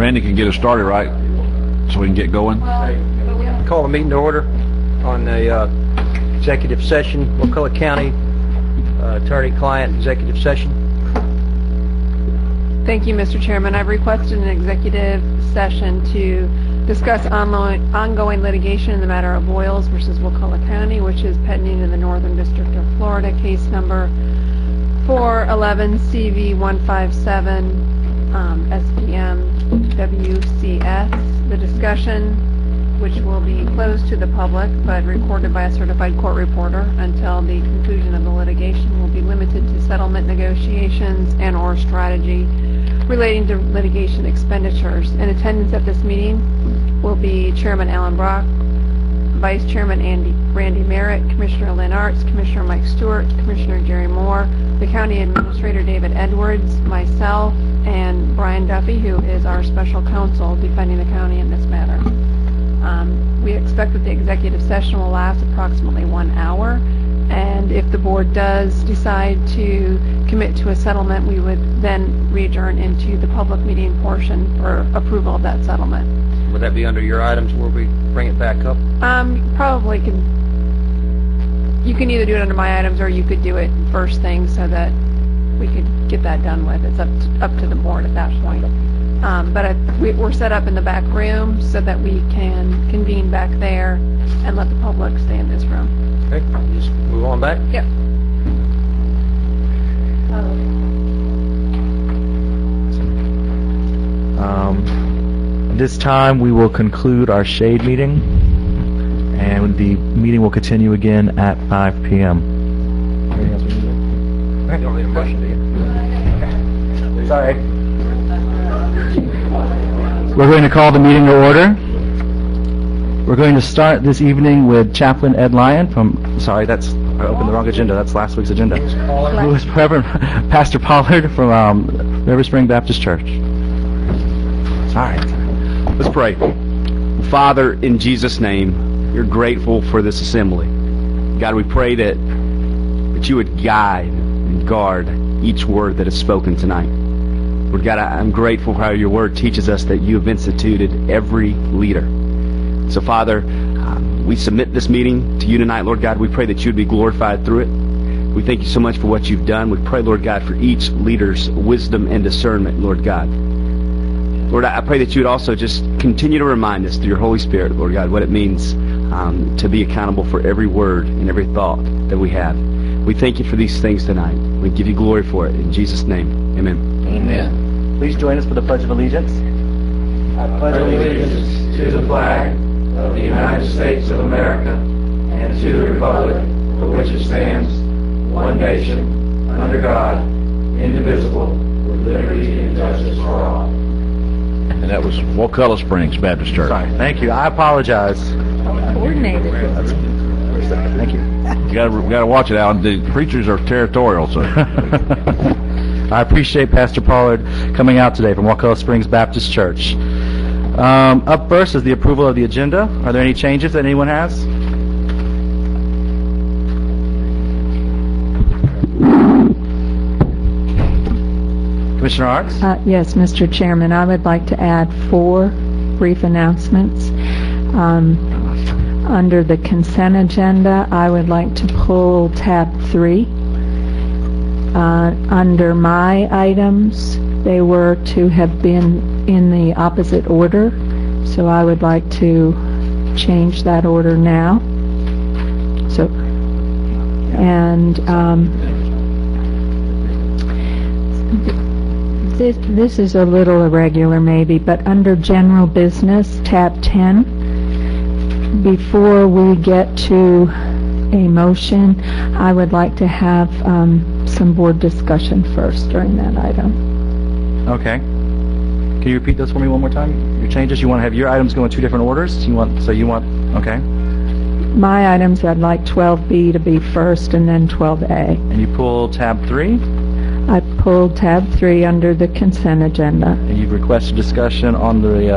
Randy can get us started, right? So we can get going. Call the meeting to order on the executive session, Wakulla County attorney-client executive session. Thank you, Mr. Chairman. I've requested an executive session to discuss ongoing litigation in the matter of Boyles versus Wakulla County, which is pending in the Northern District of Florida, case number 411 CV 157 SPM WCS. The discussion, which will be closed to the public but recorded by a certified court reporter until the conclusion of the litigation, will be limited to settlement negotiations and or strategy relating to litigation expenditures. In attendance at this meeting will be Chairman Alan Brock, Vice Chairman Randy Merritt, Commissioner Lynn Arts, Commissioner Mike Stewart, Commissioner Jerry Moore, the County Administrator David Edwards, myself, and Brian Duffy, who is our special counsel defending the county in this matter. We expect that the executive session will last approximately 1 hour, and if the board does decide to commit to a settlement, we would then adjourn into the public meeting portion for approval of that settlement. Would that be under your items where we bring it back up? Probably could. You can either do it under my items or you could do it first thing so that we could get that done with. It's up to the board at that point. But we're set up in the back room so that we can convene back there and let the public stay in this room. Okay, just move on back. Yep. At this time, we will conclude our shade meeting, and the meeting will continue again at 5 p.m. Anything else we need to do? You don't need a motion, do you? Sorry. We're going to call the meeting to order. We're going to start this evening with Chaplain Ed Lyon from, sorry, I opened the wrong agenda. That's last week's agenda. Who is Reverend Pastor Pollard from River Spring Baptist Church. Sorry. Let's pray. Father, in Jesus' name, we're grateful for this assembly. God, we pray that you would guide and guard each word that is spoken tonight. Lord God, I'm grateful for how your word teaches us that you have instituted every leader. So, Father, we submit this meeting to you tonight, Lord God. We pray that you would be glorified through it. We thank you so much for what you've done. We pray, Lord God, for each leader's wisdom and discernment, Lord God. Lord, I pray that you would also just continue to remind us through your Holy Spirit, Lord God, what it means to be accountable for every word and every thought that we have. We thank you for these things tonight. We give you glory for it. In Jesus' name, amen. Amen. Please join us for the Pledge of Allegiance. I pledge allegiance to the flag of the United States of America and to the republic for which it stands, one nation, under God, indivisible, with liberty and justice for all. And that was Wakulla Springs Baptist Church. Sorry. Thank you. I apologize. Coordinated. Thank you. You gotta watch it, Alan. The preachers are territorial, so. I appreciate Pastor Pollard coming out today from Wakulla Springs Baptist Church. Up first is the approval of the agenda. Are there any changes that anyone has? Commissioner Arts? Yes, Mr. Chairman, I would like to add 4 brief announcements. Under the consent agenda, I would like to pull tab 3. Under my items, they were to have been in the opposite order, so I would like to change that order now. So, and this is a little irregular maybe, but under general business, tab 10, before we get to a motion, I would like to have some board discussion first during that item. Okay. Can you repeat those for me one more time? Your changes, you want to have your items go in 2 different orders? Okay. My items, I'd like 12B to be first and then 12A. And you pull tab 3? I pulled tab 3 under the consent agenda. And you've requested discussion on the...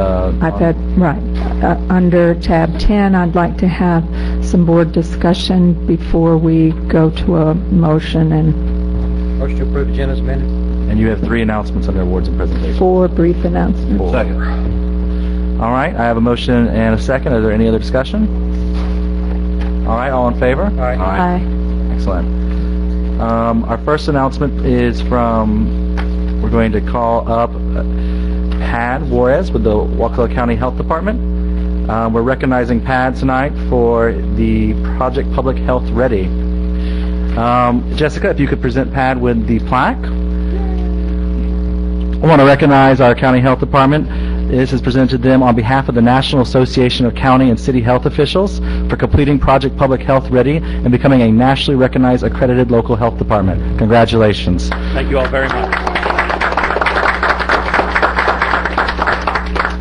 under tab 10, I'd like to have some board discussion before we go to a motion and... Motion to approve agenda as amended. And you have 3 announcements under awards and presentations. 4 brief announcements. Second. All right, I have a motion and a second. Is there any other discussion? All right, all in favor? Aye. Aye. Excellent. Our first announcement is we're going to call up Pad Juarez with the Wakulla County Health Department. We're recognizing Pad tonight for the Project Public Health Ready. Jessica, if you could present Pad with the plaque. I want to recognize our County Health Department. This is presented to them on behalf of the National Association of County and City Health Officials for completing Project Public Health Ready and becoming a nationally recognized accredited local health department. Congratulations. Thank you all very much.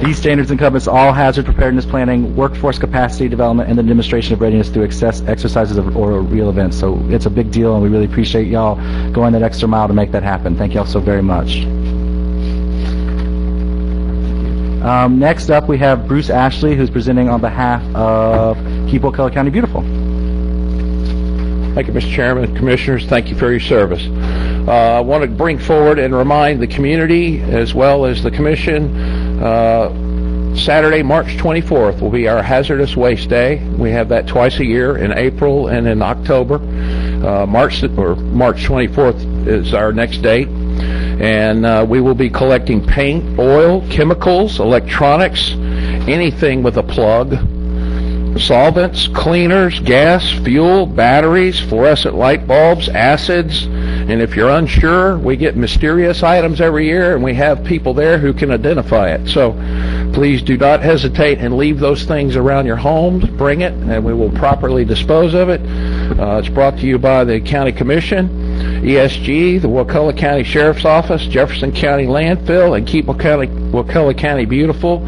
These standards encompass all hazard preparedness planning, workforce capacity development, and the demonstration of readiness through exercises or real events. So it's a big deal, and we really appreciate y'all going that extra mile to make that happen. Thank y'all so very much. Next up, we have Bruce Ashley, who's presenting on behalf of Keep Wakulla County Beautiful. Thank you, Mr. Chairman. Commissioners, thank you for your service. I want to bring forward and remind the community as well as the Commission, Saturday, March 24th will be our Hazardous Waste Day. We have that twice a year in April and in October. March 24th is our next date. And we will be collecting paint, oil, chemicals, electronics, anything with a plug, solvents, cleaners, gas, fuel, batteries, fluorescent light bulbs, acids, and if you're unsure, we get mysterious items every year, and we have people there who can identify it. So please do not hesitate and leave those things around your homes. Bring it, and we will properly dispose of it. It's brought to you by the County Commission, ESG, the Wakulla County Sheriff's Office, Jefferson County Landfill, and Keep Wakulla County Beautiful.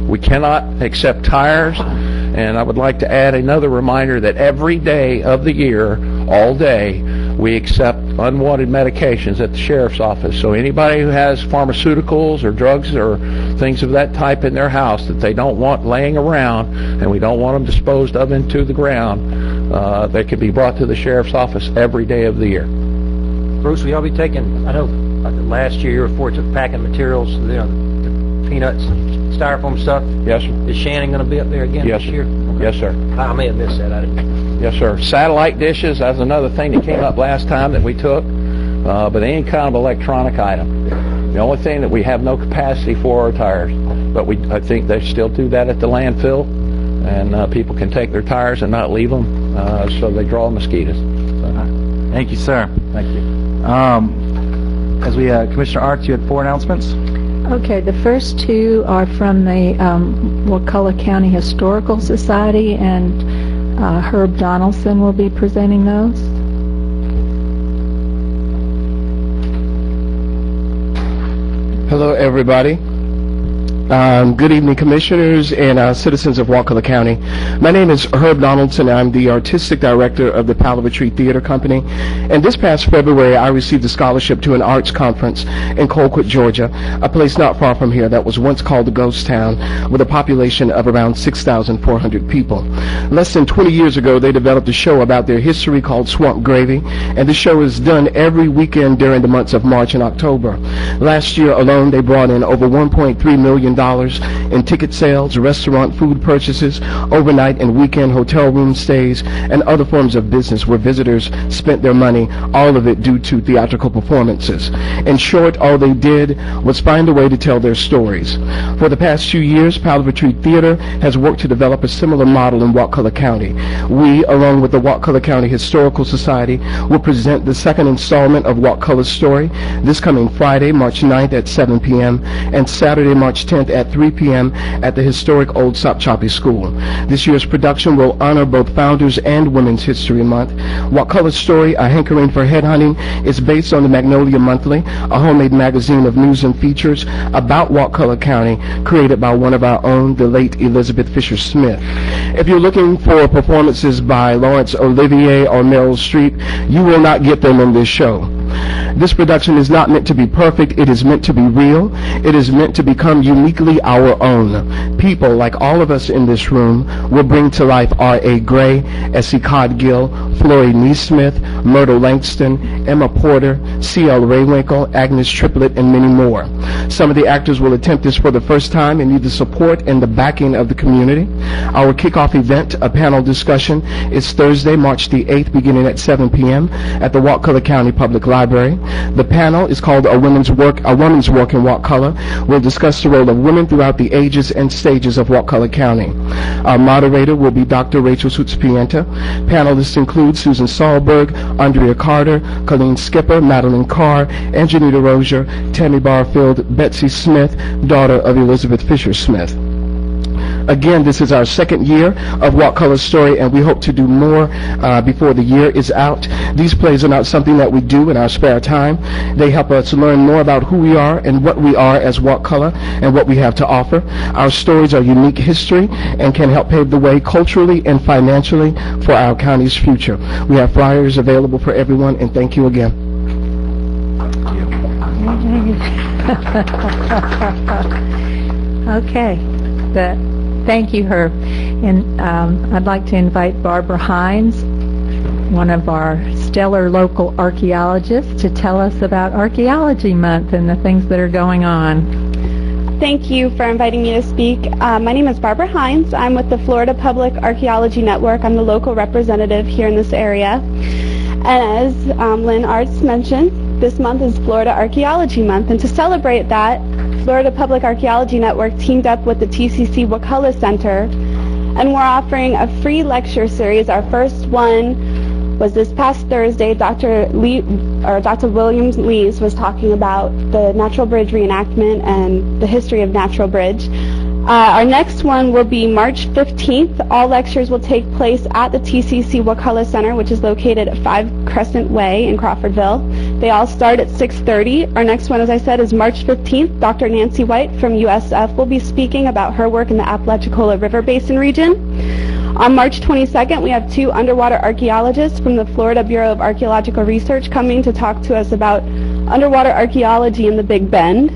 We cannot accept tires, and I would like to add another reminder that every day of the year, all day, we accept unwanted medications at the Sheriff's Office. So anybody who has pharmaceuticals or drugs or things of that type in their house that they don't want laying around, and we don't want them disposed of into the ground, they can be brought to the Sheriff's Office every day of the year. Bruce, will y'all be taking, I know last year before took packing materials, the peanuts, styrofoam stuff. Yes, sir. Is Shannon going to be up there again Yes, this sir. year? Yes, sir. I may have missed that. I didn't. Yes, sir. Satellite dishes, that's another thing that came up last time that we took, but any kind of electronic item. The only thing that we have no capacity for are tires, but I think they still do that at the landfill, and people can take their tires and not leave them, so they draw mosquitoes. Thank you, sir. Thank you. Commissioner Arts, you had 4 announcements. Okay, the first 2 are from the Wakulla County Historical Society, and Herb Donaldson will be presenting those. Hello, everybody. Good evening, commissioners and citizens of Wakulla County. My name is Herb Donaldson. I'm the artistic director of the Paladin Tree Theater Company. And this past February, I received a scholarship to an arts conference in Colquitt, Georgia, a place not far from here that was once called a ghost town with a population of around 6,400 people. Less than 20 years ago, they developed a show about their history called Swamp Gravy, and the show is done every weekend during the months of March and October. Last year alone, they brought in over $1.3 million in ticket sales, restaurant food purchases, overnight and weekend hotel room stays, and other forms of business where visitors spent their money, all of it due to theatrical performances. In short, all they did was find a way to tell their stories. For the past few years, Paladin Tree Theater has worked to develop a similar model in Wakulla County. We, along with the Wakulla County Historical Society, will present the second installment of Wakulla's story this coming Friday, March 9th at 7 p.m. and Saturday, March 10th at 3 p.m. at the historic Old Sopchoppy School. This year's production will honor both Founders and Women's History Month. Wakulla's story, A Hankering for Headhunting, is based on the Magnolia Monthly, a homemade magazine of news and features about Wakulla County, created by one of our own, the late Elizabeth Fisher Smith. If you're looking for performances by Laurence Olivier or Meryl Streep, you will not get them in this show. This production is not meant to be perfect. It is meant to be real. It is meant to become uniquely our own. People, like all of us in this room, will bring to life R.A. Gray, S.E. Codgill, Flory Neesmith, Myrtle Langston, Emma Porter, C.L. Raywinkle, Agnes Triplett, and many more. Some of the actors will attempt this for the first time and need the support and the backing of the community. Our kickoff event, a panel discussion, is Thursday, March the 8th, beginning at 7 p.m. at the Wakulla County Public Library. The panel is called A Woman's Work in Wakulla. We'll discuss the role of women throughout the ages and stages of Wakulla County. Our moderator will be Dr. Rachel Suits-Pienta. Panelists include Susan Sahlberg, Andrea Carter, Colleen Skipper, Madeline Carr, Angelita Rozier, Tammy Barfield, Betsy Smith, daughter of Elizabeth Fisher Smith. Again, this is our second year of Wakulla's Story, and we hope to do more before the year is out. These plays are not something that we do in our spare time. They help us learn more about who we are and what we are as Wakulla and what we have to offer. Our stories are unique history and can help pave the way culturally and financially for our county's future. We have flyers available for everyone, and thank you again. Okay. Thank you, Herb. And I'd like to invite Barbara Hines, one of our stellar local archaeologists, to tell us about Archaeology Month and the things that are going on. Thank you for inviting me to speak. My name is Barbara Hines. I'm with the Florida Public Archaeology Network. I'm the local representative here in this area. And as Lynn Arts mentioned, this month is Florida Archaeology Month. And to celebrate that, Florida Public Archaeology Network teamed up with the TCC Wakulla Center, and we're offering a free lecture series. Our first one was this past Thursday. Dr. Williams Lees was talking about the Natural Bridge reenactment and the history of Natural Bridge. Our next one will be March 15th. All lectures will take place at the TCC Wakulla Center, which is located at 5 Crescent Way in Crawfordville. They all start at 6:30. Our next one, as I said, is March 15th. Dr. Nancy White from USF will be speaking about her work in the Apalachicola River Basin region. On March 22nd, we have 2 underwater archaeologists from the Florida Bureau of Archaeological Research coming to talk to us about underwater archaeology in the Big Bend.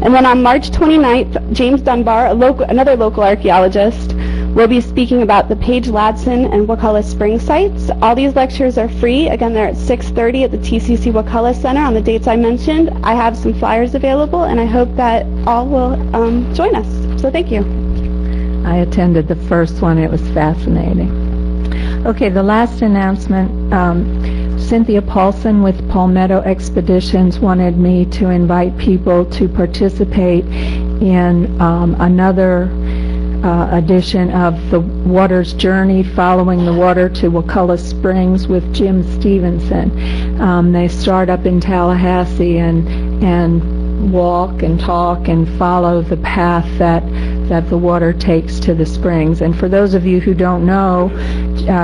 And then on March 29th, James Dunbar, another local archaeologist, will be speaking about the Page Ladson and Wakulla Spring sites. All these lectures are free. Again, they're at 6:30 at the TCC Wakulla Center on the dates I mentioned. I have some flyers available, and I hope that all will join us. So thank you. I attended the first one. It was fascinating. Okay, the last announcement. Cynthia Paulson with Palmetto Expeditions wanted me to invite people to participate in another edition of the Water's Journey, Following the Water to Wakulla Springs with Jim Stevenson. They start up in Tallahassee and walk and talk and follow the path that the water takes to the springs. And for those of you who don't know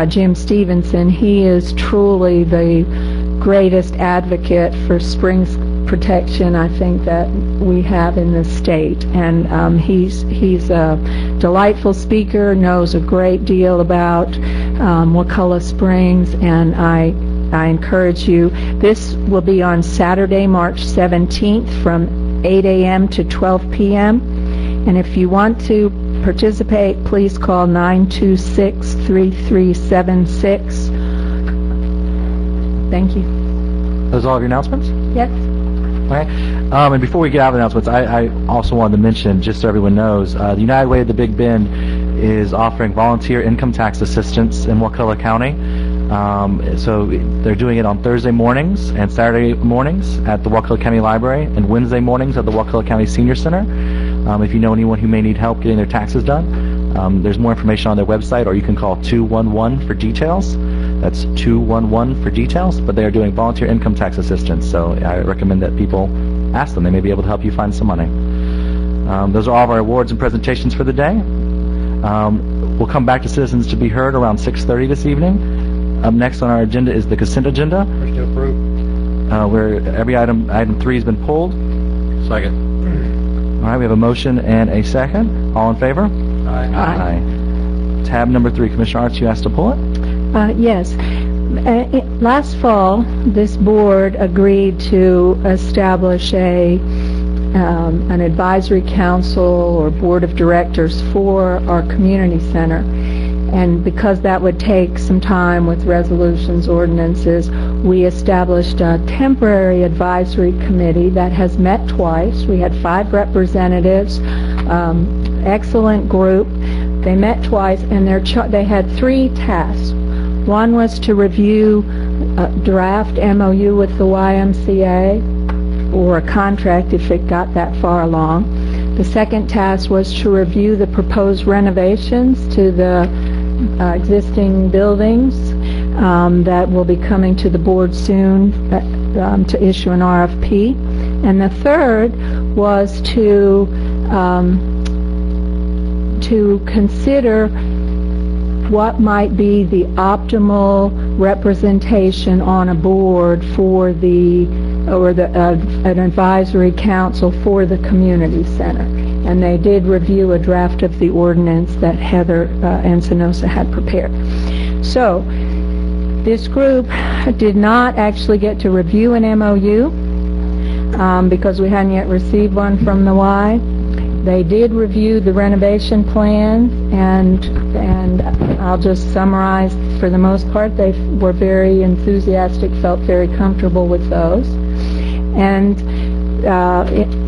Jim Stevenson, he is truly the greatest advocate for springs protection I think that we have in this state. And he's a delightful speaker, knows a great deal about Wakulla Springs, and I encourage you. This will be on Saturday, March 17th from 8 a.m. to 12 p.m. And if you want to participate, please call 926-3376. Thank you. Those are all of your announcements? Yes. Okay. And before we get out of the announcements, I also wanted to mention, just so everyone knows, the United Way of the Big Bend is offering volunteer income tax assistance in Wakulla County. So they're doing it on Thursday mornings and Saturday mornings at the Wakulla County Library and Wednesday mornings at the Wakulla County Senior Center. If you know anyone who may need help getting their taxes done, there's more information on their website, or you can call 211 for details. That's 211 for details, but they are doing volunteer income tax assistance, so I recommend that people ask them. They may be able to help you find some money. Those are all of our awards and presentations for the day. We'll come back to citizens to be heard around 6:30 this evening. Up next on our agenda is the consent agenda. Motion to approve. Where every item 3 has been pulled. Second. All right, we have a motion and a second. All in favor? Aye. Tab number 3, Commissioner Arts, you asked to pull it? Yes. last fall, this board agreed to establish an advisory council or board of directors for our community center. And because that would take some time with resolutions, ordinances, we established a temporary advisory committee that has met twice. We had 5 representatives, excellent group. They met twice, and they had 3 tasks. One was to review a draft MOU with the YMCA, or a contract if it got that far along. The second task was to review the proposed renovations to the existing buildings that will be coming to the board soon to issue an RFP. And the third was to consider what might be the optimal representation on a board for an advisory council for the community center. And they did review a draft of the ordinance that Heather Encinosa had prepared. So this group did not actually get to review an MOU because we hadn't yet received one from the Y. They did review the renovation plans, and I'll just summarize. For the most part, they were very enthusiastic, felt very comfortable with those. And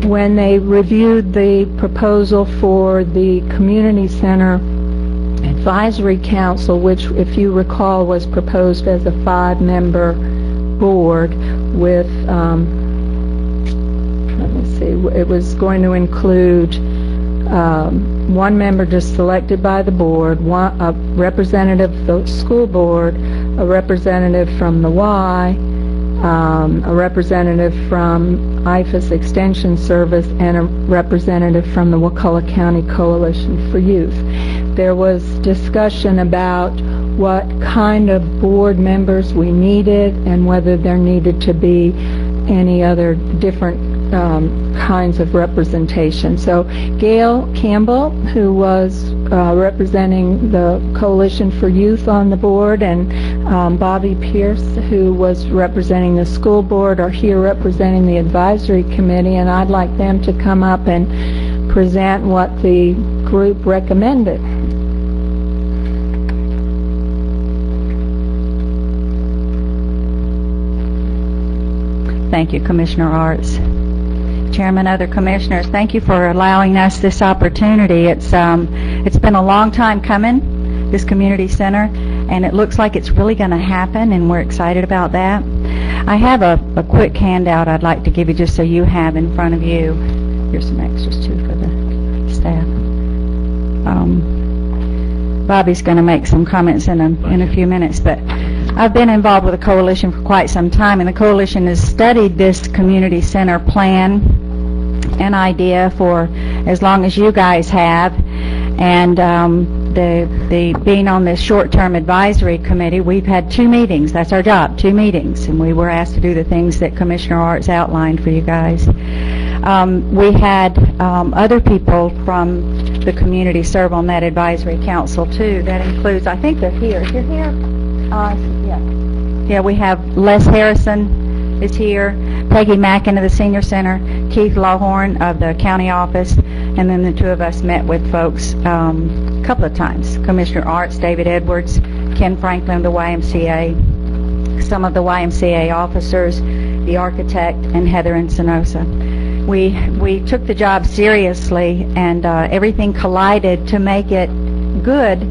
when they reviewed the proposal for the community center advisory council, which, if you recall, was proposed as a 5-member board with, let me see, it was going to include 1 member just selected by the board, a representative of the school board, a representative from the Y, a representative from IFAS Extension Service, and a representative from the Wakulla County Coalition for Youth. There was discussion about what kind of board members we needed and whether there needed to be any other different kinds of representation. So Gail Campbell, who was representing the Coalition for Youth on the board, and Bobby Pierce, who was representing the school board, are here representing the advisory committee, and I'd like them to come up and present what the group recommended. Thank you, Commissioner Arts. Chairman, other commissioners, thank you for allowing us this opportunity. It's been a long time coming, this community center, and it looks like it's really going to happen, and we're excited about that. I have a quick handout I'd like to give you just so you have in front of you. Here's some extras too for the staff. Bobby's going to make some comments in a few minutes, but I've been involved with the coalition for quite some time, and the coalition has studied this community center plan and idea for as long as you guys have. And the being on this short-term advisory committee, we've had 2 meetings. That's our job, 2 meetings, and we were asked to do the things that Commissioner Arts outlined for you guys. We had other people from the community serve on that advisory council too. That includes, I think they're here. If you're here, yeah, we have Les Harrison is here, Peggy Mackin of the Senior Center, Keith Lawhorn of the county office, and then the 2 of us met with folks a couple of times. Commissioner Arts, David Edwards, Ken Franklin of the YMCA, some of the YMCA officers, the architect, and Heather Encinosa. We took the job seriously, and everything collided to make it good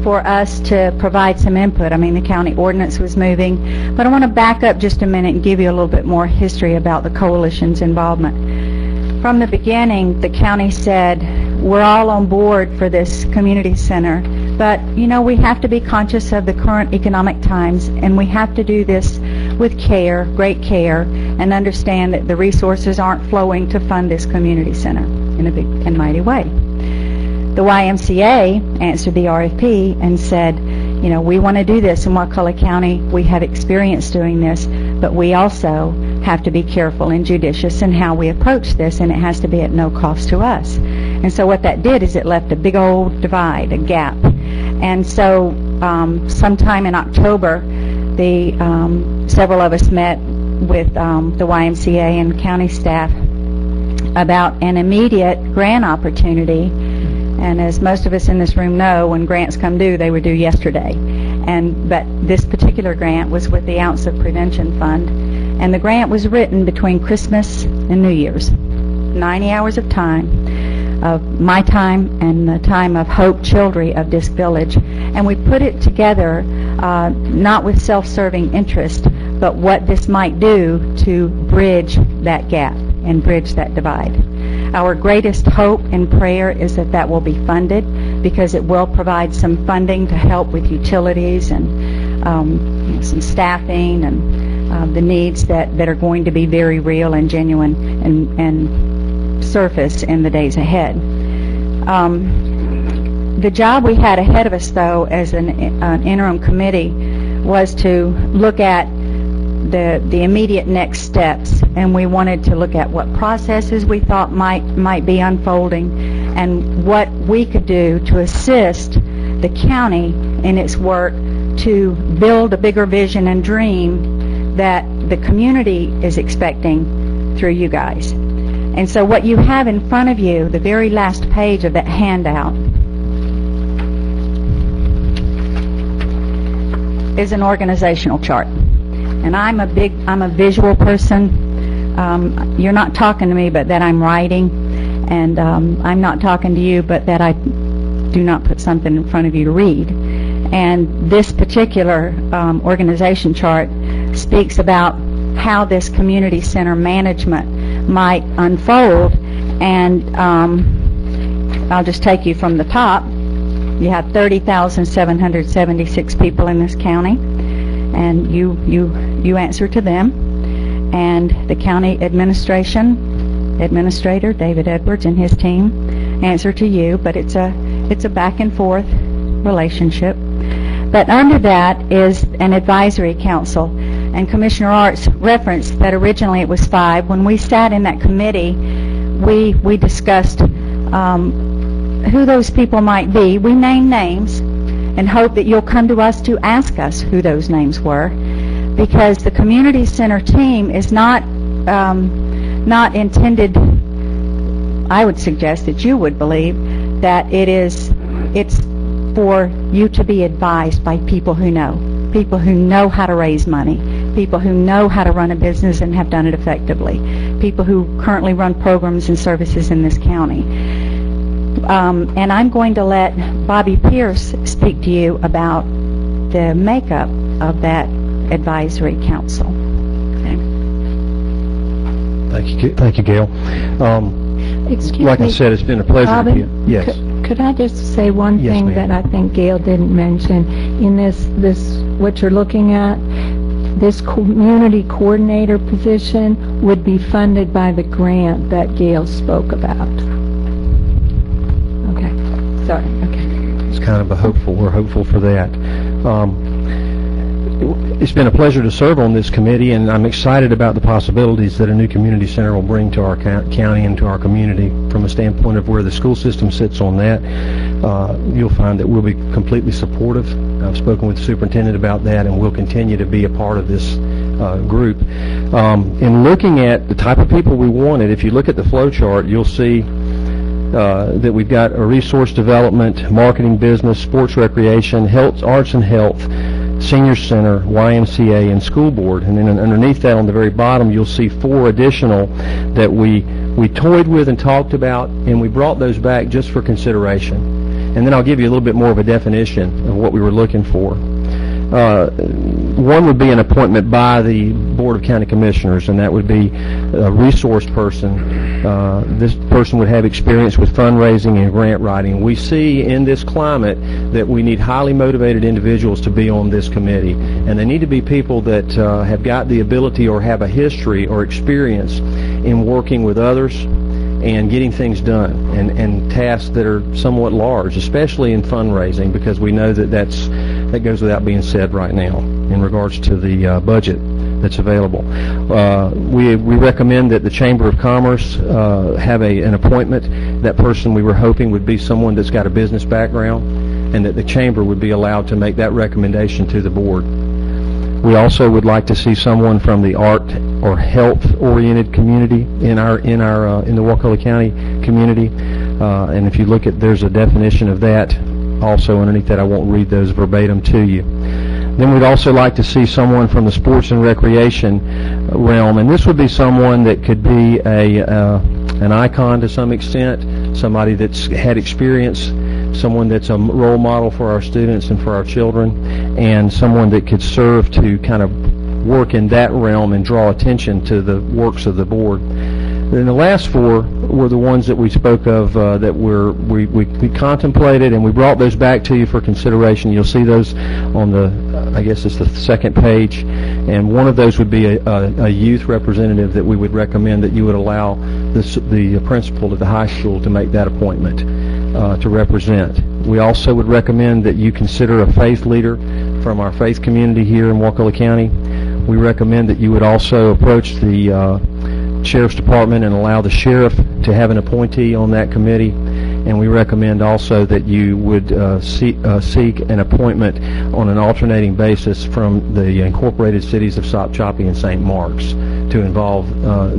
for us to provide some input. I mean, the county ordinance was moving, but I want to back up just a minute and give you a little bit more history about the coalition's involvement. From the beginning, the county said, we're all on board for this community center, but, you know, we have to be conscious of the current economic times, and we have to do this with care, great care, and understand that the resources aren't flowing to fund this community center in a big and mighty way. The YMCA answered the RFP and said, you know, we want to do this in Wakulla County. We have experience doing this, but we also have to be careful and judicious in how we approach this, and it has to be at no cost to us. And so what that did is it left a big old divide, a gap. And so sometime in October, several of us met with the YMCA and county staff about an immediate grant opportunity. And as most of us in this room know, when grants come due, they were due yesterday. But this particular grant was with the Ounce of Prevention Fund, and the grant was written between Christmas and New Year's. 90 hours of time, of my time and the time of Hope Childry of Disc Village. And we put it together not with self-serving interest, but what this might do to bridge that gap and bridge that divide. Our greatest hope and prayer is that that will be funded, because it will provide some funding to help with utilities and some staffing and the needs that are going to be very real and genuine and surface in the days ahead. The job we had ahead of us, though, as an interim committee, was to look at the immediate next steps, and we wanted to look at what processes we thought might be unfolding and what we could do to assist the county in its work to build a bigger vision and dream that the community is expecting through you guys. And so what you have in front of you, the very last page of that handout, is an organizational chart. And I'm a visual person. You're not talking to me, but that I'm writing. And I'm not talking to you, but that I do not put something in front of you to read. And this particular organization chart speaks about how this community center management might unfold. And I'll just take you from the top. You have 30,776 people in this county, and you answer to them. And the county administrator David Edwards and his team answer to you, but it's a back and forth relationship. But under that is an advisory council, and Commissioner Arts referenced that originally it was 5. When we sat in that committee, we discussed who those people might be. We named names and hope that you'll come to us to ask us who those names were, because the community center team is not intended. I would suggest that you would believe that it's for you to be advised by people who know how to raise money, people who know how to run a business and have done it effectively, people who currently run programs and services in this county. And I'm going to let Bobby Pierce speak to you about the makeup of that advisory council. Okay. Thank you, Gail. Excuse like me, I said, it's been a pleasure. Bobby, Yes. Could I just say one Yes, thing ma'am. that I think Gail didn't mention? In this what you're looking at, this community coordinator position would be funded by the grant that Gail spoke about. Okay. Sorry. Okay. It's kind of we're hopeful for that. It's been a pleasure to serve on this committee, and I'm excited about the possibilities that a new community center will bring to our county and to our community from a standpoint of where the school system sits on that. You'll find that we'll be completely supportive. I've spoken with the superintendent about that, and we'll continue to be a part of this group. In looking at the type of people we wanted, if you look at the flow chart, you'll see that we've got a resource development, marketing, business, sports, recreation, health, arts and health, senior center, YMCA, and school board. And then underneath that on the very bottom, you'll see 4 additional that we toyed with and talked about, and we brought those back just for consideration. And then I'll give you a little bit more of a definition of what we were looking for. One would be an appointment by the Board of County Commissioners, and that would be a resource person. This person would have experience with fundraising and grant writing. We see in this climate that we need highly motivated individuals to be on this committee, and they need to be people that have got the ability or have a history or experience in working with others and getting things done, and tasks that are somewhat large, especially in fundraising, because we know that goes without being said right now in regards to the budget that's available. We recommend that the Chamber of Commerce have an appointment. That person, we were hoping, would be someone that's got a business background, and that the Chamber would be allowed to make that recommendation to the board. We also would like to see someone from the art or health-oriented community in the Wakulla County community. And if you look at, there's a definition of that also underneath that. I won't read those verbatim to you. Then we'd also like to see someone from the sports and recreation realm, and this would be someone that could be an icon to some extent, somebody that's had experience, someone that's a role model for our students and for our children, and someone that could serve to kind of work in that realm and draw attention to the works of the board. Then the last four were the ones that we spoke of that we contemplated, and we brought those back to you for consideration. You'll see those on the, I guess it's the second page, and one of those would be a youth representative that we would recommend that you would allow the principal at the high school to make that appointment to represent. We also would recommend that you consider a faith leader from our faith community here in Wakulla County. We recommend that you would also approach the Sheriff's Department and allow the sheriff to have an appointee on that committee, and we recommend also that you would seek an appointment on an alternating basis from the incorporated cities of Sopchoppy and St. Mark's to involve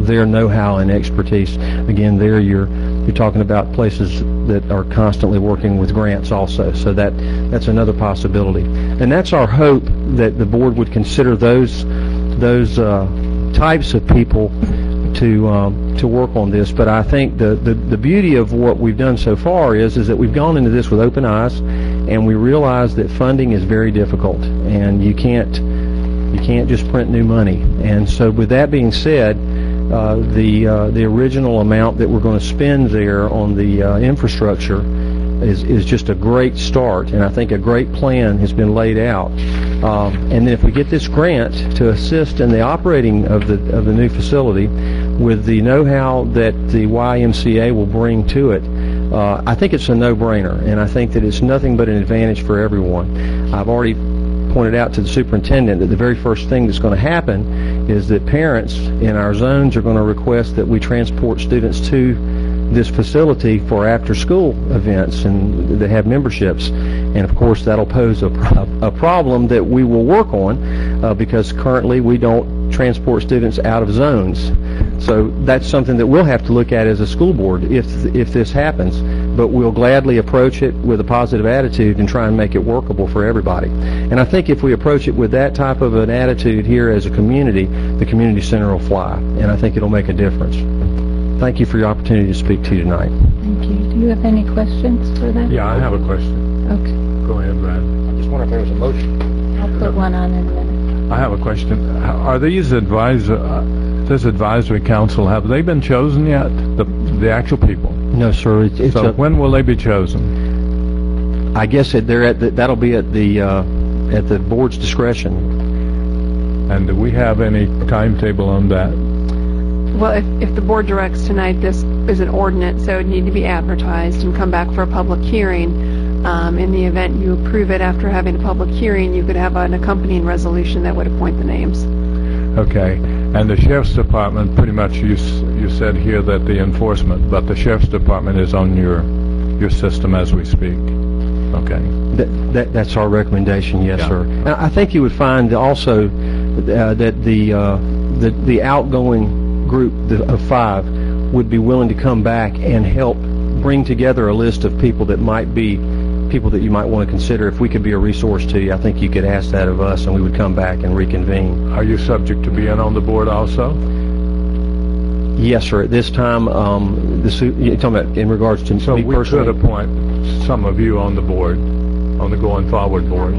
their know-how and expertise. Again, there you're talking about places that are constantly working with grants also, so that's another possibility. And that's our hope, that the board would consider those types of people to work on this. But I think the beauty of what we've done so far is that we've gone into this with open eyes, and we realize that funding is very difficult, and you can't just print new money. And so with that being said, the original amount that we're going to spend there on the infrastructure is just a great start, and I think a great plan has been laid out. And then if we get this grant to assist in the operating of the new facility with the know-how that the YMCA will bring to it, I think it's a no-brainer, and I think that it's nothing but an advantage for everyone. I've already pointed out to the superintendent that the very first thing that's going to happen is that parents in our zones are going to request that we transport students to this facility for after-school events and that have memberships, and of course that'll pose a problem that we will work on because currently we don't transport students out of zones. So that's something that we'll have to look at as a school board if this happens, but we'll gladly approach it with a positive attitude and try and make it workable for everybody. And I think if we approach it with that type of an attitude here as a community, the community center will fly, and I think it'll make a difference. Thank you for your opportunity to speak to you tonight. Thank you. Do you have any questions for them? Yeah, I have a question. Okay. Go ahead, Brad. I just wonder if there was a motion. I'll put one on in a minute. I have a question. Are these this advisory council, have they been chosen yet? The actual people? No, sir. So when will they be chosen? I guess that'll be at the board's discretion. And do we have any timetable on that? Well, if the board directs tonight, this is an ordinance, so it would need to be advertised and come back for a public hearing. In the event you approve it after having a public hearing, you could have an accompanying resolution that would appoint the names. Okay. And the Sheriff's Department, pretty much you said here that the enforcement, but the Sheriff's Department is on your system as we speak. Okay. That's our recommendation, yes, sir. Now, I think you would find also that the outgoing group of 5 would be willing to come back and help bring together a list of people that might be people that you might want to consider. If we could be a resource to you, I think you could ask that of us, and we would come back and reconvene. Are you subject to being on the board also? Yes, sir. At this time, you're talking about in regards to so me we personally? could appoint some of you on the board, on the going forward board.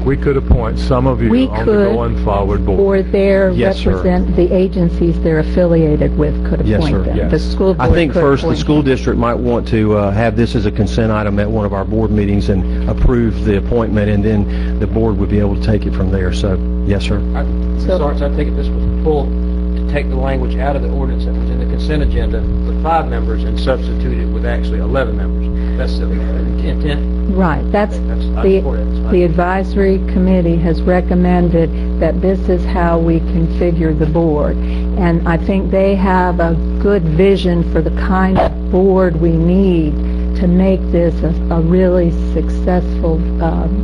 We could appoint some of you on the going forward board. Or their Yes, sir. the agencies they're affiliated with could appoint Yes, sir. them. Yes. The school board I think could first the appoint school them. district might want to have this as a consent item at one of our board meetings and approve the appointment, and then the board would be able to take it from there. So, yes, sir. Ms. Arts, I take it this was pulled to take the language out of the ordinance that was in the consent agenda with 5 members and substitute it with actually 11 members. That's the intent. Right, that's, I the support it. That's fine. the advisory committee has recommended that this is how we configure the board. And I think they have a good vision for the kind of board we need to make this a really successful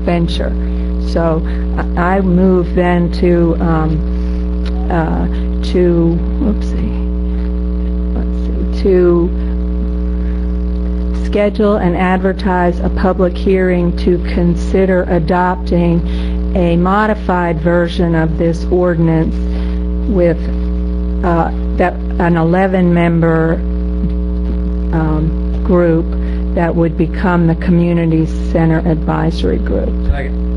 venture. So I move then to schedule and advertise a public hearing to consider adopting a modified version of this ordinance with an 11-member group that would become the Community Center Advisory Group. Second.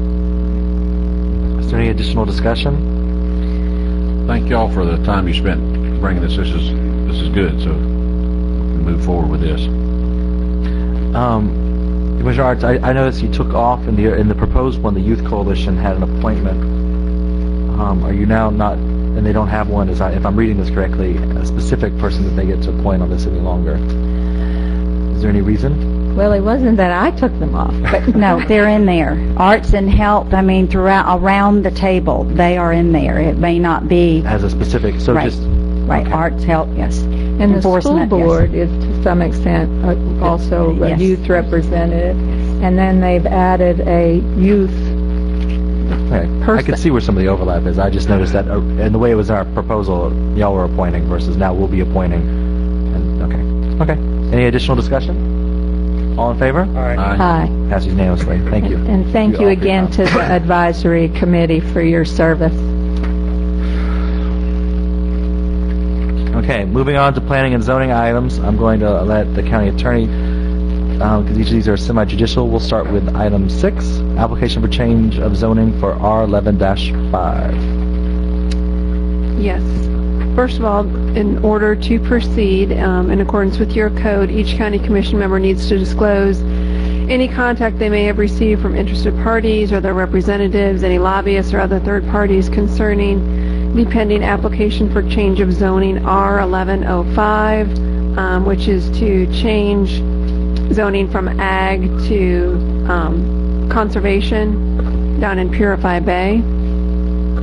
Is there any additional discussion? Thank y'all for the time you spent bringing this. This is good, so we move forward with this. Commissioner Arts, I noticed you took off in the proposed one. The Youth Coalition had an appointment. Are you now not, and they don't have one, if I'm reading this correctly, a specific person that they get to appoint on this any longer? Is there any reason? Well, it wasn't that I took them off, but No, they're in there. Arts and health, I mean, around the table, they are in there. It may not be, As a specific, so Right. just... right, okay. arts, health, yes. and the school Enforcement, yes. board is to some extent also a Yes. youth representative. And then they've added a youth Okay. I person. could see where some of the overlap is. I just noticed that in the way it was our proposal, y'all were appointing versus now we'll be appointing. And, okay. Any additional discussion? All in favor? All right. Aye. Passes unanimously. Thank you. And thank you all for your again time. to the advisory committee for your service. Okay, moving on to planning and zoning items. I'm going to let the county attorney, because each of these are semi-judicial. We'll start with item 6, application for change of zoning for R11-5. Yes. First of all, in order to proceed in accordance with your code, each county commission member needs to disclose any contact they may have received from interested parties or their representatives, any lobbyists or other third parties concerning the pending application for change of zoning R1105, which is to change zoning from ag to conservation down in Purify Bay.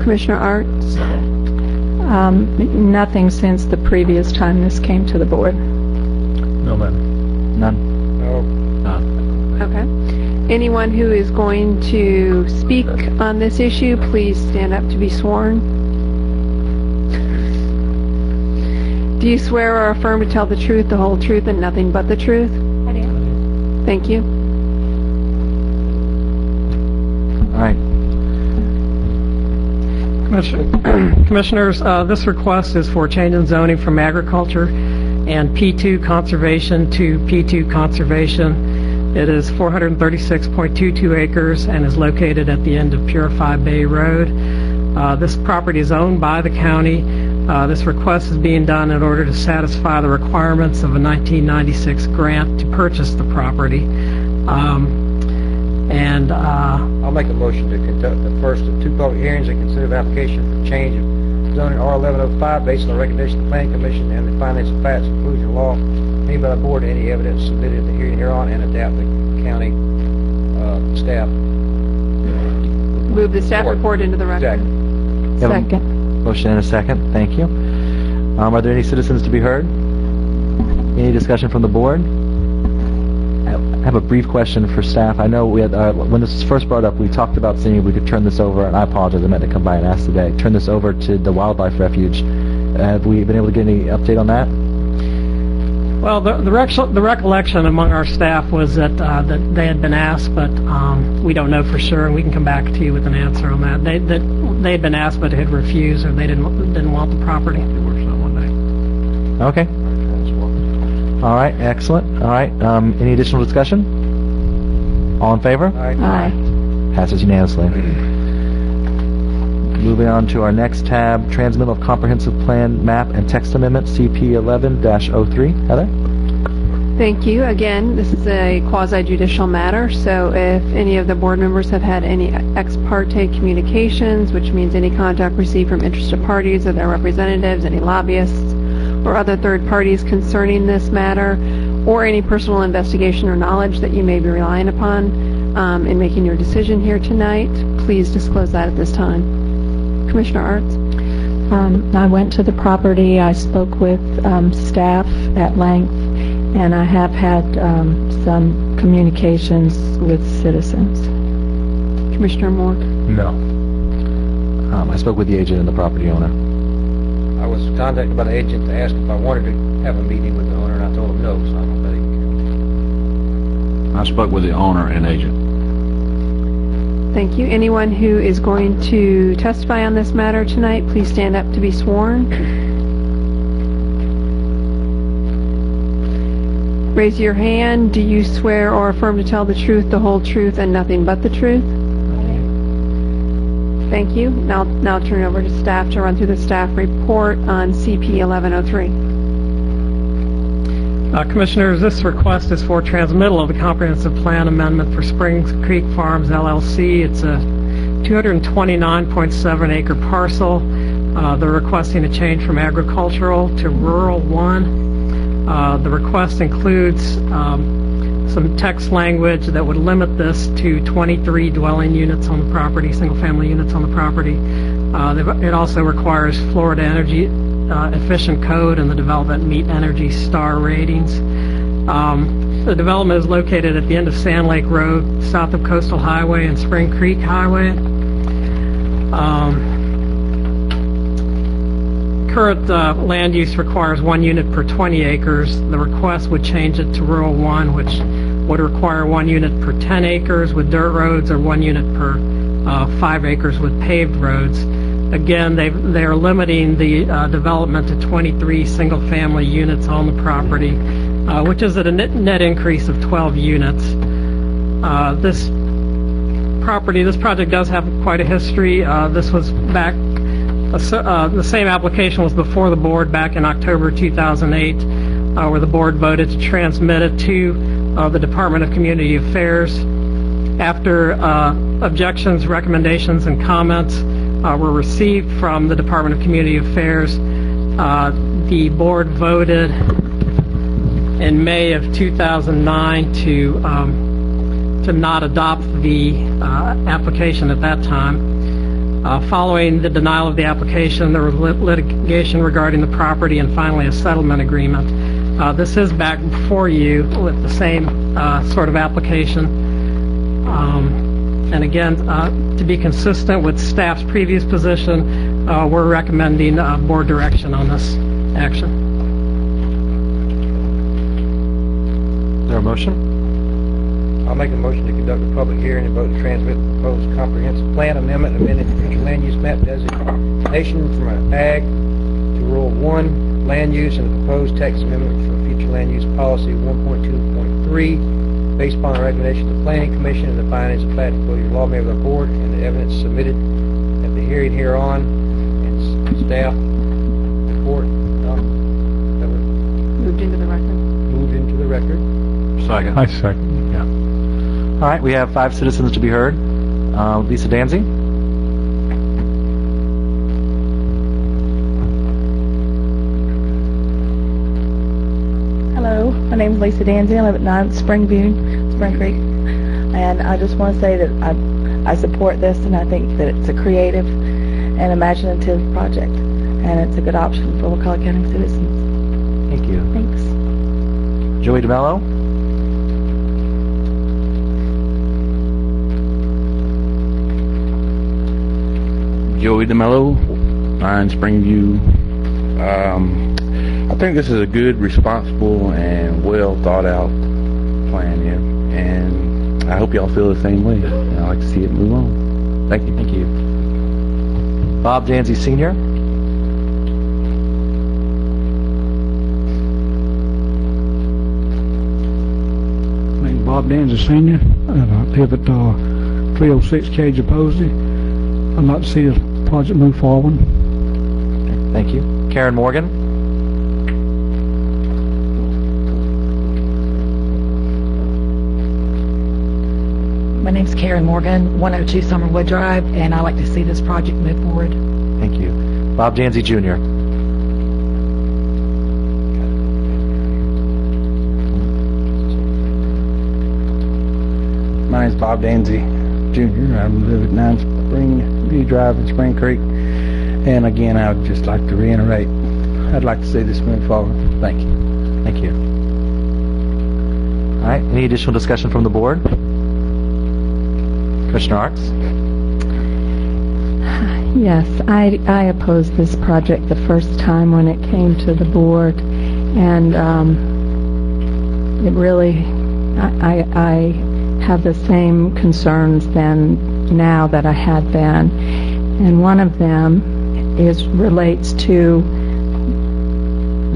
Commissioner Arts? Nothing since the previous time this came to the board. No, ma'am. None? No. None. Okay. Anyone who is going to speak on this issue, please stand up to be sworn. Do you swear or affirm to tell the truth, the whole truth, and nothing but the truth? I do. Thank you. All right. Commissioners, this request is for change in zoning from agriculture and P2 conservation to P2 conservation. It is 436.22 acres and is located at the end of Purify Bay Road. This property is owned by the county. This request is being done in order to satisfy the requirements of a 1996 grant to purchase the property. I'll make a motion to conduct the first of 2 public hearings and consider the application for change of zoning R1105 based on the recommendation of the Planning Commission and the findings of facts inclusion of law made by the board, any evidence submitted at the hearing hereon, and adapt the county staff. Move the staff report into the record. Exactly. Second. Motion and a second. Thank you. Are there any citizens to be heard? Any discussion from the board? I have a brief question for staff. I know we had, when this was first brought up, we talked about seeing if we could turn this over, and I apologize, I meant to come by and ask today, turn this over to the Wildlife Refuge. Have we been able to get any update on that? Well, the recollection among our staff was that they had been asked, but we don't know for sure, and we can come back to you with an answer on that. They had been asked, but had refused, or they didn't want the property. Okay. All right, excellent. All right, any additional discussion? All in favor? Aye. Passes unanimously. Moving on to our next tab, Transmittal of Comprehensive Plan Map and Text Amendment, CP 11-03. Heather? Thank you. Again, this is a quasi-judicial matter, so if any of the board members have had any ex parte communications, which means any contact received from interested parties or their representatives, any lobbyists, or other third parties concerning this matter, or any personal investigation or knowledge that you may be relying upon in making your decision here tonight, please disclose that at this time. Commissioner Arts? I went to the property. I spoke with staff at length, and I have had some communications with citizens. Commissioner Moore? No. I spoke with the agent and the property owner. I was contacted by the agent to ask if I wanted to have a meeting with the owner, and I told him no, so I don't know if that even counts. I spoke with the owner and agent. Thank you. Anyone who is going to testify on this matter tonight, please stand up to be sworn. Raise your hand. Do you swear or affirm to tell the truth, the whole truth, and nothing but the truth? Thank you. Now turn it over to staff to run through the staff report on CP 1103. Commissioners, this request is for transmittal of the comprehensive plan amendment for Springs Creek Farms LLC. It's a 229.7 acre parcel. They're requesting a change from agricultural to rural 1. The request includes some text language that would limit this to 23 dwelling units on the property, single-family units on the property. It also requires Florida Energy Efficient Code and the development meet Energy Star ratings. The development is located at the end of Sand Lake Road, south of Coastal Highway and Spring Creek Highway. Current land use requires 1 unit per 20 acres. The request would change it to rural 1, which would require 1 unit per 10 acres with dirt roads or 1 unit per 5 acres with paved roads. Again, they are limiting the development to 23 single-family units on the property, which is at a net increase of 12 units. This project does have quite a history. This was back. The same application was before the board back in October 2008, where the board voted to transmit it to the Department of Community Affairs. After objections, recommendations, and comments were received from the Department of Community Affairs, the board voted in May of 2009 to not adopt the application at that time. Following the denial of the application, there was litigation regarding the property and finally a settlement agreement. This is back before you with the same sort of application. And again, to be consistent with staff's previous position, we're recommending board direction on this action. Is there a motion? I'll make a motion to conduct a public hearing and vote to transmit the proposed comprehensive plan amendment amended future land use map designation from ag to rural 1 land use and the proposed text amendment for future land use policy 1.2.3 based upon the recommendation of the Planning Commission and the findings of plat disclosure law made by the board and the evidence submitted at the hearing hereon and staff report Moved into the record. moved into the record. Second. I second. Yeah. All right, we have 5 citizens to be heard. Lisa Danzy. Hello, my name is Lisa Danzy. I live at 9 Spring Creek, and I just want to say that I support this, and I think that it's a creative and imaginative project, and it's a good option for Wakulla County citizens. Thank you. Thanks. Joey DeMello. Joey DeMello, 9 Springview. I think this is a good, responsible, and well thought out plan, yeah. And I hope y'all feel the same way. I'd like to see it move on. Thank you. Thank you. Bob Danzy Sr. Name's Bob Danza Sr. and I live at 306 Cajun Posey. I'd like to see this project move forward. Thank you. Karen Morgan. name's Karen Morgan, 102 Summerwood Drive, and I'd like to see this project move forward. Thank you. Bob Danzy Jr. My name's Bob Danzy Jr. I live at 9 Spring View Drive in Spring Creek. And again, I would just like to reiterate, I'd like to see this move forward. Thank you. Thank you. All right, any additional discussion from the board? Commissioner Arts? Yes, I opposed this project the first time when it came to the board, and it really, I have the same concerns then now that I had then, and one of them relates to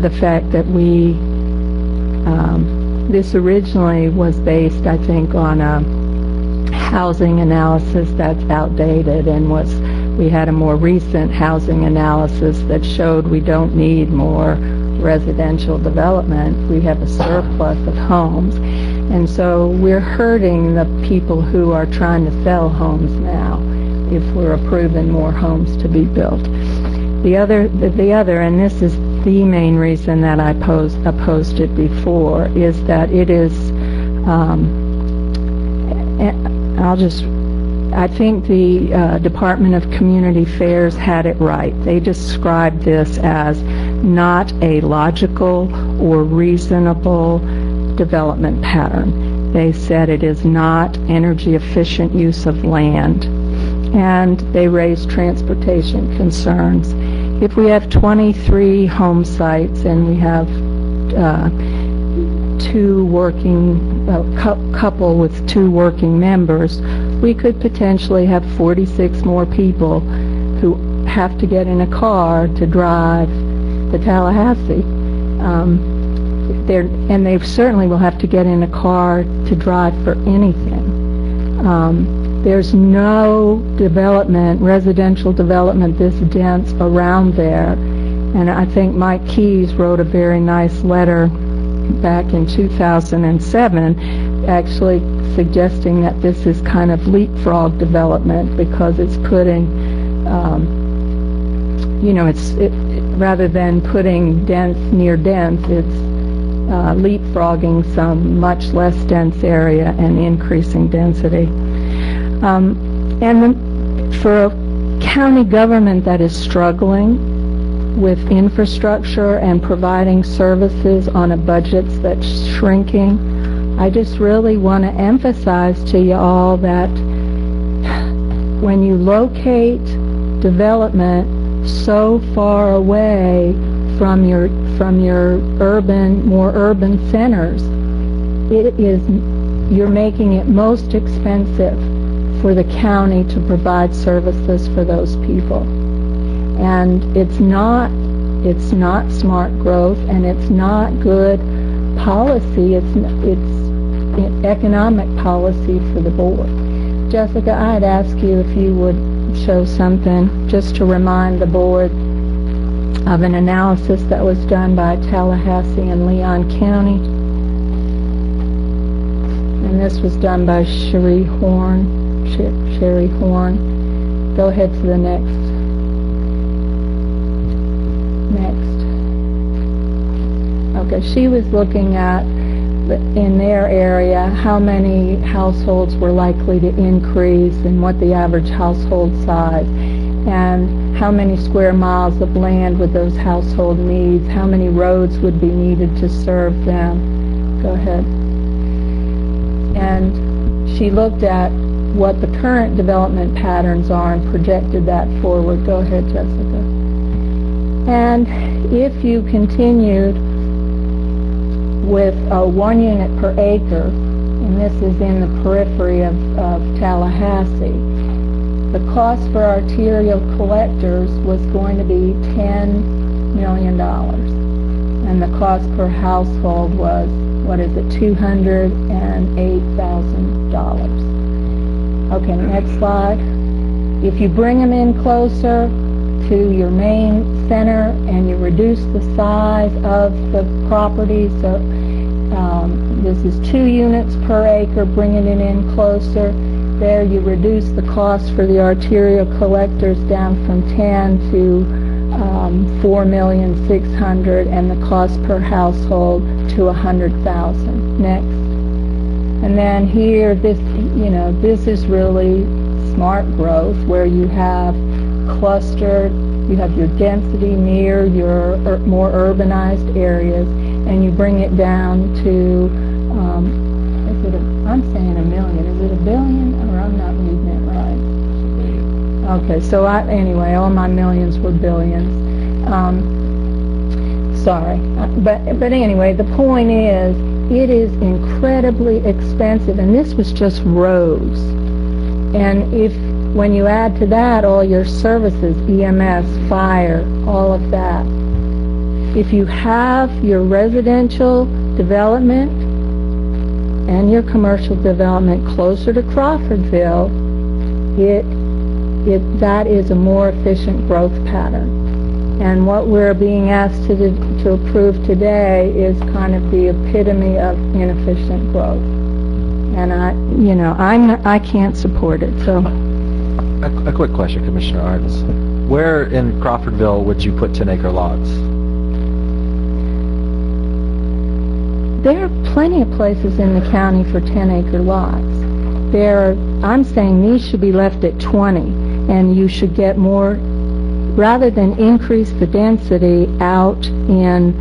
the fact that this originally was based, I think, on a housing analysis that's outdated, and we had a more recent housing analysis that showed we don't need more residential development. We have a surplus of homes, and so we're hurting the people who are trying to sell homes now if we're approving more homes to be built. The other, and this is the main reason that I opposed it before, is that it is, I think the Department of Community Affairs had it right. They described this as not a logical or reasonable development pattern. They said it is not energy efficient use of land, and they raised transportation concerns. If we have 23 home sites and we have couple with 2 working members, we could potentially have 46 more people who have to get in a car to drive to Tallahassee. And they certainly will have to get in a car to drive for anything. There's no development, residential development this dense around there. And I think Mike Keyes wrote a very nice letter back in 2007 actually suggesting that this is kind of leapfrog development because it's putting, rather than putting dense near dense, it's leapfrogging some much less dense area and increasing density. For a county government that is struggling with infrastructure and providing services on a budget that's shrinking, I just really want to emphasize to you all that when you locate development so far away from your more urban centers, you're making it most expensive for the county to provide services for those people. And it's not smart growth, and it's not good policy. It's economic policy for the board. Jessica, I'd ask you if you would show something just to remind the board of an analysis that was done by Tallahassee and Leon County. And this was done by Sherry Horn. Go ahead to the next. Okay, she was looking at, in their area, how many households were likely to increase and what the average household size, and how many square miles of land would those household needs, how many roads would be needed to serve them. Go ahead. And she looked at what the current development patterns are and projected that forward. Go ahead, Jessica. And if you continued with 1 unit per acre, and this is in the periphery of Tallahassee, the cost for arterial collectors was going to be $10 million. And the cost per household was, $208,000. Okay, next slide. If you bring them in closer to your main center and you reduce the size of the property. So this is 2 units per acre, bringing it in closer. There you reduce the cost for the arterial collectors down from 10 to $4,600,000, and the cost per household to $100,000. Next. And then here, this is really smart growth where you have clustered, you have your density near your more urbanized areas, and you bring it down to, I'm saying $1 million. Is it $1 billion, or I'm not reading it right? Okay, so anyway, all my millions were billions. Sorry, but anyway, the point is, it is incredibly expensive, and this was just roads. And when you add to that all your services, EMS, fire, all of that, if you have your residential development and your commercial development closer to Crawfordville, that is a more efficient growth pattern. And what we're being asked to approve today is kind of the epitome of inefficient growth. And I can't support it. So, a quick question, Commissioner Arns. Where in Crawfordville would you put 10-acre lots? There are plenty of places in the county for 10-acre lots. I'm saying these should be left at 20, and you should get more. Rather than increase the density out in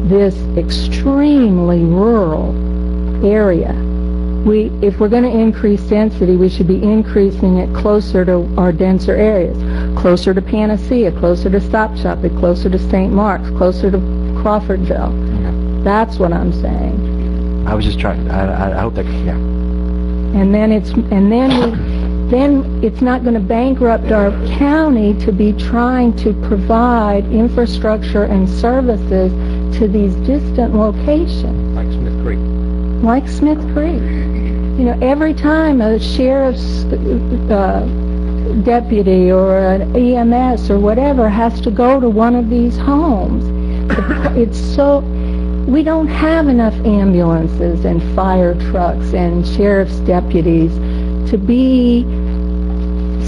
this extremely rural area, if we're going to increase density, we should be increasing it closer to our denser areas, closer to Panacea, closer to Stop Shop, closer to St. Mark's, closer to Crawfordville. Okay. That's what I'm saying. I was just trying. I hope that. Yeah. And then it's not going to bankrupt our county to be trying to provide infrastructure and services to these distant locations. Like Smith Creek. Like Smith Creek. Every time a sheriff's deputy or an EMS or whatever has to go to one of these homes, we don't have enough ambulances and fire trucks and sheriff's deputies to be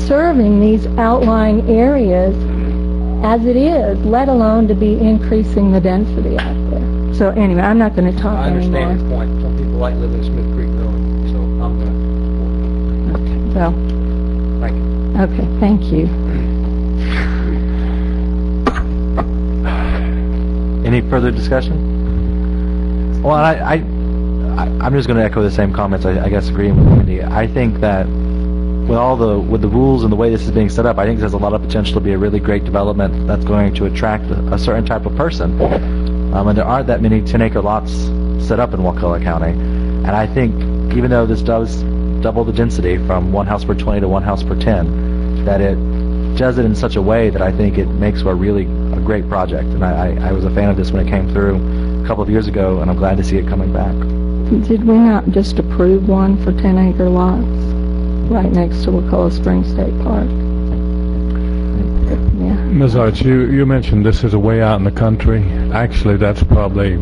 serving these outlying areas as it is, let alone to be increasing the density out there. So anyway, I'm not going to talk anymore. I understand your point. Some people like living in Smith Creek Village, so I'm going to... Okay, well... Thank you. Okay, thank you. Any further discussion? Well, I'm just going to echo the same comments, I guess, agreeing with Wendy. I think that with the rules and the way this is being set up, I think there's a lot of potential to be a really great development that's going to attract a certain type of person. And there aren't that many 10-acre lots set up in Wakulla County. And I think, even though this does double the density from 1 house per 20 to 1 house per 10, that it does it in such a way that I think it makes for a great project. And I was a fan of this when it came through a couple of years ago, and I'm glad to see it coming back. Did we not just approve one for 10-acre lots right next to Wakulla Springs State Park? Yeah. Ms. Arch, you mentioned this is a way out in the country. Actually, that's probably,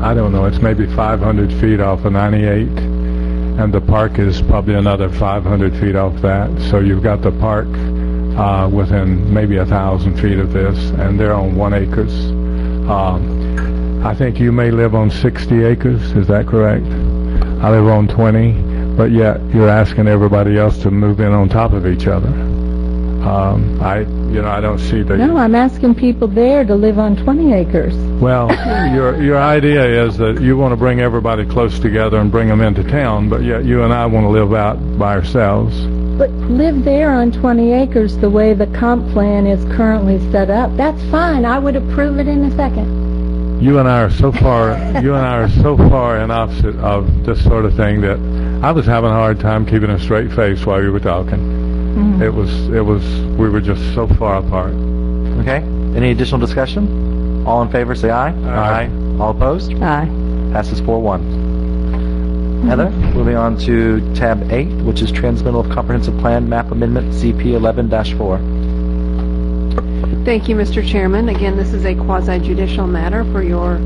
I don't know, it's maybe 500 feet off of 98, and the park is probably another 500 feet off that. So you've got the park within maybe 1,000 feet of this, and they're on 1 acre. I think you may live on 60 acres, is that correct? I live on 20, but yet you're asking everybody else to move in on top of each other. I don't see the... No, I'm asking people there to live on 20 acres. Well, your idea is that you want to bring everybody close together and bring them into town, but yet you and I want to live out by ourselves. But live there on 20 acres the way the comp plan is currently set up. That's fine. I would approve it in a second. You and I are so far in opposite of this sort of thing that I was having a hard time keeping a straight face while you were talking. Mm-hmm. We were just so far apart. Okay. Any additional discussion? All in favor, say aye. Aye. All opposed? Aye. Passes 4-1. Heather, moving on to tab 8, which is Transmittal of Comprehensive Plan Map Amendment CP 11-4. Thank you, Mr. Chairman. Again, this is a quasi-judicial matter for your...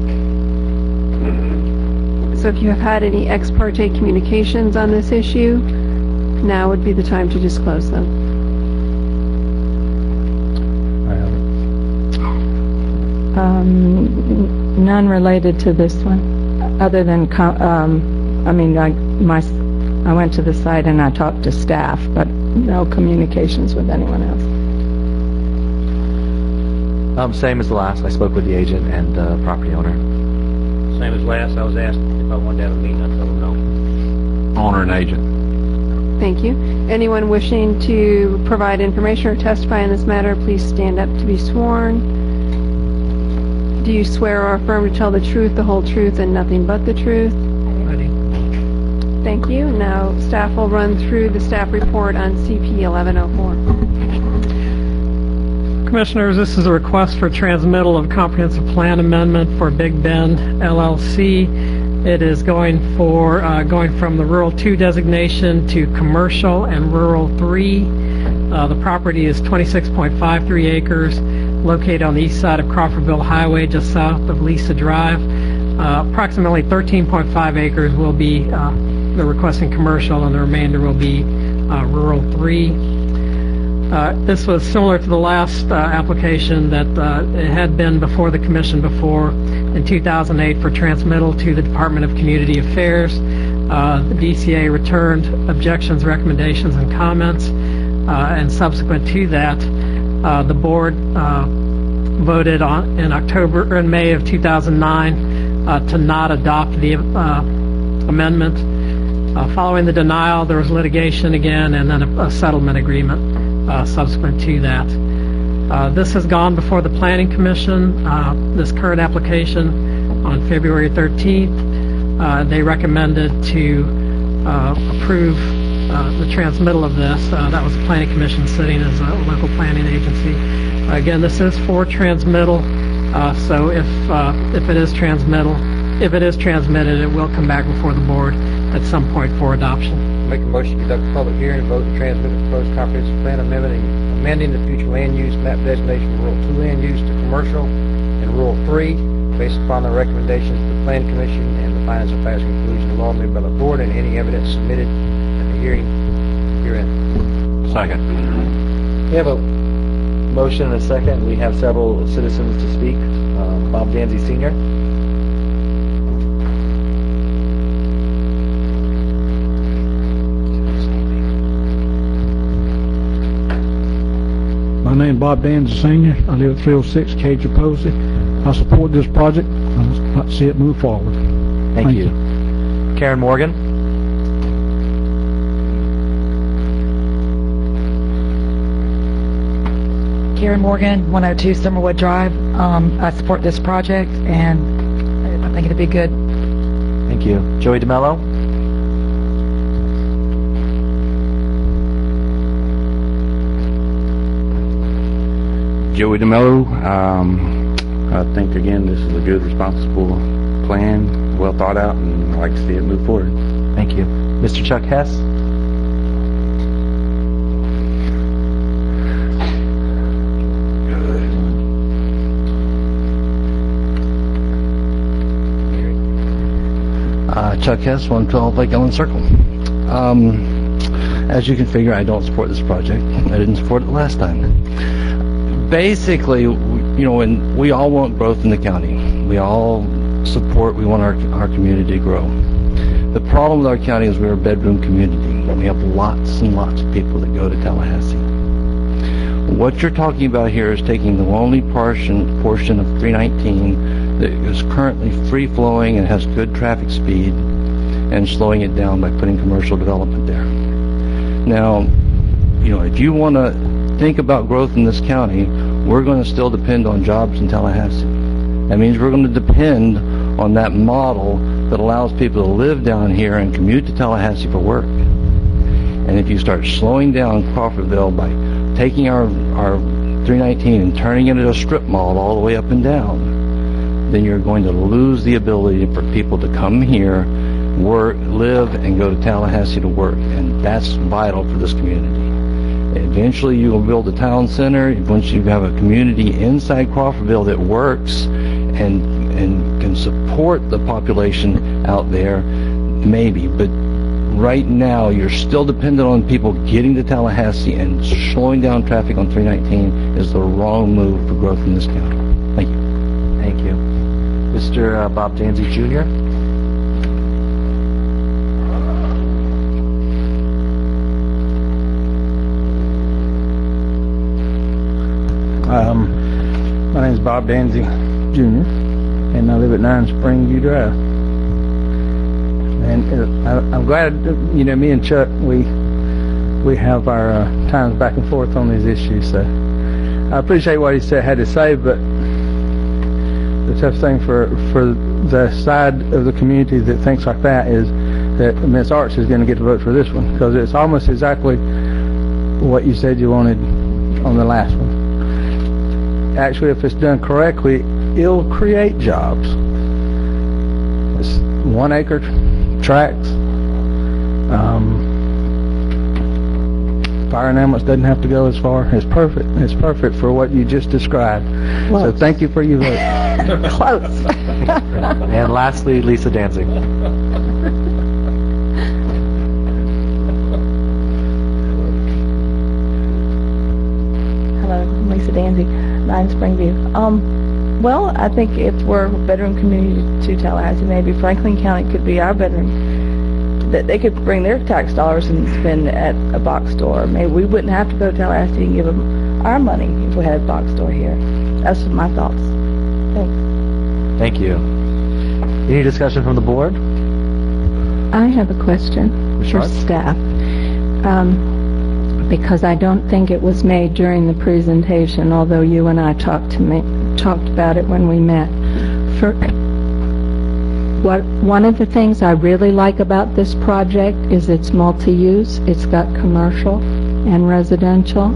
So if you have had any ex parte communications on this issue, now would be the time to disclose them. None related to this one, other than, I went to the site and I talked to staff, but no communications with anyone else. Same as the last. I spoke with the agent and the property owner. Same as last. I was asked if I wanted to have a meeting. I told them no. Owner and agent. Thank you. Anyone wishing to provide information or testify in this matter, please stand up to be sworn. Do you swear or affirm to tell the truth, the whole truth, and nothing but the truth? I do. Thank you. Now staff will run through the staff report on CP 1104. Commissioners, this is a request for transmittal of comprehensive plan amendment for Big Bend LLC. It is going from the Rural 2 designation to Commercial and Rural 3. The property is 26.53 acres, located on the east side of Crawfordville Highway, just south of Lisa Drive. Approximately 13.5 acres will be they're requesting commercial, and the remainder will be Rural 3. This was similar to the last application that it had been before the Commission before in 2008 for transmittal to the Department of Community Affairs. The DCA returned objections, recommendations, and comments, and subsequent to that, the board voted in May of 2009 to not adopt the amendment. Following the denial, there was litigation again, and then a settlement agreement subsequent to that. This has gone before the Planning Commission, this current application, on February 13th. They recommended to approve the transmittal of this. That was the Planning Commission sitting as a local planning agency. Again, this is for transmittal, so if it is transmitted, it will come back before the board at some point for adoption. Make a motion to conduct a public hearing and vote to transmit the proposed comprehensive plan amending the future land use map designation from Rural 2 land use to Commercial and Rural 3, based upon the recommendations of the Planning Commission and the findings of past conclusion of law made by the board and any evidence submitted at the hearing herein. Second. We have a motion and a second. We have several citizens to speak. Bob Danzy Sr. My name is Bob Danza Sr. I live at 306 Cajun Posey. I support this project. I'd like to see it move forward. Thank you. Karen Morgan. Karen Morgan, 102 Summerwood Drive. I support this project, and I think it'd be good. Thank you. Joey DeMello. Joey DeMello. I think, again, this is a good, responsible plan, well thought out, and I'd like to see it move forward. Thank you. Mr. Chuck Hess. Chuck Hess, 112 Lake Ellen Circle. As you can figure, I don't support this project. I didn't support it last time. Basically, and we all want growth in the county. We all we want our community to grow. The problem with our county is we're a bedroom community. We have lots and lots of people that go to Tallahassee. What you're talking about here is taking the only portion of 319 that is currently free-flowing and has good traffic speed and slowing it down by putting commercial development there. Now, if you want to think about growth in this county, we're going to still depend on jobs in Tallahassee. That means we're going to depend on that model that allows people to live down here and commute to Tallahassee for work. And if you start slowing down Crawfordville by taking our 319 and turning it into a strip mall all the way up and down, then you're going to lose the ability for people to come here, work, live, and go to Tallahassee to work. And that's vital for this community. Eventually, you will build a town center. Once you have a community inside Crawfordville that works and can support the population out there, maybe. But right now, you're still dependent on people getting to Tallahassee, and slowing down traffic on 319 is the wrong move for growth in this county. Thank you. Thank you. Mr. Bob Danzy Jr. My name is Bob Danzy Jr., and I live at 9 Springview Drive. And I'm glad, me and Chuck, we have our times back and forth on these issues. So I appreciate what he had to say, but the tough thing for the side of the community that thinks like that is that Ms. Arts is going to get the vote for this one, because it's almost exactly what you said you wanted on the last one. Actually, if it's done correctly, it'll create jobs. It's 1 acre tracts. Fire and ambulance doesn't have to go as far. It's perfect. It's perfect for what you just described. Close. So thank you for your vote. Close. And lastly, Lisa Danzig. Hello, I'm Lisa Danzig, 9 Springview. Well, I think if we're a bedroom community to Tallahassee, maybe Franklin County could be our bedroom. That they could bring their tax dollars and spend at a box store. Maybe we wouldn't have to go to Tallahassee and give them our money if we had a box store here. That's my thoughts. Thanks. Thank you. Any discussion from the board? I have a question for staff. Because I don't think it was made during the presentation, although you and I talked about it when we met. One of the things I really like about this project is it's multi-use. It's got commercial and residential.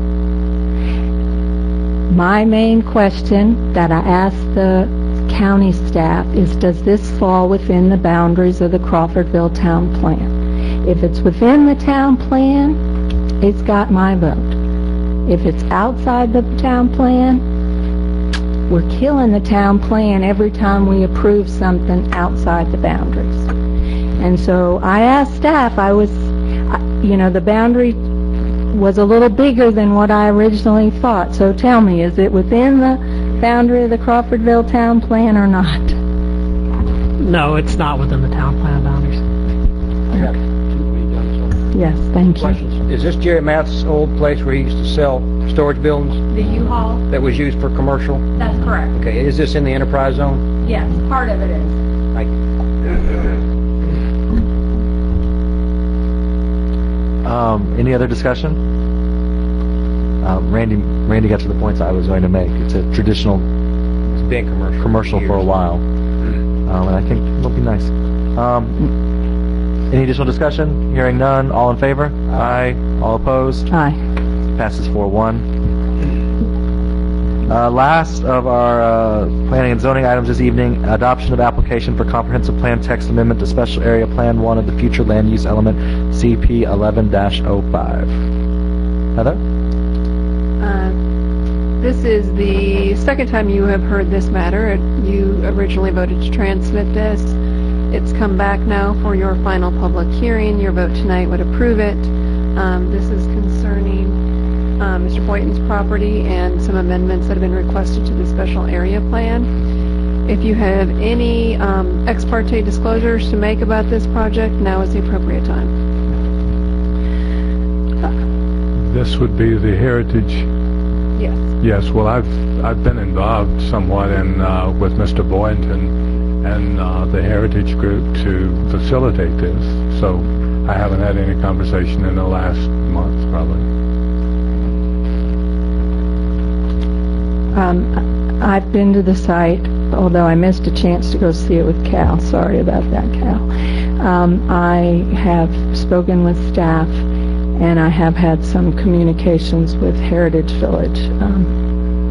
My main question that I asked the county staff is, does this fall within the boundaries of the Crawfordville Town Plan? If it's within the town plan, it's got my vote. If it's outside the town plan, we're killing the town plan every time we approve something outside the boundaries. And so I asked staff, the boundary was a little bigger than what I originally thought. So tell me, is it within the boundary of the Crawfordville town plan or not? No, it's not within the town plan boundaries. Yes, thank you. Is this Jerry Math's old place where he used to sell storage buildings The U-Haul? that was used for commercial? That's correct. Okay, is this in the enterprise zone? Yes, part of it is. Thank you. Any other discussion? Randy got to the points I was going to make. It's a traditional It's been commercial for a while, and I think it'll be nice. Any additional discussion? Hearing none. All in favor? Aye. All opposed? Aye. Passes 4-1. Last of our planning and zoning items this evening, adoption of application for comprehensive plan text amendment to special area plan 1 of the future land use element CP 11-05. Heather? This is the second time you have heard this matter. You originally voted to transmit this. It's come back now for your final public hearing. Your vote tonight would approve it. This is concerning Mr. Boynton's property and some amendments that have been requested to the special area plan. If you have any ex parte disclosures to make about this project, now is the appropriate time. This would be the Heritage. Yes. Yes. Well, I've been involved somewhat in with Mr. Boynton and the Heritage Group to facilitate this. So I haven't had any conversation in the last month, probably. I've been to the site, although I missed a chance to go see it with Cal. Sorry about that, Cal. I have spoken with staff, and I have had some communications with Heritage Village,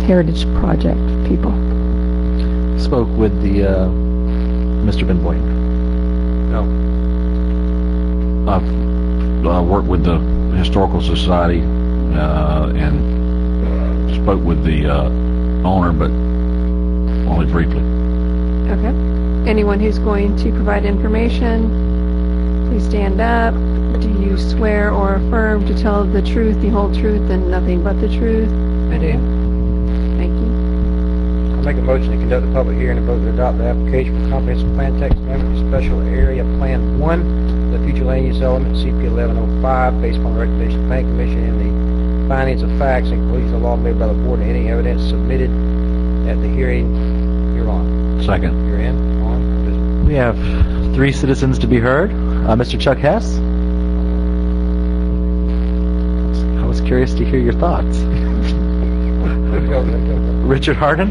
Heritage Project people. Spoke with the Mr. Ben Boynton. No. I've worked with the Historical Society and spoke with the owner, but only briefly. Okay. Anyone who's going to provide information, please stand up. Do you swear or affirm to tell the truth, the whole truth, and nothing but the truth? I do. Thank you. I'll make a motion to conduct a public hearing and vote to adopt the application for comprehensive plan text amendment to special area plan 1, the future land use element, CP 1105, based upon the recommendation of the Planning Commission and the findings of facts and conclusions of law made by the board and any evidence submitted at the hearing hereon. Second. You're in. On. We have 3 citizens to be heard. Mr. Chuck Hess. I was curious to hear your thoughts. Richard Harden.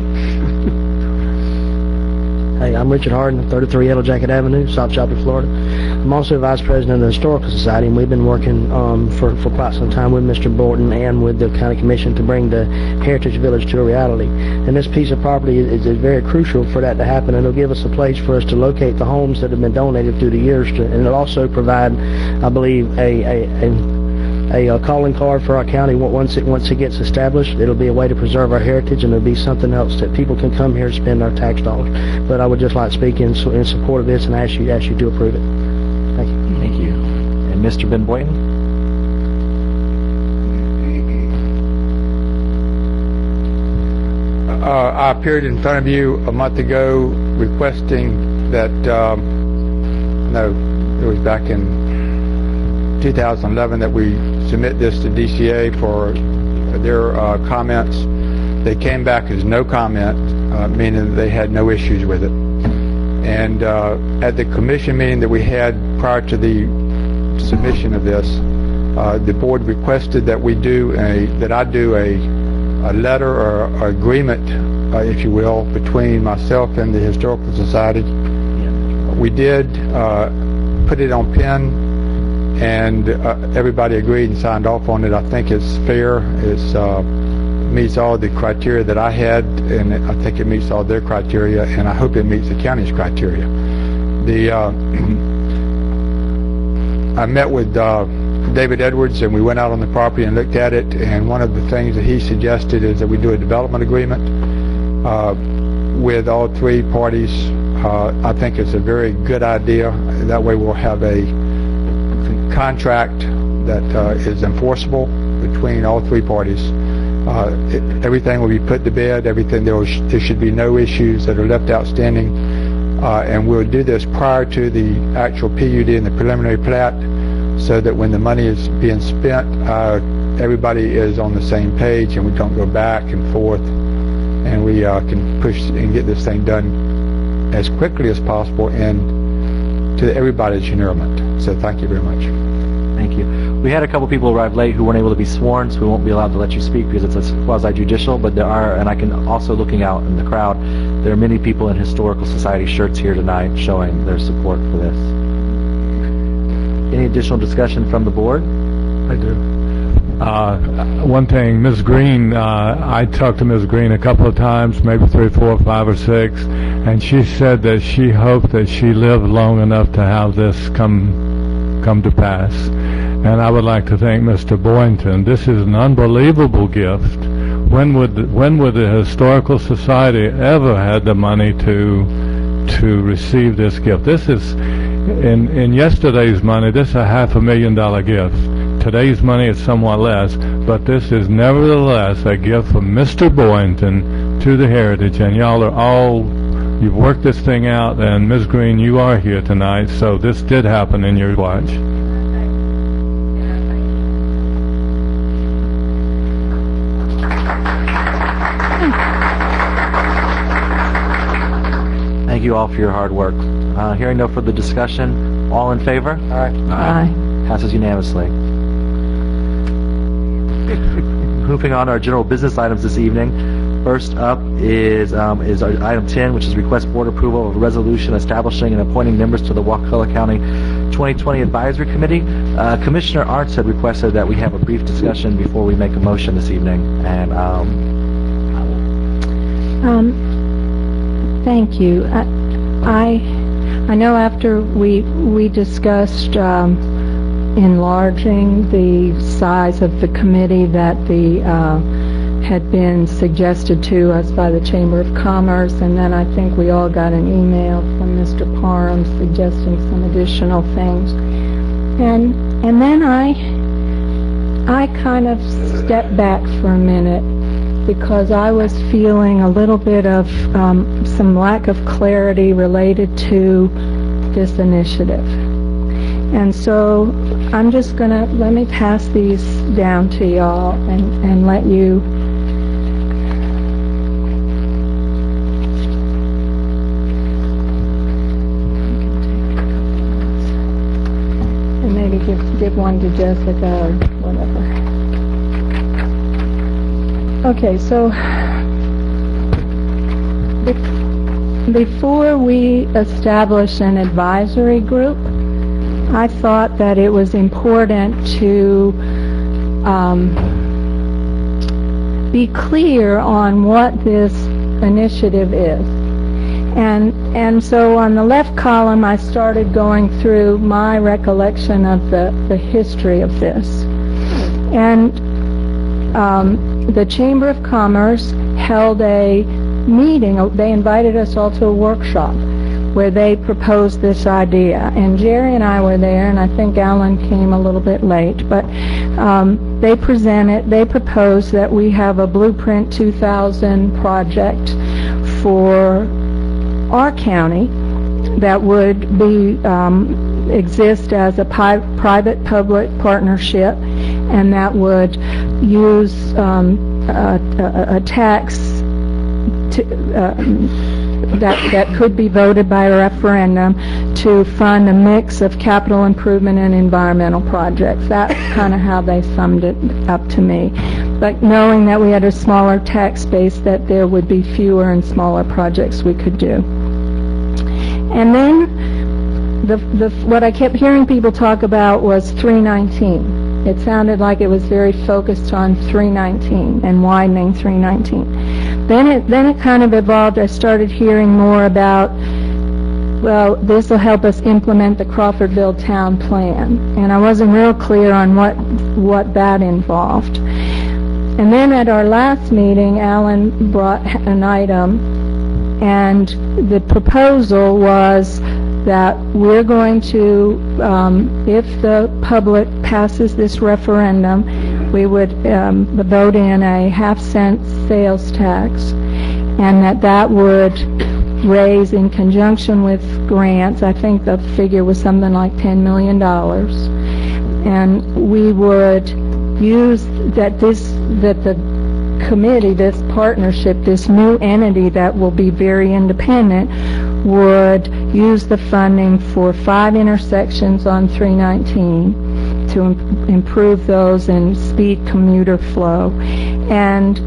Hey, I'm Richard Harden, 33 Yellow Jacket Avenue, South Chopper, Florida. I'm also Vice President of the Historical Society, and we've been working for quite some time with Mr. Borton and with the County Commission to bring the Heritage Village to a reality. And this piece of property is very crucial for that to happen, and it'll give us a place for us to locate the homes that have been donated through the years, and it'll also provide, I believe, a calling card for our county. Once it gets established, it'll be a way to preserve our heritage, and it'll be something else that people can come here and spend our tax dollars. But I would just like to speak in support of this and ask you to approve it. Thank you. Thank you. And Mr. Ben Boynton. I appeared in front of you a month ago requesting that, it was back in 2011 that we submit this to DCA for their comments. They came back as no comment, meaning that they had no issues with it. And at the commission meeting that we had prior to the submission of this, the board requested that I do a letter or agreement, if you will, between myself and the Historical Society. We did put it on pen, and everybody agreed and signed off on it. I think it's fair. It meets all the criteria that I had, and I think it meets all their criteria, and I hope it meets the county's criteria. I met with David Edwards, and we went out on the property and looked at it, and one of the things that he suggested is that we do a development agreement with all 3 parties. I think it's a very good idea. That way we'll have a contract that is enforceable between all 3 parties. Everything will be put to bed. There should be no issues that are left outstanding, and we'll do this prior to the actual PUD and the preliminary plat, so that when the money is being spent, everybody is on the same page, and we don't go back and forth, and we can push and get this thing done as quickly as possible and to everybody's enjoyment. So thank you very much. Thank you. We had a couple people arrive late who weren't able to be sworn, so we won't be allowed to let you speak because it's quasi-judicial, but there are, and I can also, looking out in the crowd, there are many people in Historical Society shirts here tonight showing their support for this. Any additional discussion from the board? I do. One thing, Ms. Green, I talked to Ms. Green a couple of times, maybe 3, 4, 5, or 6, and she said that she hoped that she lived long enough to have this come to pass. And I would like to thank Mr. Boynton. This is an unbelievable gift. When would the Historical Society ever had the money to receive this gift? This is, in yesterday's money, this is a $500,000 gift. Today's money is somewhat less, but this is nevertheless a gift from Mr. Boynton to the Heritage, and y'all are all, you've worked this thing out, and Ms. Green, you are here tonight, so this did happen in your watch. Thank you all for your hard work. Hearing no further discussion, all in favor? Aye. Aye. Passes unanimously. Moving on to our general business items this evening. First up is item 10, which is request board approval of a resolution establishing and appointing members to the Wakulla County 2020 Advisory Committee. Commissioner Arts had requested that we have a brief discussion before we make a motion this evening, and thank you. I know after we discussed enlarging the size of the committee that had been suggested to us by the Chamber of Commerce, and then I think we all got an email from Mr. Parham suggesting some additional things. And then I kind of stepped back for a minute because I was feeling a little bit of some lack of clarity related to this initiative. And so I'm just going to, let me pass these down to y'all and let you and maybe give one to Jessica or whatever. Okay, so before we establish an advisory group, I thought that it was important to be clear on what this initiative is. And so on the left column, I started going through my recollection of the history of this. And the Chamber of Commerce held a meeting. They invited us all to a workshop where they proposed this idea. And Jerry and I were there, and I think Alan came a little bit late, but they proposed that we have a Blueprint 2000 project for our county that would exist as a private-public partnership, and that would use a tax that could be voted by a referendum to fund a mix of capital improvement and environmental projects. That's kind of how they summed it up to me. But knowing that we had a smaller tax base, that there would be fewer and smaller projects we could do. And then what I kept hearing people talk about was 319. It sounded like it was very focused on 319 and widening 319. Then it kind of evolved. I started hearing more about, well, this will help us implement the Crawfordville Town Plan. And I wasn't real clear on what that involved. And then at our last meeting, Alan brought an item, and the proposal was that we're going to, if the public passes this referendum, we would vote in a half-cent sales tax, and that would raise, in conjunction with grants, I think the figure was something like $10 million, and we would use that the committee, this partnership, this new entity that will be very independent, would use the funding for 5 intersections on 319 to improve those and speed commuter flow, and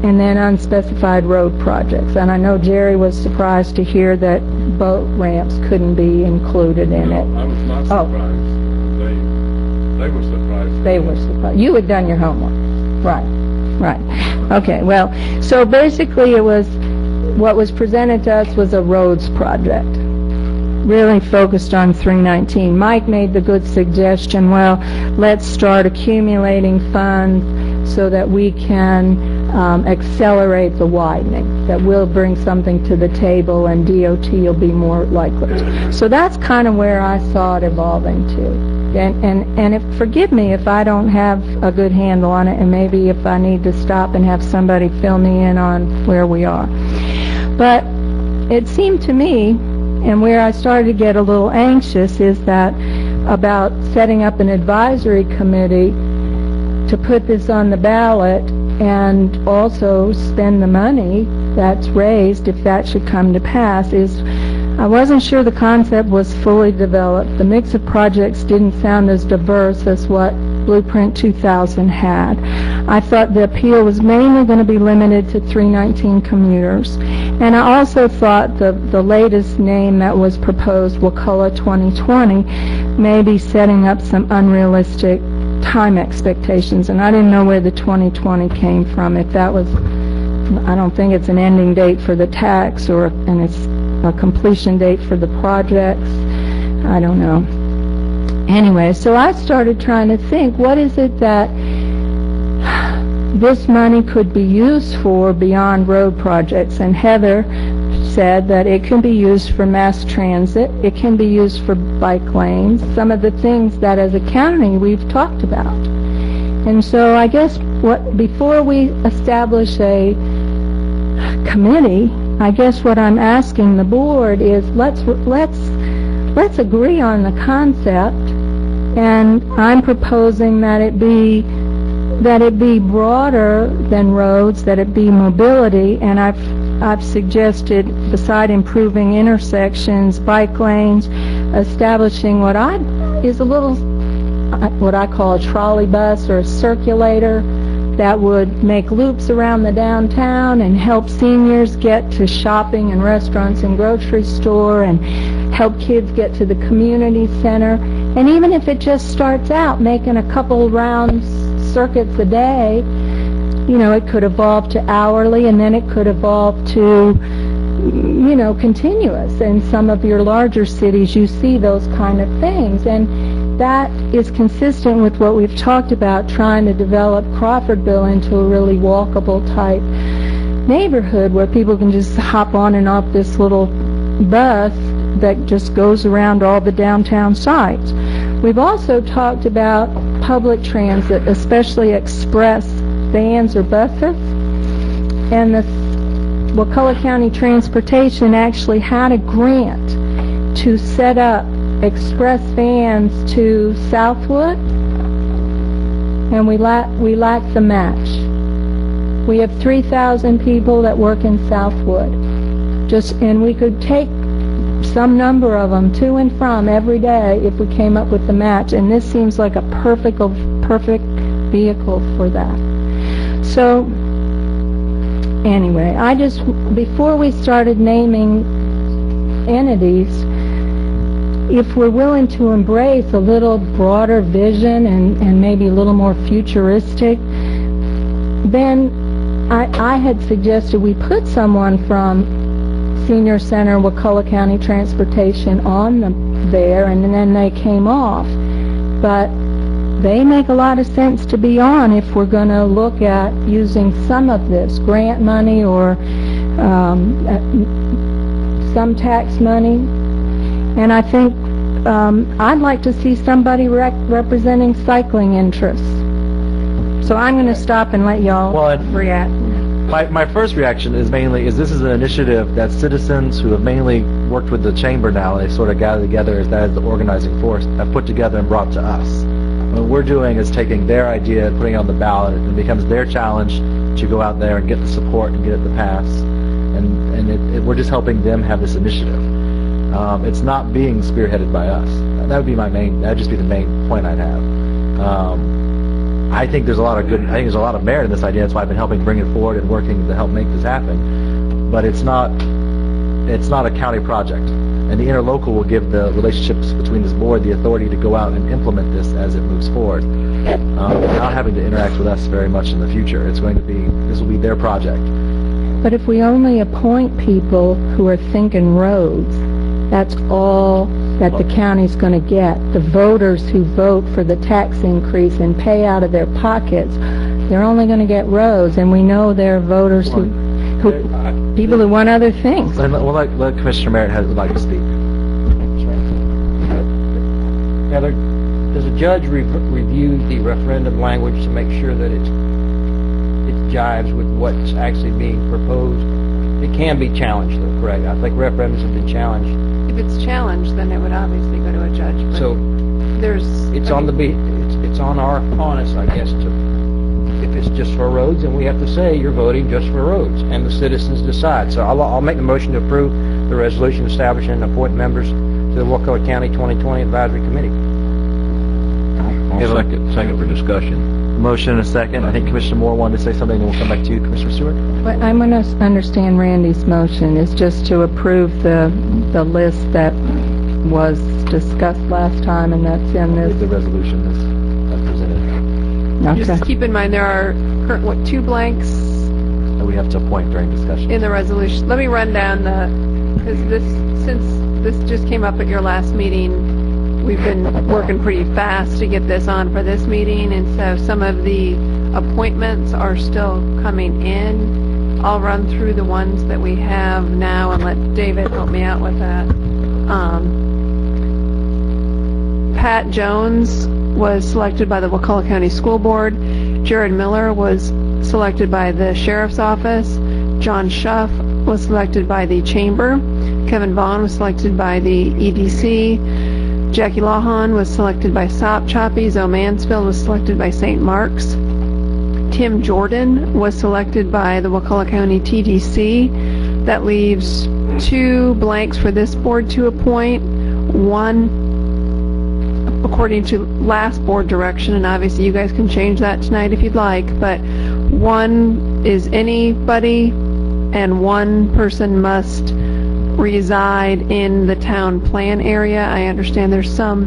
then unspecified road projects. And I know Jerry was surprised to hear that boat ramps couldn't be included in it. I was not surprised. They were surprised. They were surprised. You had done your homework. Right. Okay, well, so basically what was presented to us was a roads project, really focused on 319. Mike made the good suggestion, well, let's start accumulating funds so that we can accelerate the widening, that we'll bring something to the table and DOT will be more likely to. So that's kind of where I saw it evolving to. And forgive me if I don't have a good handle on it, and maybe if I need to stop and have somebody fill me in on where we are. But it seemed to me, and where I started to get a little anxious, is that about setting up an advisory committee to put this on the ballot and also spend the money that's raised, if that should come to pass, is I wasn't sure the concept was fully developed. The mix of projects didn't sound as diverse as what Blueprint 2000 had. I thought the appeal was mainly going to be limited to 319 commuters. And I also thought the latest name that was proposed, Wakulla 2020, may be setting up some unrealistic time expectations. And I didn't know where the 2020 came from. If that was, I don't think it's an ending date for the tax, and it's a completion date for the projects. I don't know. anyway, so I started trying to think, what is it that this money could be used for beyond road projects? And Heather said that it can be used for mass transit, it can be used for bike lanes, some of the things that as a county we've talked about. And so I guess before we establish a committee, I guess what I'm asking the board is let's agree on the concept, and I'm proposing that it be broader than roads, that it be mobility, and I've suggested, beside improving intersections, bike lanes, establishing what I call a trolley bus or a circulator that would make loops around the downtown and help seniors get to shopping and restaurants and grocery store, and help kids get to the community center. And even if it just starts out making a couple round circuits a day, you know, it could evolve to hourly, and then it could evolve to, you know, continuous. In some of your larger cities, you see those kind of things. And that is consistent with what we've talked about, trying to develop Crawfordville into a really walkable type neighborhood where people can just hop on and off this little bus that just goes around all the downtown sites. We've also talked about public transit, especially express vans or buses. And the Wakulla County Transportation actually had a grant to set up express vans to Southwood, and we lack the match. We have 3,000 people that work in Southwood, and we could take some number of them to and from every day if we came up with the match, and this seems like a perfect vehicle for that. So anyway, before we started naming entities, if we're willing to embrace a little broader vision and maybe a little more futuristic, then I had suggested we put someone from Senior Center, Wakulla County Transportation on there, and then they came off. But they make a lot of sense to be on if we're going to look at using some of this grant money or some tax money. And I think I'd like to see somebody representing cycling interests. So I'm going to stop and let y'all react. My first reaction is this is an initiative that citizens who have mainly worked with the chamber now, they sort of gather together as the organizing force, have put together and brought to us. What we're doing is taking their idea and putting it on the ballot, and it becomes their challenge to go out there and get the support and get it to pass. And we're just helping them have this initiative. It's not being spearheaded by us. That'd be the main point I'd have. I think there's a lot of merit in this idea. That's why I've been helping bring it forward and working to help make this happen. But it's not a county project. And the interlocal will give the relationships between this board the authority to go out and implement this as it moves forward. Not having to interact with us very much in the future. This will be their project. But if we only appoint people who are thinking roads, that's all that the county's going to get. The voters who vote for the tax increase and pay out of their pockets, they're only going to get roads, and we know there are voters people who want other things. We'll let Commissioner Merritt would like to speak. Heather, does a judge review the referendum language to make sure that it jives with what's actually being proposed? It can be challenged, though, correct? I think referendums have been challenged. If it's challenged, then it would obviously go to a judge. But so it's on us, I guess, to, if it's just for roads, then we have to say you're voting just for roads, and the citizens decide. So I'll make the motion to approve the resolution establishing and appoint members to the Wakulla County 2020 Advisory Committee. Second for discussion. Motion and a second. I think Commissioner Moore wanted to say something, and we'll come back to you, Commissioner Stewart. But I'm going to understand Randy's motion is just to approve the list that was discussed last time, and that's in this. The resolution is presented. Okay. Just keep in mind there are 2 blanks that we have to appoint during discussion in the resolution. Let me run down since this just came up at your last meeting. we've been working pretty fast to get this on for this meeting, and so some of the appointments are still coming in. I'll run through the ones that we have now and let David help me out with that. Pat Jones was selected by the Wakulla County School Board. Jared Miller was selected by the Sheriff's Office. John Schuff was selected by the Chamber. Kevin Vaughn was selected by the EDC. Jackie Lawhon was selected by Sop Choppy. Zoe Mansfield was selected by St. Mark's. Tim Jordan was selected by the Wakulla County TDC. That leaves 2 blanks for this board to appoint. One, according to last board direction, and obviously you guys can change that tonight if you'd like, but one is anybody, and one person must reside in the town plan area. I understand there's some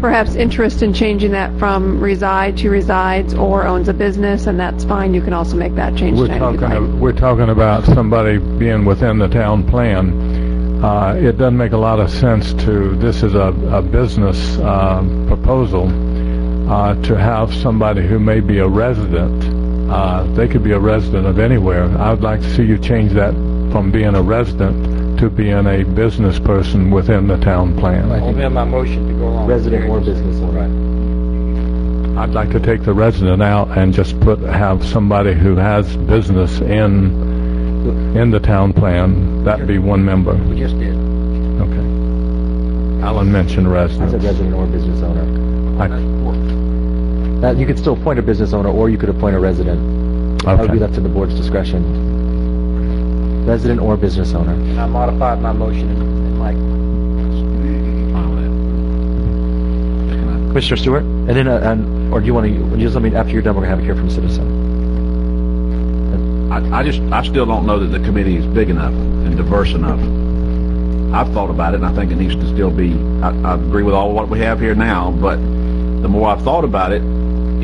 perhaps interest in changing that from reside to resides or owns a business, and that's fine. You can also make that change tonight if you'd like. We're talking about somebody being within the town plan. It doesn't make a lot of sense this is a business proposal, to have somebody who may be a resident. They could be a resident of anywhere. I would like to see you change that from being a resident to being a business person within the town plan. I'll amend my motion to go along. Resident or business owner. I'd like to take the resident out and just have somebody who has business in the town plan. That'd be one member. We just did. Okay. Alan mentioned I resident. said resident or business owner. You could still appoint a business owner, or you could appoint a resident. That would be left to the board's discretion. Resident or business owner. And I modified my motion and Mike. Commissioner Stewart, and then, or do you want to just let me, after you're done, we're going to have a hear from a citizen. I still don't know that the committee is big enough and diverse enough. I've thought about it, and I think it needs to still be, I agree with all what we have here now, but the more I've thought about it,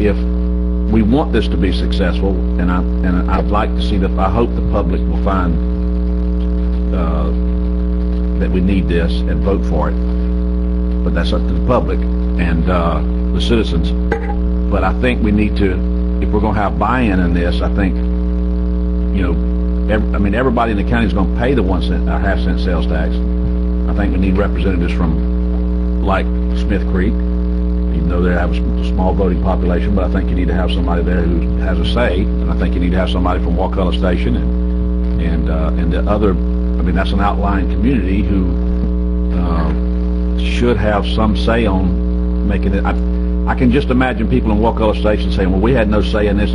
if we want this to be successful, and I'd like to see I hope the public will find that we need this and vote for it. But that's up to the public and the citizens. But I think we need to, if we're going to have buy-in in this, I think, everybody in the county is going to pay the 1 cent or half cent sales tax. I think we need representatives from, like Smith Creek, even though they have a small voting population, but I think you need to have somebody there who has a say, and I think you need to have somebody from Wakulla Station and the other. That's an outlying community who should have some say on making it. I can just imagine people in Wakulla Station saying, "Well, we had no say in this.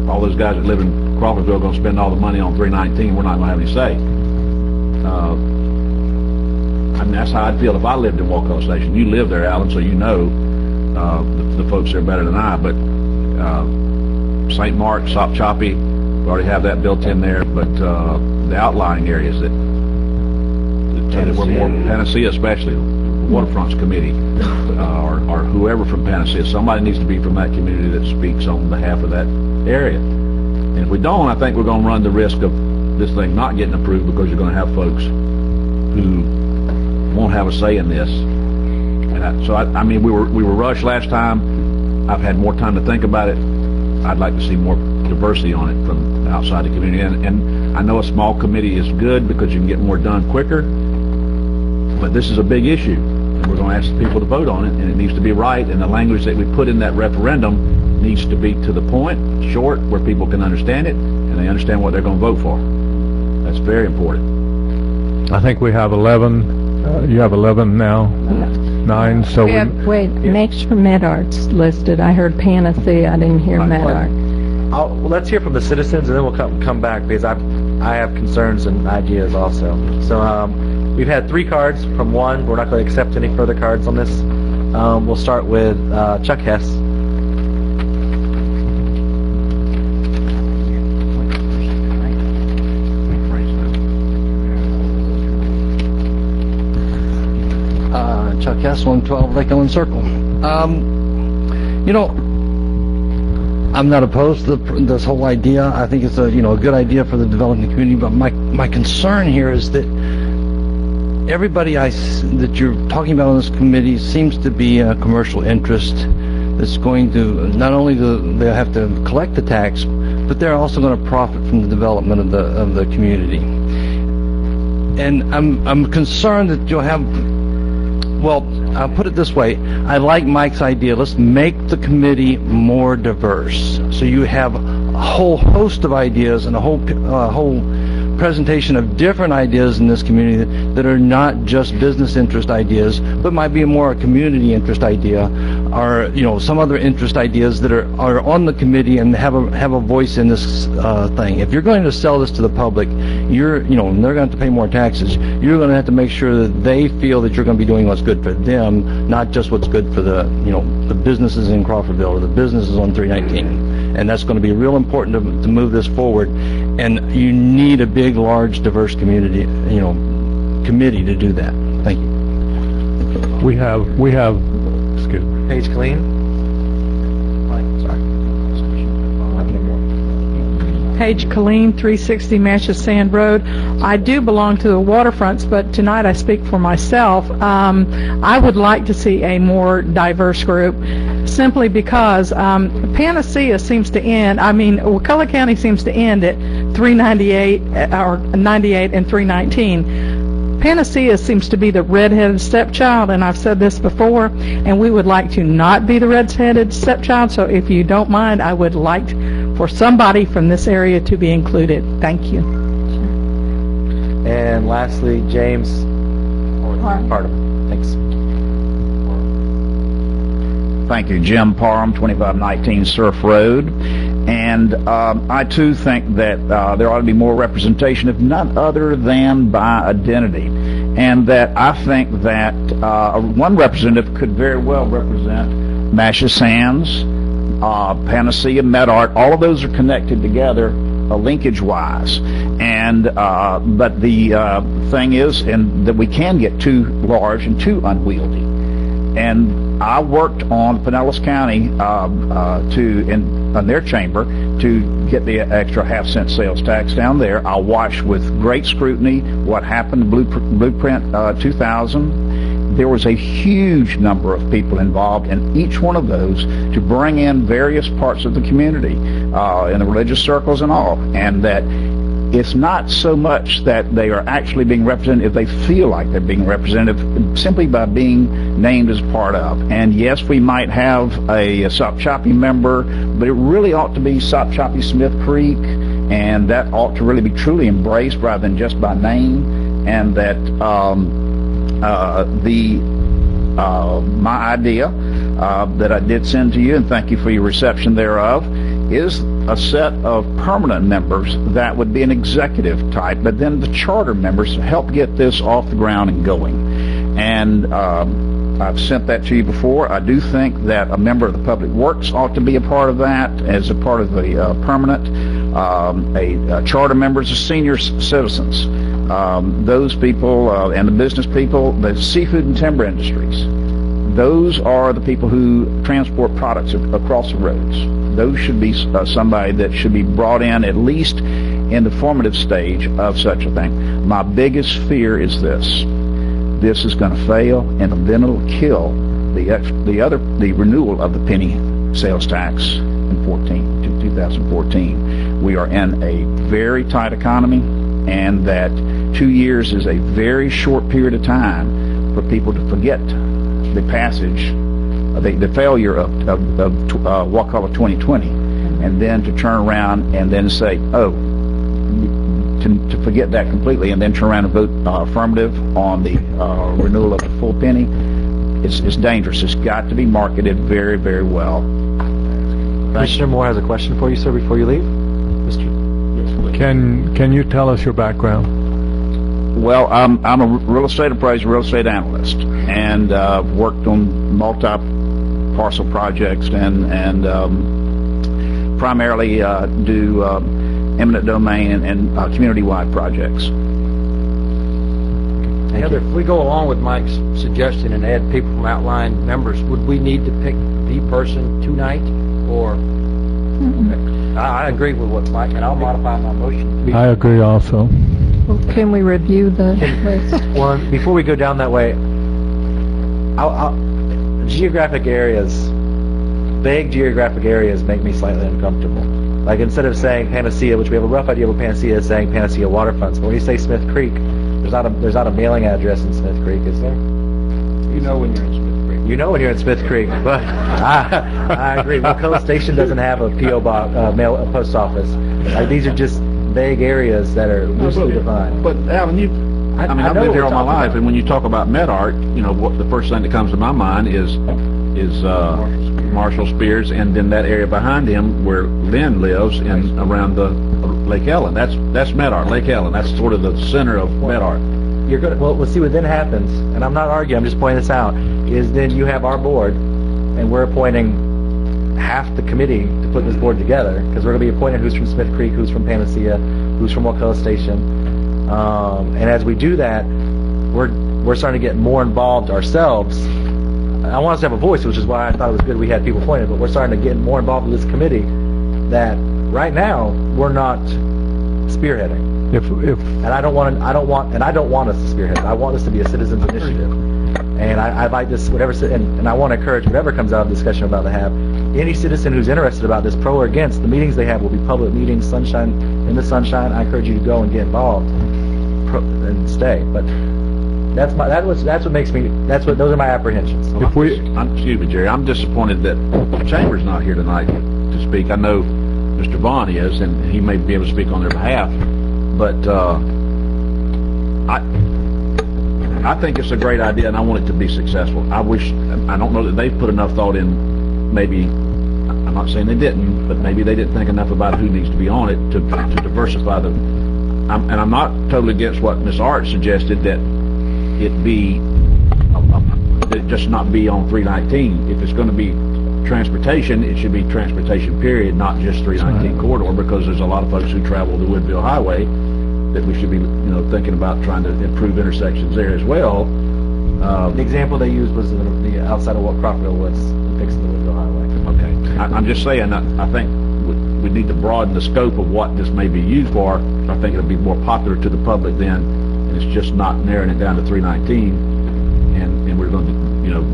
All those guys that live in Crawfordsville are going to spend all the money on 319. We're not going to have any say." That's how I'd feel if I lived in Wakulla Station. You live there, Alan, so you know the folks there better than I. But St. Mark's, Sop Choppy, we already have that built in there. But the outlying areas that were more Panacea, especially Waterfronts Committee, or whoever from Panacea, somebody needs to be from that community that speaks on behalf of that area. And if we don't, I think we're going to run the risk of this thing not getting approved, because you're going to have folks who won't have a say in this. And we were rushed last time. I've had more time to think about it. I'd like to see more diversity on it from outside the community. And I know a small committee is good because you can get more done quicker, but this is a big issue. And we're going to ask people to vote on it, and it needs to be right, and the language that we put in that referendum needs to be to the point, short, where people can understand it, and they understand what they're going to vote for. That's very important. I think we have 11. You have 11 now? 9, so Wait, make sure MedArt's listed. I heard Panacea, I didn't hear MedArt. Well, let's hear from the citizens, and then we'll come back, because I have concerns and ideas also. So we've had 3 cards from 1. We're not going to accept any further cards on this. We'll start with Chuck Hess. Chuck Hess, 112 Lake Ellen Circle. I'm not opposed to this whole idea. I think it's a good idea for the developing community. But my concern here is that everybody that you're talking about on this committee seems to be a commercial interest that's going to, not only do they have to collect the tax, but they're also going to profit from the development of the community. And I'm concerned that you'll have, well, I'll put it this way. I like Mike's idea. Let's make the committee more diverse. So you have a whole host of ideas and a whole presentation of different ideas in this community that are not just business interest ideas, but might be more a community interest idea, or some other interest ideas that are on the committee and have a voice in this thing. If you're going to sell this to the public, and they're going to have to pay more taxes, you're going to have to make sure that they feel that you're going to be doing what's good for them, not just what's good for the businesses in Crawfordville or the businesses on 319. And that's going to be real important to move this forward. And you need a big, large, diverse community, committee to do that. Thank you. We have, excuse me. Page Clean. Paige Colleen, 360 Masha Sand Road. I do belong to the waterfronts, but tonight I speak for myself. I would like to see a more diverse group, simply because Panacea seems to end, Wakulla County seems to end at 398, or 98 and 319. Panacea seems to be the red-headed stepchild, and I've said this before, and we would like to not be the red-headed stepchild, so if you don't mind, I would like for somebody from this area to be included. Thank you. And lastly, James Parham. Thanks. Thank you. Jim Parham, 2519 Surf Road. And I, too, think that there ought to be more representation, if none other than by identity. And that I think that one representative could very well represent Masha Sands, Panacea, MedArt. All of those are connected together linkage-wise. And but the thing is, that we can get too large and too unwieldy. And I worked on Pinellas County on their chamber to get the extra half-cent sales tax down there. I watched with great scrutiny what happened to Blueprint 2000. There was a huge number of people involved in each one of those to bring in various parts of the community, in the religious circles and all, and that it's not so much that they are actually being represented if they feel like they're being represented simply by being named as part of. And yes, we might have a Sop Choppy member, but it really ought to be Sop Choppy Smith Creek, and that ought to really be truly embraced rather than just by name. And that my idea that I did send to you, and thank you for your reception thereof, is a set of permanent members that would be an executive type, but then the charter members help get this off the ground and going. And I've sent that to you before. I do think that a member of the Public Works ought to be a part of that as a part of the permanent. A charter members of senior citizens. Those people and the business people, the seafood and timber industries. Those are the people who transport products across the roads. Those should be somebody that should be brought in at least in the formative stage of such a thing. My biggest fear is this. This is going to fail, and then it'll kill the renewal of the penny sales tax in 2014. We are in a very tight economy, and that 2 years is a very short period of time for people to forget the passage, the failure of Wakulla 2020, and then to turn around and then say, to forget that completely, and then turn around and vote affirmative on the renewal of the full penny. It's dangerous. It's got to be marketed very, very well. Commissioner Moore has a question for you, sir, before you leave. Can you tell us your background? Well, I'm a real estate appraiser, real estate analyst, and worked on multi-parcel projects and primarily do eminent domain and community-wide projects. Heather, if we go along with Mike's suggestion and add people from outlying members, would we need to pick the person tonight, or? Okay. I agree with what Mike, and I'll modify my motion. I agree also. Can we review the list? Well, before we go down that way, geographic areas, vague geographic areas make me slightly uncomfortable. Like instead of saying Panacea, which we have a rough idea of what Panacea is, saying Panacea waterfronts. But when you say Smith Creek, there's not a mailing address in Smith Creek, is there? You know when you're in Smith Creek. You know when you're in Smith Creek, but I agree. Wakulla Station doesn't have a P.O. box, a post office. Like, these are just vague areas that are loosely defined. But Alan, I've lived here all my life, and when you talk about MedArt, what the first thing that comes to my mind is Marshall Spears, and then that area behind him where Lynn lives, and around the Lake Ellen. That's MedArt, Lake Ellen. That's sort of the center of MedArt. You're good. Well, see what then happens, and I'm not arguing. I'm just pointing this out. Is then you have our board, and we're appointing half the committee to put this board together, because we're going to be appointing who's from Smith Creek, who's from Panacea, who's from Wakulla Station, and as we do that, we're starting to get more involved ourselves. I want us to have a voice, which is why I thought it was good we had people appointed, but we're starting to get more involved with this committee that right now we're not spearheading. And I don't want us to spearhead. I want this to be a citizens initiative. And I'd like this, and I want to encourage whatever comes out of the discussion about to have. Any citizen who's interested about this, pro or against, the meetings they have will be public meetings, in the sunshine. I encourage you to go and get involved and stay. But those are my apprehensions. Excuse me, Jerry, I'm disappointed that the Chamber's not here tonight to speak. I know Mr. Vaughn is, and he may be able to speak on their behalf, but I think it's a great idea, and I want it to be successful. I don't know that they've put enough thought in. Maybe, I'm not saying they didn't, but maybe they didn't think enough about who needs to be on it to diversify them. And I'm not totally against what Ms. Art suggested, that it be that just not be on 319. If it's going to be transportation, it should be transportation period, not just 319 corridor, because there's a lot of folks who travel the Woodville Highway that we should be thinking about trying to improve intersections there as well. The example they used was the outside of what Crawfordville was fixing the Woodville Highway. Okay, I'm just saying I think we need to broaden the scope of what this may be used for. I think it'll be more popular to the public then, and it's just not narrowing it down to 319, and we're going to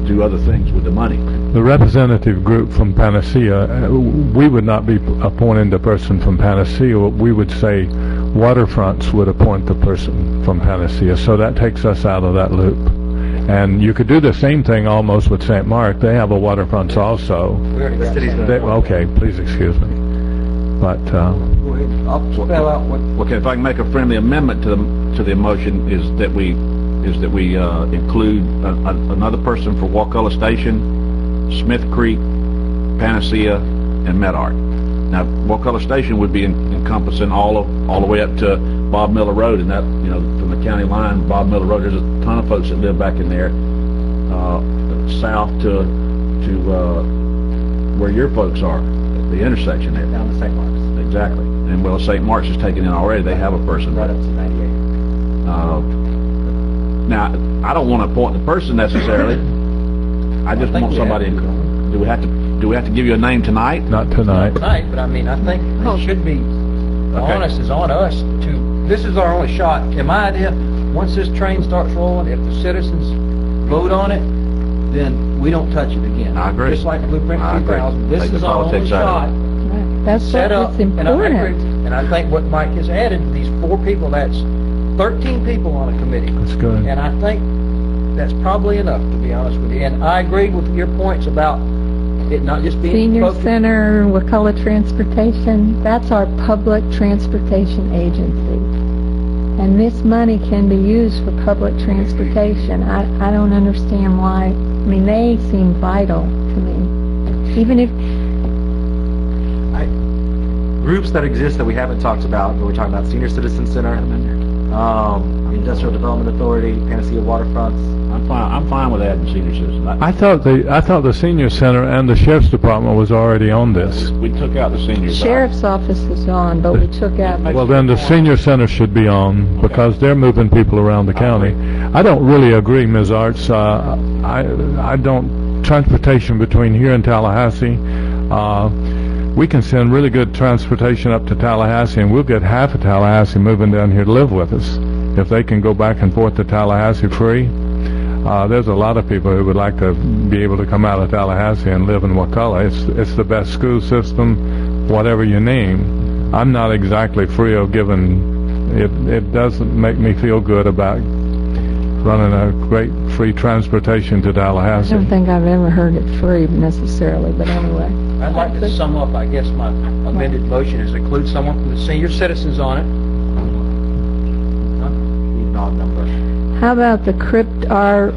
do other things with the money. The representative group from Panacea, we would not be appointing the person from Panacea. We would say Waterfronts would appoint the person from Panacea, so that takes us out of that loop. And you could do the same thing almost with St. Mark. They have a Waterfronts also. Okay, please excuse me. But I'll spell out what. Okay, if I can make a friendly amendment to the motion, is that we include another person for Wakulla Station, Smith Creek, Panacea, and MedArt. Now, Wakulla Station would be encompassing all the way up to Bob Miller Road, and that from the county line, Bob Miller Road. There's a ton of folks that live back in there, south to where your folks are, the intersection there. Down to St. Mark's. Exactly. And St. Mark's is taken in already. They have a person right up to 98. Now, I don't want to appoint the person necessarily. I just want somebody. Do we have to give you a name tonight? Not tonight. But I think it should be. The onus is on us to. This is our only shot. In my idea, once this train starts rolling, if the citizens vote on it, then we don't touch it again. I agree. Just like Blueprint 2000. This is our only shot. That's what's important. And I think what Mike has added, these 4 people, that's 13 people on a committee. That's good. And I think that's probably enough, to be honest with you. And I agree with your points about it not just being Senior Center, Wakulla Transportation, that's our public transportation agency. And this money can be used for public transportation. I don't understand why. They seem vital to me. Even if groups that exist that we haven't talked about, but we're talking about Senior Citizen Center, Industrial Development Authority, Panacea Waterfronts. I'm fine with adding Senior Citizen. I thought the Senior Center and the Sheriff's Department was already on this. We took out the Senior Sheriff's Office is on, but we took out. Well, then the Senior Center should be on, because they're moving people around the county. I don't really agree, Ms. Arts. I don't. Transportation between here and Tallahassee. we can send really good transportation up to Tallahassee, and we'll get half of Tallahassee moving down here to live with us. If they can go back and forth to Tallahassee free, there's a lot of people who would like to be able to come out of Tallahassee and live in Wakulla. It's the best school system, whatever you name. I'm not exactly free of giving. It doesn't make me feel good about running a great free transportation to I Tallahassee. don't think I've ever heard it free necessarily, but anyway. I'd like to sum up, I guess, my amended motion is include someone from the senior citizens on it. How about the our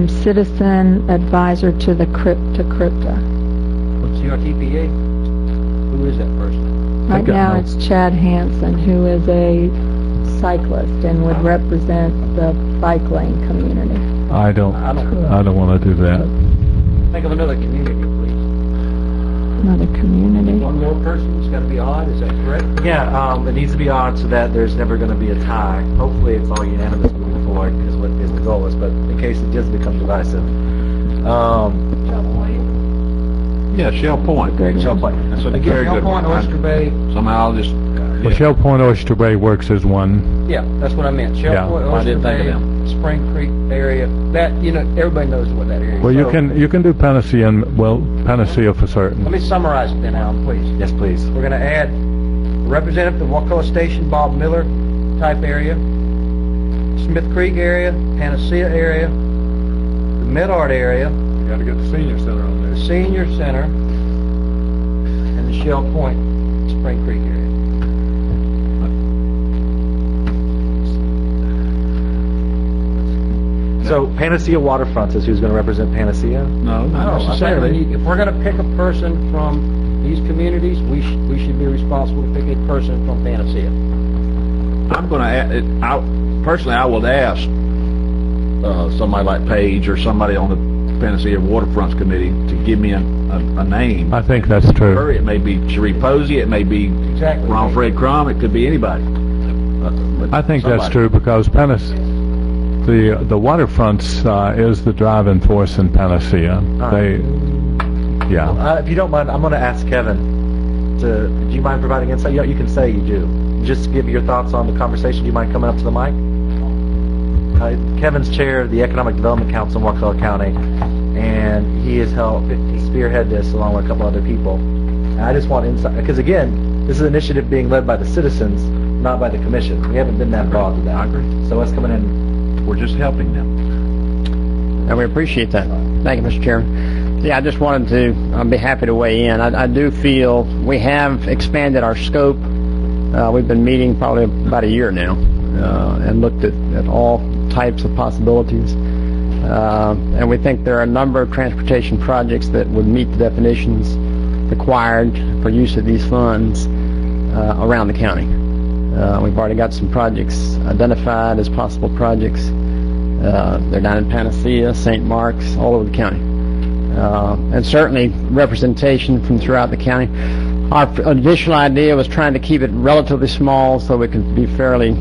citizen advisor to the CRIPTA? CRTPA? Who is that person? Right now it's Chad Hansen, who is a cyclist and would represent the bike lane community. I don't want to do that. Think of another community, please. Another community? One more person, it's got to be odd, is that correct? Yeah, it needs to be odd so that there's never going to be a tie. Hopefully it's all unanimous moving forward is what is the goal is, but in case it does become divisive. Yeah, Shell Point. Shell Point. That's a very Shell good Point, one. Oyster Bay. Somehow I'll just... Well, Shell Point, Oyster Bay works as one. Yeah, that's what I meant. Shell Yeah. Point, I Oyster didn't think of Bay, them. Spring Creek area. That, everybody knows what that area is. Well, So, you can do Panacea, Panacea for certain. let me summarize it then, Alan, please. Yes, please. We're going to add representative of the Wakulla Station, Bob Miller type area, Smith Creek area, Panacea area, the Medard area, You got to get the senior center on the Senior Center, and the Shell Point, Spring Creek area. So Panacea Waterfront is who's going to represent Panacea? No, Not not necessarily. necessarily. If we're going to pick a person from these communities, we should be responsible to pick a person from Panacea. I'm going to personally, I would ask somebody like Paige or somebody on the Panacea Waterfronts Committee to give me a name. I think that's true. It may be Sheree Posey, it may be Exactly. Ron Fred Crum, it could be anybody. But I think that's somebody. true because the waterfronts is the driving force in Panacea. If you don't mind, I'm going to ask Kevin do you mind providing insight? You can say you do. Just give your thoughts on the conversation. Do you mind coming up to the mic? Kevin's chair of the Economic Development Council in Wakulla County, and he has helped spearhead this along with a couple other people. And I just want insight, because again, this is an initiative being led by the citizens, not by the commission. We haven't been that involved with that. I agree. So us coming in, We're just helping them. And we appreciate that. Thank you, Mr. Chairman. Yeah, I just wanted to, I'd be happy to weigh in. I do feel we have expanded our scope. We've been meeting probably about a year now and looked at all types of possibilities. And we think there are a number of transportation projects that would meet the definitions required for use of these funds around the county. We've already got some projects identified as possible projects. They're down in Panacea, St. Mark's, all over the county. And certainly representation from throughout the county. Our additional idea was trying to keep it relatively small so we can be fairly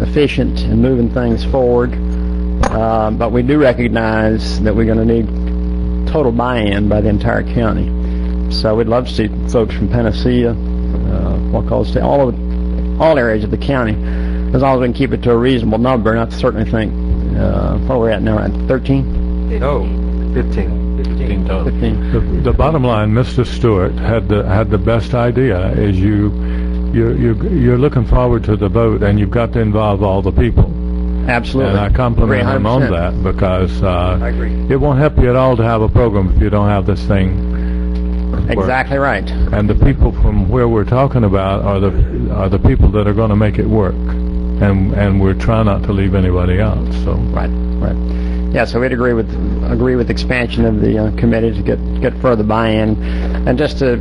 efficient in moving things forward. But we do recognize that we're going to need total buy-in by the entire county. So we'd love to see folks from Panacea, Wakulla State, all areas of the county, as long as we can keep it to a reasonable number. And I certainly think, what we're at now, at 13? No, 15. 15 total. 15. The bottom line, Mr. Stewart had the best idea. Is you're looking forward to the vote, and you've got to involve all the people. Absolutely. And I compliment him on 100%. that because I agree. it won't help you at all to have a program if you don't have this thing. work. Exactly right. And the people from where we're talking about are the people that are going to make it work, and we're trying not to leave anybody out. So right. Yeah, so we'd agree with expansion of the committee to get further buy-in, and just to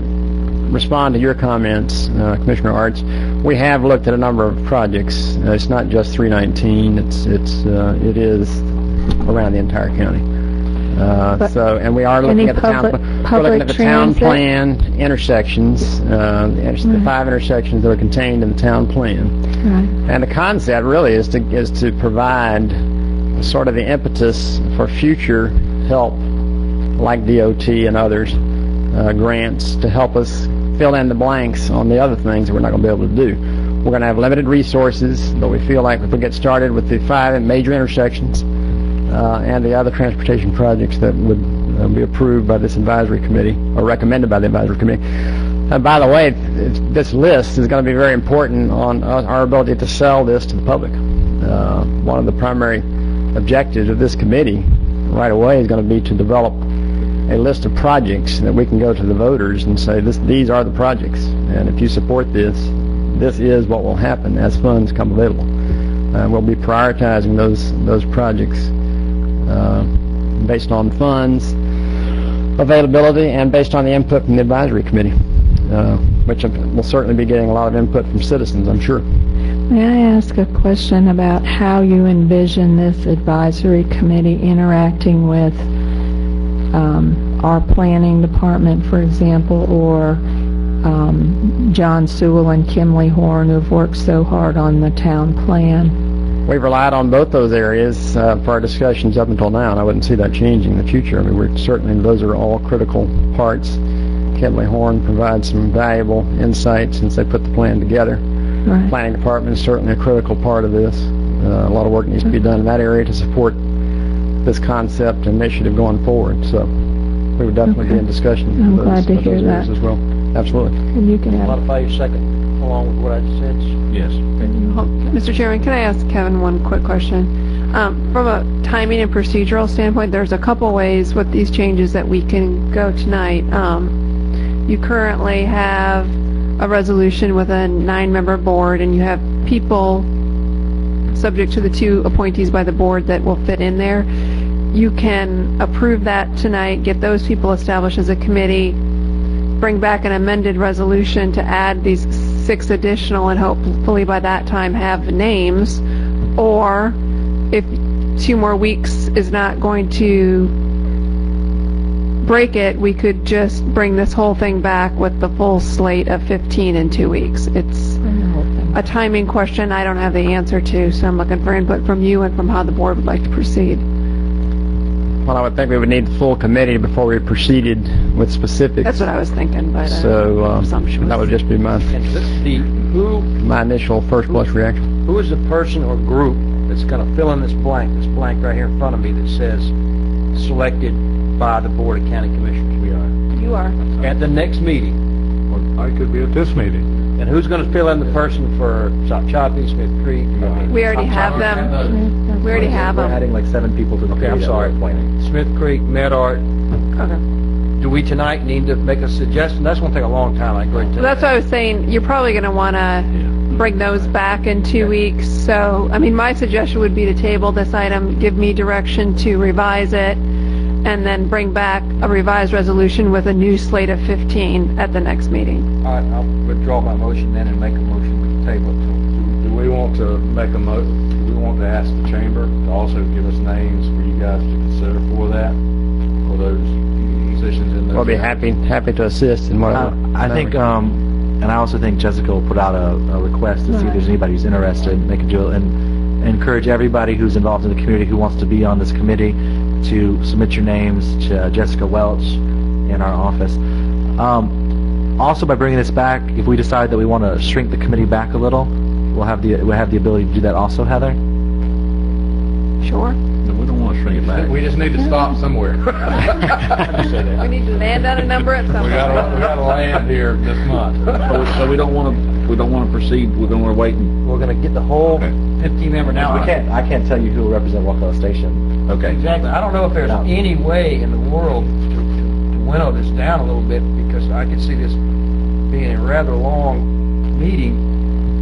respond to your comments, Commissioner Arts, we have looked at a number of projects. It's not just 319. It is around the entire county. And we are looking at the town plan intersections, the 5 intersections that are contained in the town plan. Right. And the concept really is to provide sort of the impetus for future help, like DOT and others, grants to help us fill in the blanks on the other things that we're not going to be able to do. We're going to have limited resources, but we feel like if we get started with the 5 major intersections and the other transportation projects that would be approved by this advisory committee or recommended by the advisory committee. By the way, this list is going to be very important on our ability to sell this to the public. One of the primary objectives of this committee right away is going to be to develop a list of projects that we can go to the voters and say, these are the projects, and if you support this, this is what will happen as funds come available. We'll be prioritizing those projects based on funds availability and based on the input from the advisory committee, which will certainly be getting a lot of input from citizens, I'm sure. May I ask a question about how you envision this advisory committee interacting with our planning department, for example, or John Sewell and Kimley Horn, who have worked so hard on the town plan? We've relied on both those areas for our discussions up until now, and I wouldn't see that changing in the future. I mean, those are all critical parts. Kimley Horn provides some valuable insight since they put the plan together. Right. Planning department is certainly a critical part of this. A lot of work needs to be done in that area to support this concept and initiative going forward. So we would definitely be in discussion. I'm glad to hear that as well. Absolutely. And you can add. Modify your second along with what I just said. Yes. Mr. Chairman, can I ask Kevin one quick question? From a timing and procedural standpoint, there's a couple ways with these changes that we can go tonight. You currently have a resolution with a 9-member board, and you have people subject to the 2 appointees by the board that will fit in there. You can approve that tonight, get those people established as a committee, bring back an amended resolution to add these 6 additional, and hopefully by that time have names. Or if 2 more weeks is not going to break it, we could just bring this whole thing back with the full slate of 15 in 2 weeks. It's a timing question I don't have the answer to, so I'm looking for input from you and from how the board would like to proceed. Well, I would think we would need the full committee before we proceeded with specifics. That's what I was thinking, but so that would just be my initial first blush reaction. Who is the person or group that's going to fill in this blank right here in front of me that says selected by the Board of County Commissioners? We are. You are. At the next meeting. Or I could be at this meeting. And who's going to fill in the person for South Choppy, Smith Creek? We already have them. We already have We're them. adding like 7 people to the Okay, I'm committee that sorry. we're appointing. Smith Creek, Medart. Okay. Do we tonight need to make a suggestion? That's going to take a long time, I agree. So that's what I was saying. You're probably going to want to bring those back in 2 weeks. So, I mean, my suggestion would be to table this item, give me direction to revise it, and then bring back a revised resolution with a new slate of 15 at the next meeting. All right, I'll withdraw my motion then and make a motion with the table. Do we want to make a do we want to ask the chamber to also give us names for you guys to consider for that? For those positions in those? We'll be happy to assist in whatever. I think, and I also think Jessica will put out a request to see if there's anybody who's interested. They can do it and encourage everybody who's involved in the community who wants to be on this committee to submit your names to Jessica Welch in our office. Also, by bringing this back, if we decide that we want to shrink the committee back a little, we'll have the ability to do that also, Heather? Sure. No, we don't want to shrink it back. We just need to stop somewhere. We need to land on a number at some We got to land here this month. So we don't want to proceed. We're going to wait. We're going to get the whole 15-member now. I can't tell you who will represent Wakulla Station. Okay. Exactly. I don't know if there's any way in the world to winnow this down a little bit, because I could see this being a rather long meeting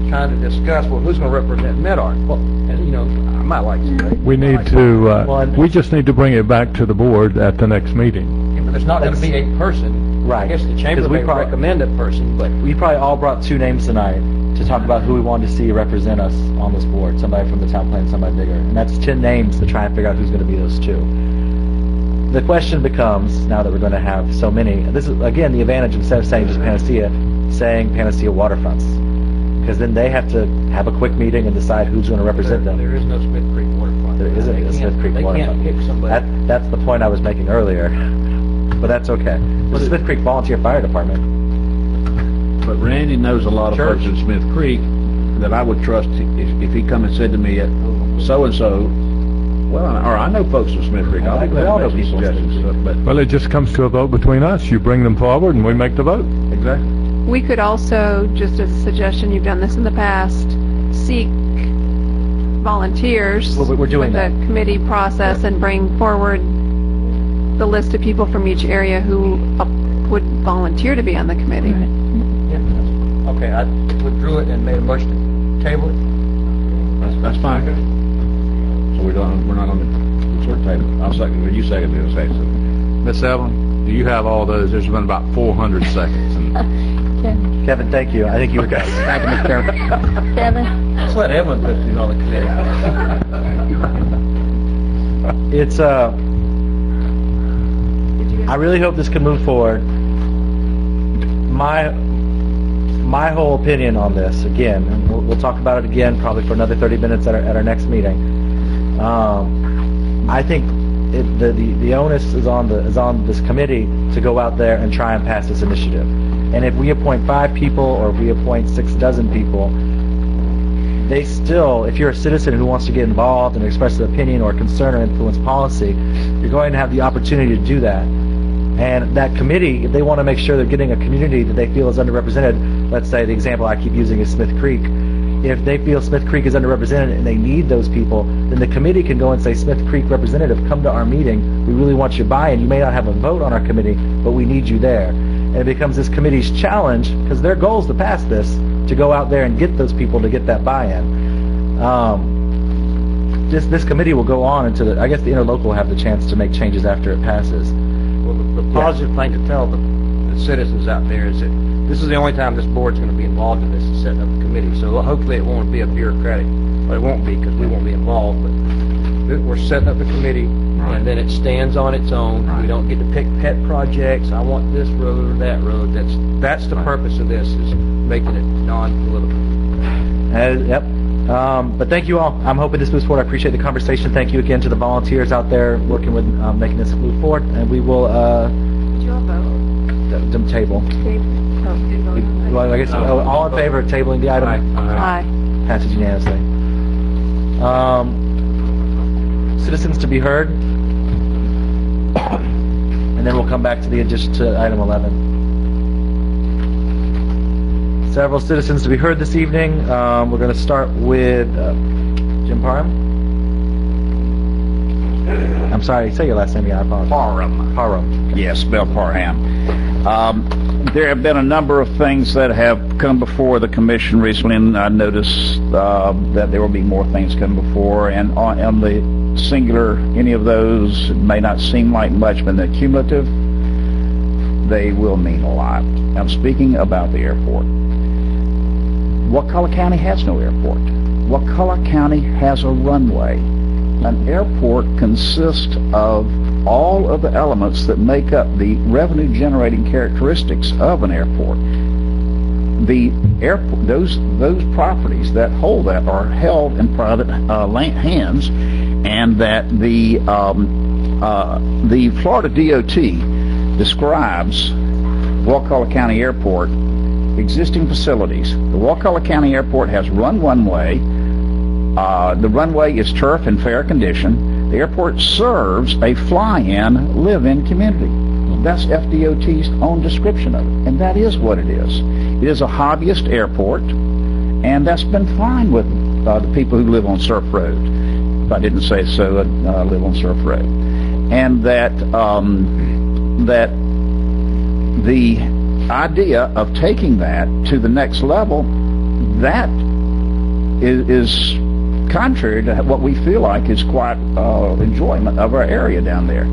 trying to discuss, well, who's going to represent Medart? Well, and, you know, I might like to. We need to, we just need to bring it back to the board at the next meeting. Yeah, but there's not going to be a person. Right. I guess the chamber may recommend a person, but we probably all brought 2 names tonight to talk about who we wanted to see represent us on this board. Somebody from the town plan, somebody bigger. And that's 10 names to try and figure out who's going to be those 2. The question becomes, now that we're going to have so many, this is, again, the advantage instead of saying just Panacea, saying Panacea Waterfronts. Because then they have to have a quick meeting and decide who's going to represent them. There is no Smith Creek Waterfront. There isn't a Smith Creek Waterfront. They can't pick somebody. That's the point I was making earlier. but that's okay. The Smith Creek Volunteer Fire Department. But Randy knows a lot of folks in Smith Creek that I would trust if he come and said to me, so-and-so, well, or I know folks in Smith Creek. I'll be glad to make some suggestions. But Well, it just comes to a vote between us. You bring them forward and we make the vote. Exactly. We could also, just as a suggestion, you've done this in the past, seek volunteers Well, we're doing with that. the committee process and bring forward the list of people from each area who would volunteer to be on the committee. Okay, I withdrew it and made a motion to table it. That's fine. So we're not on the short table. I'll second it. You second it. Say so. Miss Evelyn, do you have all those? There's been about 400 seconds. Kevin, thank you. I think you were good. Thank you, Mr. Chairman. Kevin? Let's let Evelyn put these on the committee. It's, I really hope this can move forward. My whole opinion on this, again, and we'll talk about it again probably for another 30 minutes at our next meeting. I think the onus is on this committee to go out there and try and pass this initiative. And if we appoint 5 people or if we appoint 6 dozen people, they still, if you're a citizen who wants to get involved and express an opinion or concern or influence policy, you're going to have the opportunity to do that. And that committee, if they want to make sure they're getting a community that they feel is underrepresented, let's say the example I keep using is Smith Creek. If they feel Smith Creek is underrepresented and they need those people, then the committee can go and say, Smith Creek representative, come to our meeting. We really want you buy-in. You may not have a vote on our committee, but we need you there. And it becomes this committee's challenge, because their goal is to pass this, to go out there and get those people to get that buy-in. This committee will go on into I guess the interlocal will have the chance to make changes after it passes. Well, the positive thing to tell the citizens out there is that this is the only time this board's going to be involved in this and setting up a committee. So hopefully it won't be a bureaucratic, but it won't be because we won't be involved. But we're setting up a committee, and then it stands on its own. We don't get to pick pet projects. I want this road or that road. That's the purpose of this, is making it non-political. Yep. But thank you all. I'm hoping this moves forward. I appreciate the conversation. Thank you again to the volunteers out there working with making this move forward. And we will Did you all vote? table. Well, I guess all in favor of tabling the item? Aye. Passes unanimously. Citizens to be heard. And then we'll come back to the addition to item 11. Several citizens to be heard this evening. We're going to start with Jim Parham. I'm sorry, say your last name again. I apologize. Parham. Yes, spelled Parham. There have been a number of things that have come before the commission recently, and I noticed that there will be more things coming before. And on the singular, any of those, it may not seem like much, but the cumulative, they will mean a lot. I'm speaking about the airport. Wakulla County has no airport. Wakulla County has a runway. An airport consists of all of the elements that make up the revenue-generating characteristics of an airport. The airport, those properties that hold that are held in private hands, and that the Florida DOT describes Wakulla County Airport existing facilities. The Wakulla County Airport has one way. The runway is turf in fair condition. The airport serves a fly-in, live-in community. That's FDOT's own description of it, and that is what it is. It is a hobbyist airport, and that's been fine with the people who live on Surf Road. If I didn't say so, live on Surf Road. And that the idea of taking that to the next level, that is contrary to what we feel like is quite enjoyment of our area down there.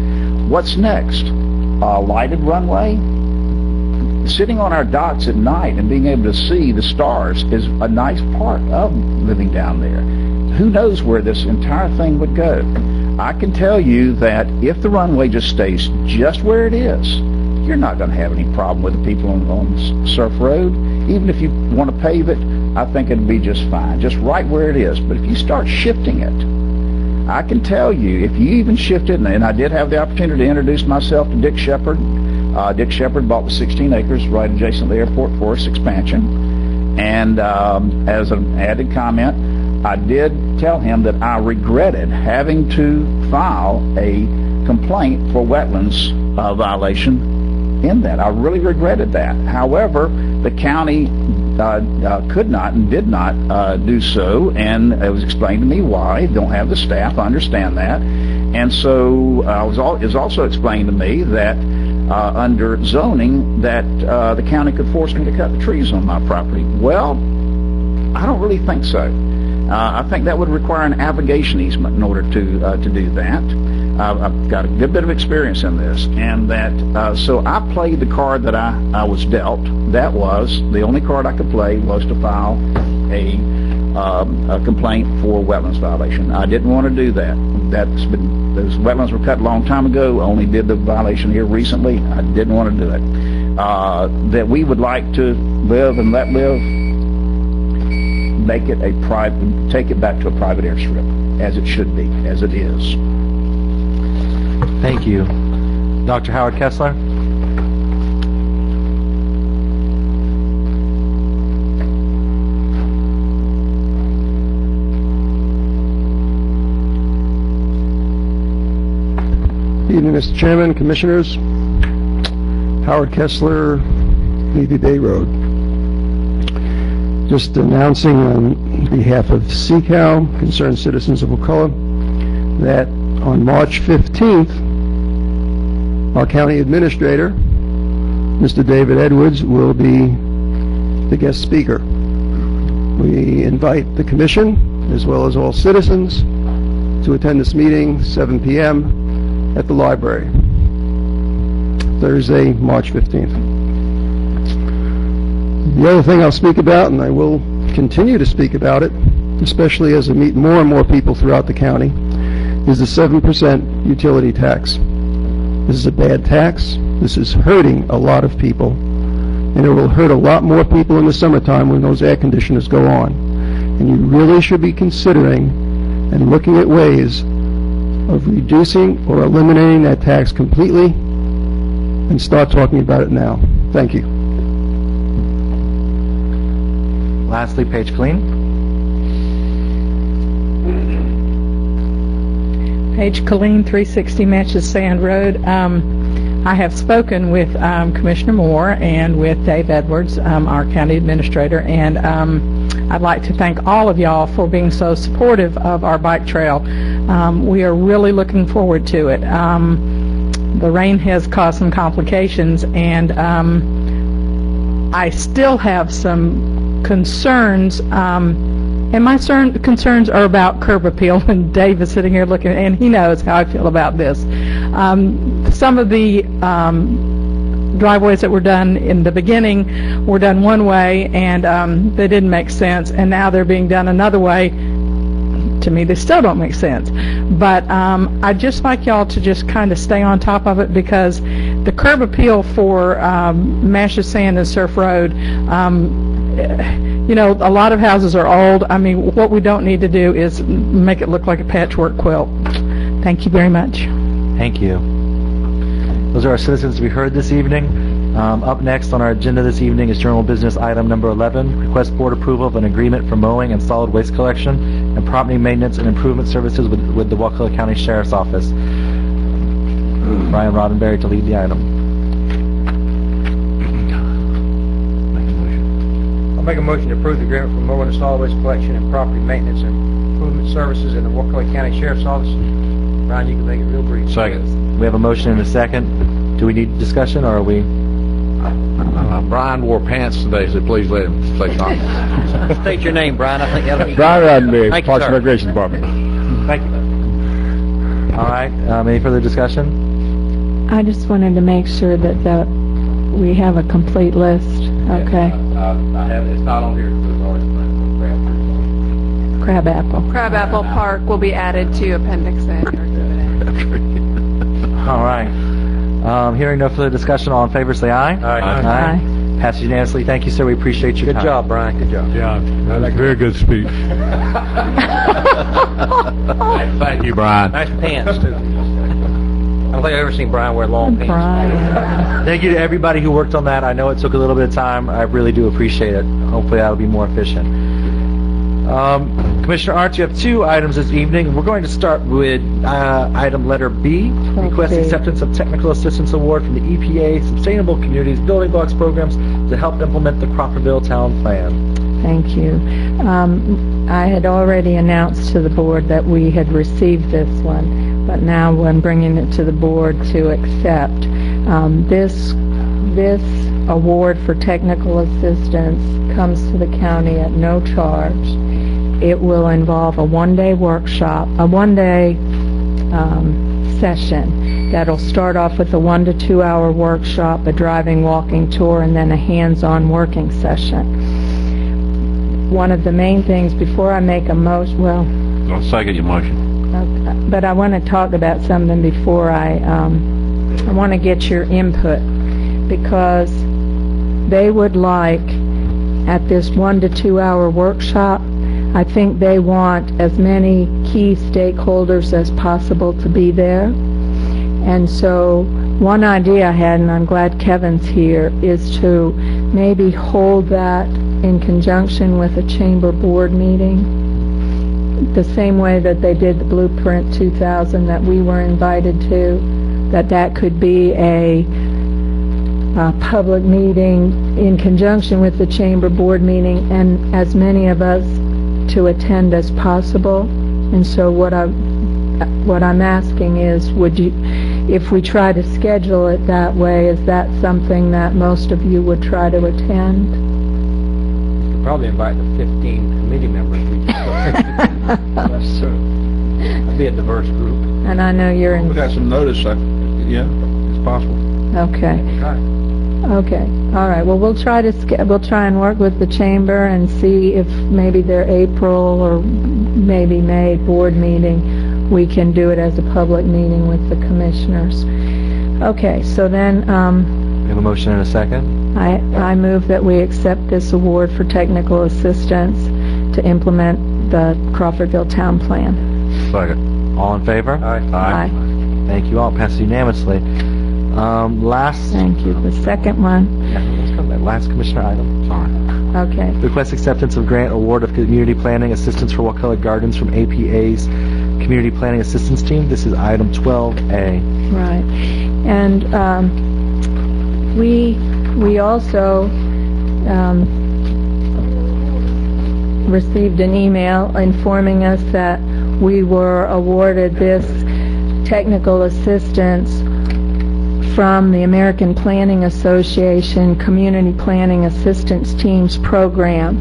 What's next? Lighted runway? Sitting on our docks at night and being able to see the stars is a nice part of living down there. Who knows where this entire thing would go? I can tell you that if the runway just stays just where it is, you're not going to have any problem with the people on Surf Road. Even if you want to pave it, I think it'd be just fine, just right where it is. But if you start shifting it, I can tell you, if you even shifted, and I did have the opportunity to introduce myself to Dick Shepard. Dick Shepard bought the 16 acres right adjacent to the airport for its expansion. And as an added comment, I did tell him that I regretted having to file a complaint for wetlands violation in that. I really regretted that. However, the county could not and did not do so, and it was explained to me why. Don't have the staff. I understand that. And so it was also explained to me that under zoning that the county could force me to cut the trees on my property. Well, I don't really think so. I think that would require an abrogation easement in order to do that. I've got a good bit of experience in this, and that so I played the card that I was dealt. That was the only card I could play, was to file a complaint for wetlands violation. I didn't want to do that. Those wetlands were cut a long time ago. I only did the violation here recently. I didn't want to do it. That we would like to live and let live. Make it a private, take it back to a private airstrip, as it should be, as it is. Thank you. Dr. Howard Kessler? Evening, Mr. Chairman, Commissioners. Howard Kessler, Levy Bay Road. Just announcing on behalf of CCAL, Concerned Citizens of Wakulla, that on March 15th, our county administrator, Mr. David Edwards, will be the guest speaker. We invite the commission, as well as all citizens, to attend this meeting, 7 p.m. at the library, Thursday, March 15th. The other thing I'll speak about, and I will continue to speak about it, especially as I meet more and more people throughout the county, is the 7% utility tax. This is a bad tax. This is hurting a lot of people, and it will hurt a lot more people in the summertime when those air conditioners go on. And you really should be considering and looking at ways of reducing or eliminating that tax completely, and start talking about it now. Thank you. Lastly, Paige Killeen. Paige Killeen, 360 Matches Sand Road. I have spoken with Commissioner Moore and with Dave Edwards, our county administrator, and I'd like to thank all of y'all for being so supportive of our bike trail. We are really looking forward to it. The rain has caused some complications, and I still have some concerns, and my concerns are about curb appeal, and Dave is sitting here looking, and he knows how I feel about this. Some of the driveways that were done in the beginning were done one way, and they didn't make sense, and now they're being done another way. To me, they still don't make sense. But I'd just like y'all to just kind of stay on top of it, because the curb appeal for Mashes Sand and Surf Road, you know, a lot of houses are old. I mean, what we don't need to do is make it look like a patchwork quilt. Thank you very much. Thank you. Those are our citizens we heard this evening. Up next on our agenda this evening is general business item number 11, request board approval of an agreement for mowing and solid waste collection and property maintenance and improvement services with the Wakulla County Sheriff's Office. Brian Roddenberry to lead the item. I'll make a motion to approve the agreement for mowing and solid waste collection and property maintenance and improvement services in the Wakulla County Sheriff's Office. Brian, you can make it real brief. Second. We have a motion and a second. Do we need discussion, or are we? Brian wore pants today, so please let him say something. State your name, Brian. I think that'll be Brian Roddenberry, Thank you, Parks and sir. Recreation Department. Thank you. All right. Any further discussion? I just wanted to make sure that we have a complete list. Okay. I have. It's not on here. Crabapple Park will be added to Appendix A. All right. Hearing no further discussion, all in favor say aye. Aye. Aye. Passes unanimously. Thank you, sir. We appreciate your Good time. job, Brian, good job. Yeah, that was a very good speech. Thank you, Brian. Nice pants, too. I don't think I've ever seen Brian wear long pants. Thank you to everybody who worked on that. I know it took a little bit of time. I really do appreciate it. Hopefully that'll be more efficient. Commissioner Arndt, you have 2 items this evening. We're going to start with item letter B, request acceptance of technical assistance award from the EPA Sustainable Communities Building Blocks Programs to help implement the Crawfordville Town Plan. Thank you. I had already announced to the board that we had received this one, but now I'm bringing it to the board to accept. This award for technical assistance comes to the county at no charge. It will involve a one-day workshop, a one-day session that'll start off with a 1 to 2 hour workshop, a driving, walking tour, and then a hands-on working session. One of the main things before I make a motion, I'll second your motion. okay, but I want to talk about something before I want to get your input, because they would like, at this 1 to 2 hour workshop, I think they want as many key stakeholders as possible to be there. And so one idea I had, and I'm glad Kevin's here, is to maybe hold that in conjunction with a chamber board meeting, the same way that they did the Blueprint 2000 that we were invited to, that could be a public meeting in conjunction with the chamber board meeting, and as many of us to attend as possible. And so what I'm asking is, would you, if we try to schedule it that way, is that something that most of you would try to attend? You could probably invite the 15 committee members. That'd be a diverse group. And I know you're in... We got some notice, yeah, it's possible. Okay. Okay. All right. Well, we'll try and work with the chamber and see if maybe their April or maybe May board meeting, we can do it as a public meeting with the commissioners. Okay. So then, We have a motion and a second. I move that we accept this award for technical assistance to implement the Crawfordville Town Plan. Second. All in favor? Aye. Thank you all. Passes unanimously. Last. Thank you. The second one. Yeah, let's go to that last commissioner item. Sorry. Okay. Request acceptance of grant award of community planning assistance for Wakulla Gardens from APA's Community Planning Assistance Team. This is item 12A. Right. And we also received an email informing us that we were awarded this technical assistance from the American Planning Association Community Planning Assistance Teams Program.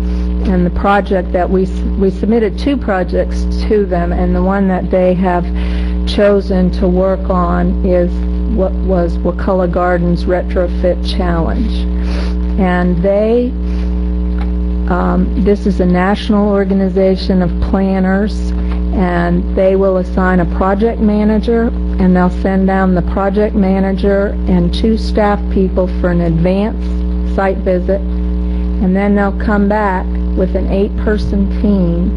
And the project that we submitted 2 projects to them, and the one that they have chosen to work on is what was Wakulla Gardens Retrofit Challenge. And this is a national organization of planners, and they will assign a project manager, and they'll send down the project manager and 2 staff people for an advanced site visit, and then they'll come back with an 8-person team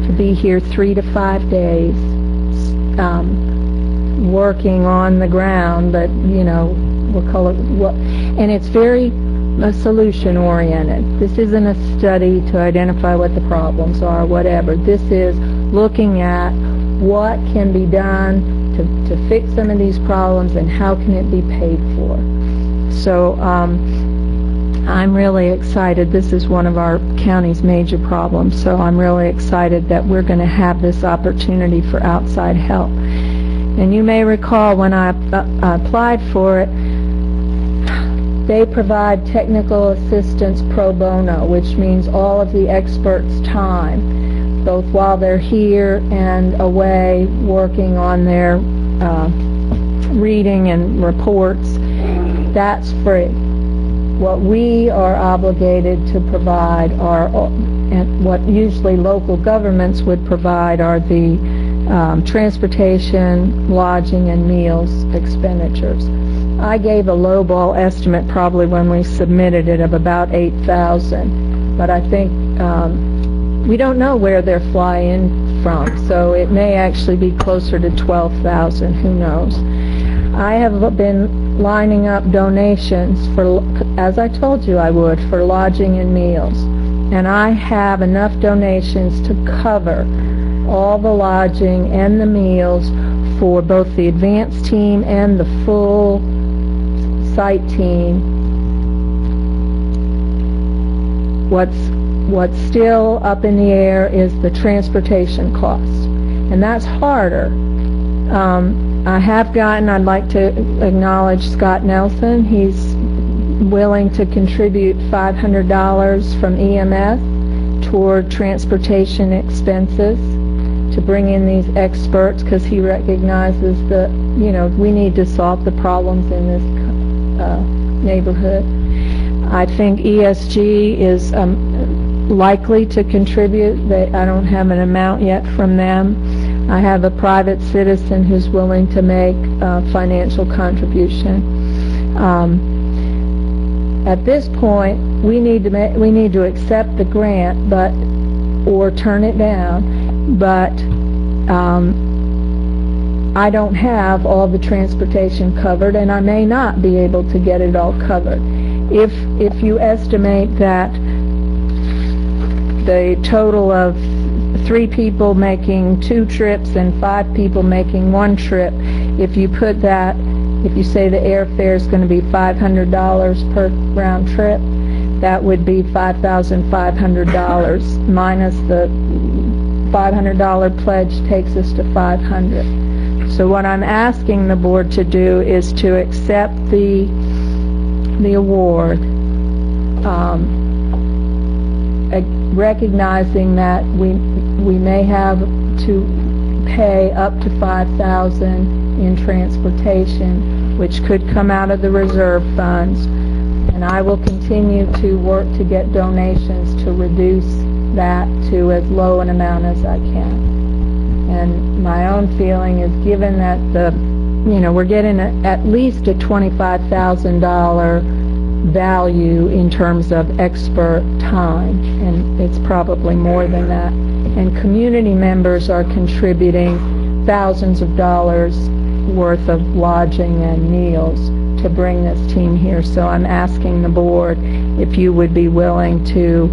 to be here 3 to 5 days, working on the ground, but and it's very solution oriented. This isn't a study to identify what the problems are, whatever. This is looking at what can be done to fix some of these problems and how can it be paid for. So I'm really excited. This is one of our county's major problems, so I'm really excited that we're going to have this opportunity for outside help. And you may recall when I applied for it, they provide technical assistance pro bono, which means all of the experts' time, both while they're here and away working on their reading and reports. That's free. What we are obligated to provide are, and what usually local governments would provide, are the transportation, lodging, and meals expenditures. I gave a lowball estimate probably when we submitted it of about $8,000, but I think we don't know where they're flying from, so it may actually be closer to $12,000. Who knows? I have been lining up donations for, as I told you I would, for lodging and meals, and I have enough donations to cover all the lodging and the meals for both the advanced team and the full site team. What's still up in the air is the transportation costs, and that's harder. I'd like to acknowledge Scott Nelson. He's willing to contribute $500 from EMS toward transportation expenses to bring in these experts, because he recognizes that, we need to solve the problems in this neighborhood. I think ESG is likely to contribute. I don't have an amount yet from them. I have a private citizen who's willing to make a financial contribution. At this point, we need to accept the grant, or turn it down. But I don't have all the transportation covered, and I may not be able to get it all covered. If you estimate that the total of 3 people making 2 trips and 5 people making 1 trip, if you say the airfare is going to be $500 per round trip, that would be $5,500 minus the $500 pledge takes us to $500. So what I'm asking the board to do is to accept the award, recognizing that we may have to pay up to $5,000 in transportation, which could come out of the reserve funds, and I will continue to work to get donations to reduce that to as low an amount as I can. And my own feeling is, given that we're getting at least a $25,000 value in terms of expert time, and it's probably more than that. And community members are contributing thousands of dollars worth of lodging and meals to bring this team here. So I'm asking the board if you would be willing to,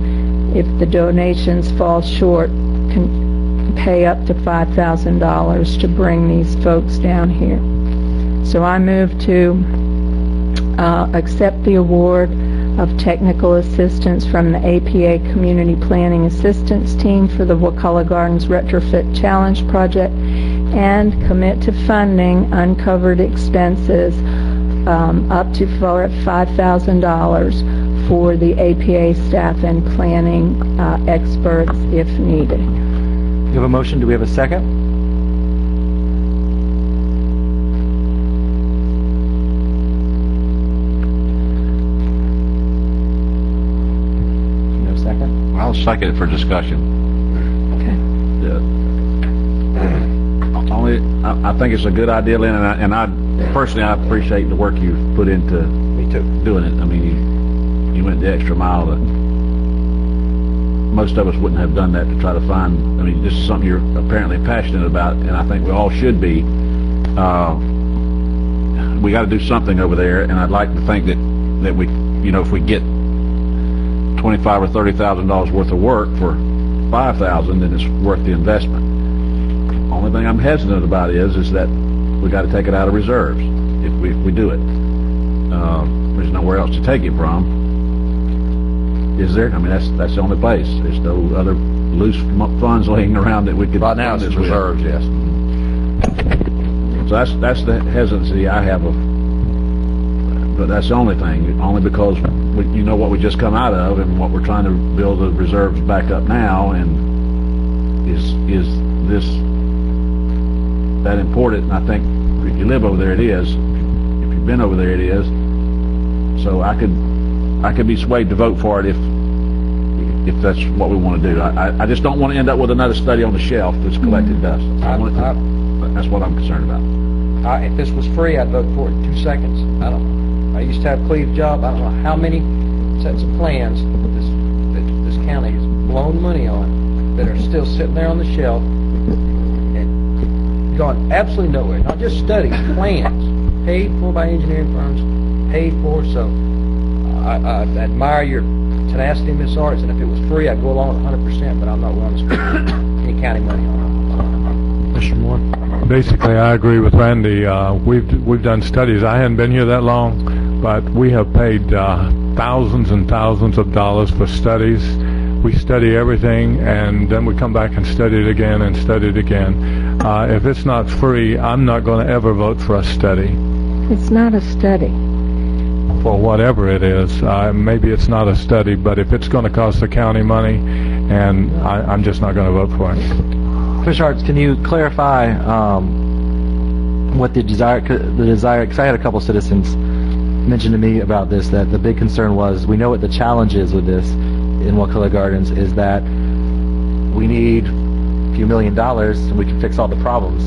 if the donations fall short, pay up to $5,000 to bring these folks down here. So I move to accept the award of technical assistance from the APA Community Planning Assistance Team for the Wakulla Gardens Retrofit Challenge Project, and commit to funding uncovered expenses up to $5,000 for the APA staff and planning experts if needed. We have a motion. Do we have a second? No second? I'll second it for discussion. Okay. I think it's a good idea, Lynn, and I personally I appreciate the work you've put into doing it. I mean, you went the extra mile that most of us wouldn't have done that to try to find. I mean, this is something you're apparently passionate about, and I think we all should be. We got to do something over there, and I'd like to think that we, if we get $25,000 or $30,000 worth of work for $5,000, then it's worth the investment. Only thing I'm hesitant about is that we got to take it out of reserves if we do it. There's nowhere else to take it from, is there? I mean, that's the only place. There's no other loose funds laying around that we could. Right now, it's reserves, yes. So that's the hesitancy I have but that's the only thing. Only because you know what we just come out of and what we're trying to build the reserves back up now, and is this that important? And I think if you live over there, it is. If you've been over there, it is. So I could be swayed to vote for it if if that's what we want to do. I just don't want to end up with another study on the shelf that's collected dust. That's what I'm concerned about. If this was free, I'd vote for it in 2 seconds. I don't know. I used to have Cleve's job. I don't know how many sets of plans that this county has blown money on that are still sitting there on the shelf and gone absolutely nowhere. Not just studies, plans, paid for by engineering firms, paid for. So I admire your tenacity, Miss Arts, and if it was free, I'd go along with 100%, but I'm not willing to spend any county money on it. Mr. Moore? Basically, I agree with Randy. We've done studies. I hadn't been here that long, but we have paid thousands and thousands of dollars for studies. We study everything, and then we come back and study it again and study it again. If it's not free, I'm not going to ever vote for a study. It's not a study. For whatever it is. Maybe it's not a study, but if it's going to cost the county money, and I'm just not going to vote for it. Commissioner Arts, can you clarify what the desire, because I had a couple citizens mention to me about this, that the big concern was, we know what the challenge is with this in Wakulla Gardens, is that we need a few $1 million and we can fix all the problems.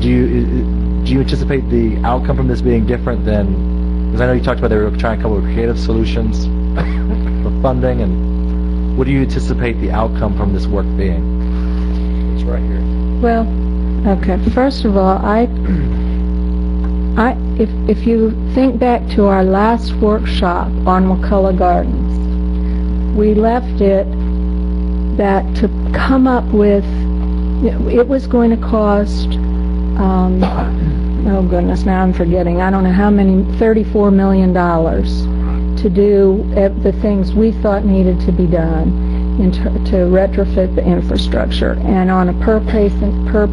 Do you anticipate the outcome from this being different than, because I know you talked about they were trying to come up with creative solutions for funding, and what do you anticipate the outcome from this work being? It's right here. Well, okay. First of all, if you think back to our last workshop on Wakulla Gardens, we left it that to come up with, it was going to cost, oh goodness, now I'm forgetting, I don't know how many, $34 million to do the things we thought needed to be done to retrofit the infrastructure. And on a per person, or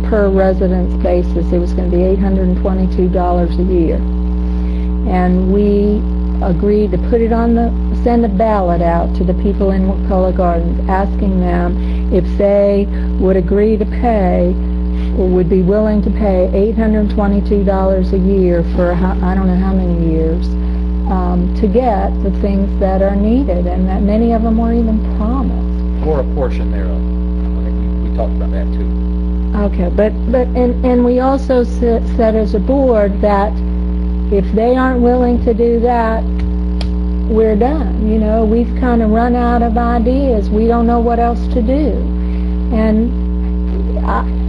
per residence basis, it was going to be $822 a year. And we agreed to put it on send a ballot out to the people in Wakulla Gardens, asking them if they would agree to pay, or would be willing to pay $822 a year for I don't know how many years, to get the things that are needed, and that many of them were even promised. Or a portion thereof. I think we talked about that too. Okay, but we also said as a board that if they aren't willing to do that, we're done. You know, we've kind of run out of ideas. We don't know what else to do. And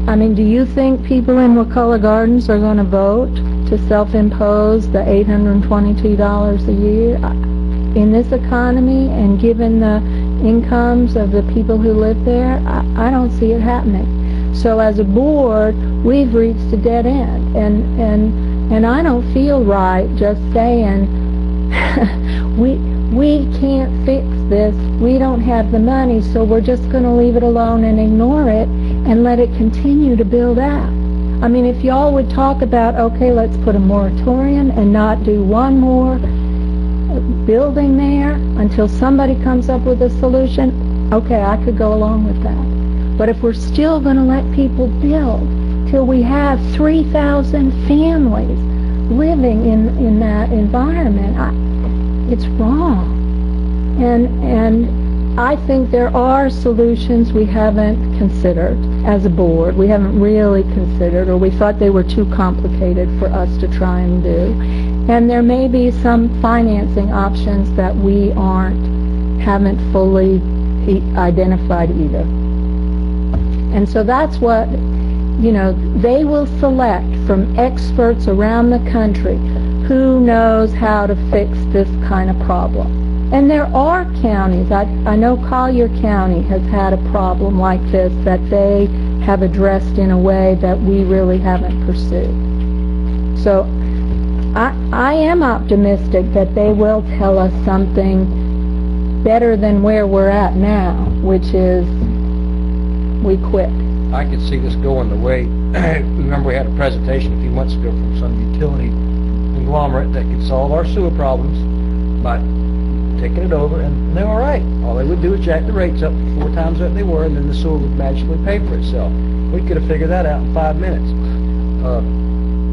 I mean, do you think people in Wakulla Gardens are going to vote to self-impose the $822 a year? In this economy, and given the incomes of the people who live there, I don't see it happening. So as a board, we've reached a dead end, and I don't feel right just saying we can't fix this, we don't have the money, so we're just going to leave it alone and ignore it and let it continue to build out. I mean, if y'all would talk about, okay, let's put a moratorium and not do one more building there until somebody comes up with a solution, okay, I could go along with that. But if we're still going to let people build till we have 3,000 families living in that environment, it's wrong. And I think there are solutions we haven't considered as a board. We haven't really considered, or we thought they were too complicated for us to try and do. And there may be some financing options that we haven't fully identified either. And so that's what, you know, they will select from experts around the country who knows how to fix this kind of problem. And there are counties, I know Collier County has had a problem like this that they have addressed in a way that we really haven't pursued. So I am optimistic that they will tell us something better than where we're at now, which is we quit. I could see this going the way, remember we had a presentation a few months ago from some utility conglomerate that could solve our sewer problems by taking it over, and they're all right. All they would do is jack the rates up to 4 times what they were, and then the sewer would magically pay for itself. We could have figured that out in 5 minutes.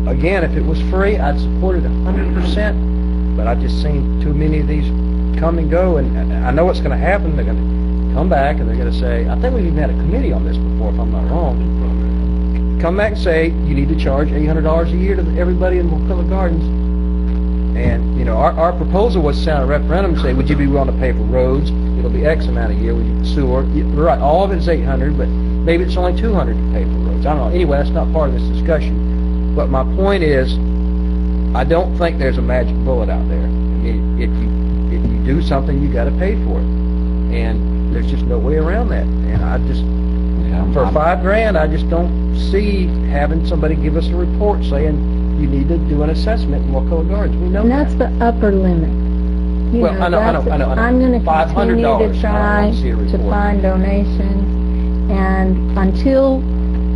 again, if it was free, I'd support it 100%, but I've just seen too many of these come and go, and I know what's going to happen. They're going to come back, and they're going to say, I think we've even had a committee on this before, if I'm not wrong. Come back and say, you need to charge $800 a year to everybody in Wakulla Gardens. And, you know, our proposal was to sound a referendum and say, would you be willing to pay for roads? It'll be X amount a year. Would you sewer? Right, all of it is $800, but maybe it's only $200 to pay for roads. I don't know. Anyway, that's not part of this discussion. But my point is, I don't think there's a magic bullet out there. I mean, if you do something, you got to pay for it, and there's just no way around that. And I just, for $5,000, I just don't see having somebody give us a report saying you need to do an assessment in Wakulla Gardens. We know And that's the upper limit. You Well, know, I know. I'm going to continue $500. to try to find donations, and until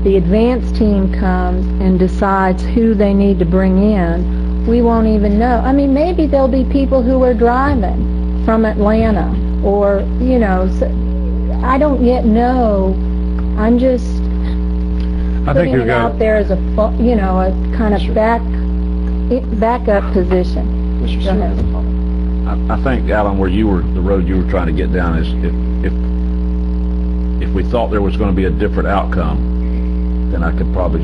the advance team comes and decides who they need to bring in, we won't even know. I mean, maybe there'll be people who are driving from Atlanta, or, you know, so I don't yet know. I'm just putting it out there as a, you know, a kind of backup position. Go ahead. I think, Alan, the road you were trying to get down is if we thought there was going to be a different outcome, then I could probably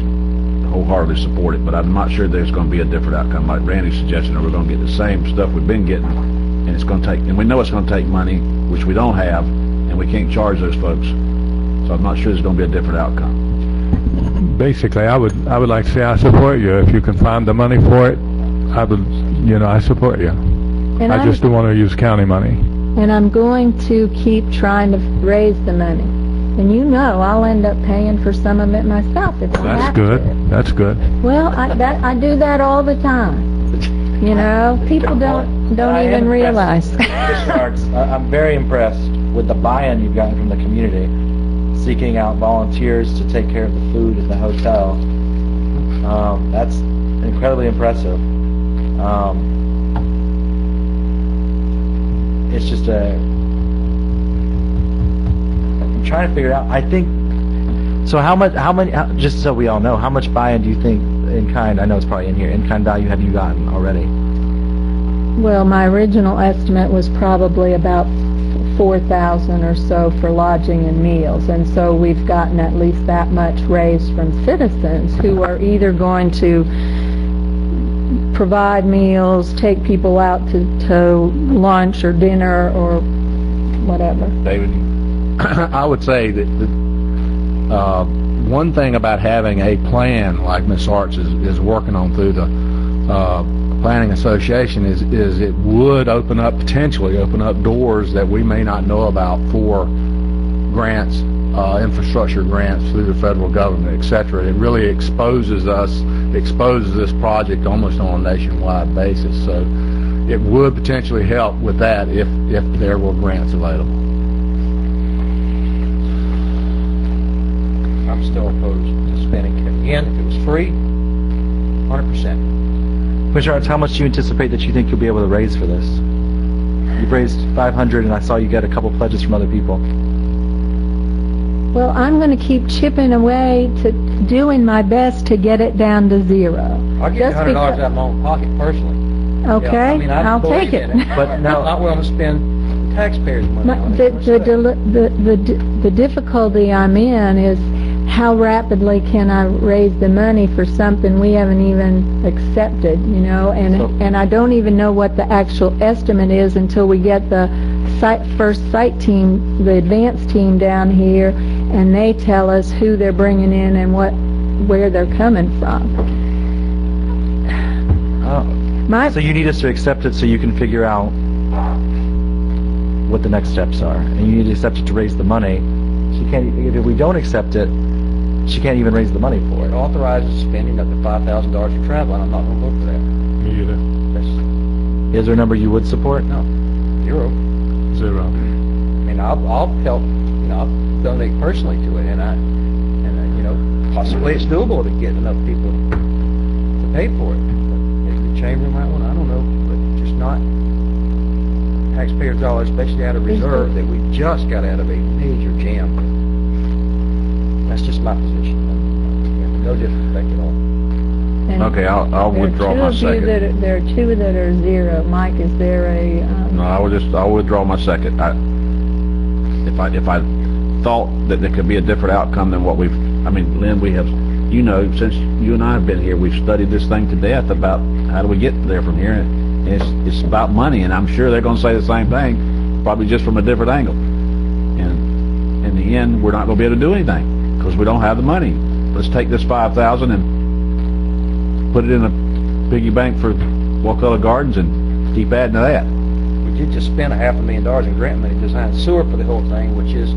wholeheartedly support it. But I'm not sure there's going to be a different outcome. Like Randy's suggesting, that we're going to get the same stuff we've been getting, and it's going to take, and we know it's going to take money, which we don't have, and we can't charge those folks. So I'm not sure there's going to be a different outcome. Basically, I would like to say I support you. If you can find the money for it, I support you. And I just don't want to use county money. And I'm going to keep trying to raise the money. And you know I'll end up paying for some of it myself if I have That's good. to. That's good. Well, I do that all the time. You know, people don't even realize. I'm very impressed with the buy-in you've gotten from the community, seeking out volunteers to take care of the food at the hotel. That's incredibly impressive. It's just I'm trying to figure it out. I think, so how many, just so we all know, how much buy-in do you think in kind, I know it's probably in here, in kind value have you gotten already? Well, my original estimate was probably about $4,000 or so for lodging and meals, and so we've gotten at least that much raised from citizens who are either going to provide meals, take people out to lunch or dinner or whatever. David? I would say that one thing about having a plan like Ms. Arts is working on through the Planning Association is it would potentially open up doors that we may not know about for grants, infrastructure grants through the federal government, etc. It really exposes this project almost on a nationwide basis. So it would potentially help with that if there were grants available. I'm still opposed to spending it. Again, if it was free, 100%. Commissioner Arts, how much do you anticipate that you think you'll be able to raise for this? You've raised $500, and I saw you get a couple pledges from other people. Well, I'm going to keep chipping away to doing my best to get it down to zero. I'll give you $100 out of my own pocket personally. Okay, Yeah, I mean, I I'll believe take it. in But no, I'm not willing to spend the taxpayers' money on it. The difficulty I'm in is how rapidly can I raise the money for something we haven't even accepted, you know, and I don't even know what the actual estimate is until we get the first site team, the advanced team down here, and they tell us who they're bringing in and where they're coming from. So you need us to accept it so you can figure out what the next steps are, and you need to accept it to raise the money. If we don't accept it, she can't even raise the money for it. It authorizes spending up to $5,000 for travel, and I'm not going to vote for that. Me either. Is there a number you would support? No. Zero. Zero. I mean, I'll help, you know, I'll donate personally to it, and you know, possibly it's doable to get enough people to pay for it. But maybe the chamber might want, I don't know, but just not taxpayers' dollars, especially out of reserve that we just got out of a major jam. That's just my position. No disrespect at all. And Okay, I'll withdraw my second. There are two that are zero. Mike, is there a, No, I'll withdraw my second. If I thought that there could be a different outcome than what Lynn, we have, since you and I have been here, we've studied this thing to death about how do we get there from here, and it's about money, and I'm sure they're going to say the same thing, probably just from a different angle. And in the end, we're not going to be able to do anything because we don't have the money. Let's take this $5,000 and put it in a piggy bank for Wakulla Gardens and keep adding to that. We did just spend $500,000 in grant money designing sewer for the whole thing, which is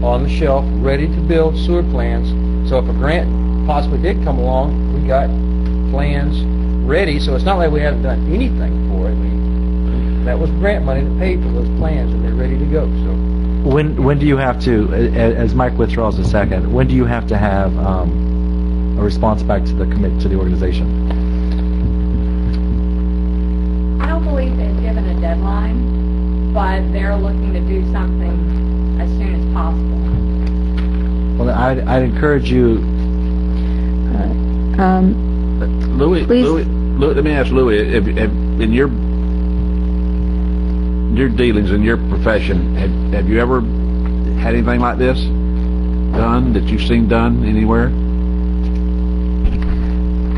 on the shelf, ready to build sewer plans. So if a grant possibly did come along, we got plans ready. So it's not like we haven't done anything for it. That was grant money that paid for those plans, and they're ready to go. So When do you have to, as Mike withdraws a second, when do you have to have a response back to the organization? I don't believe they've given a deadline, but they're looking to do something as soon as possible. Well, I'd encourage you. Louis, let me ask Louis, if in your dealings in your profession, have you ever had anything like this done that you've seen done anywhere?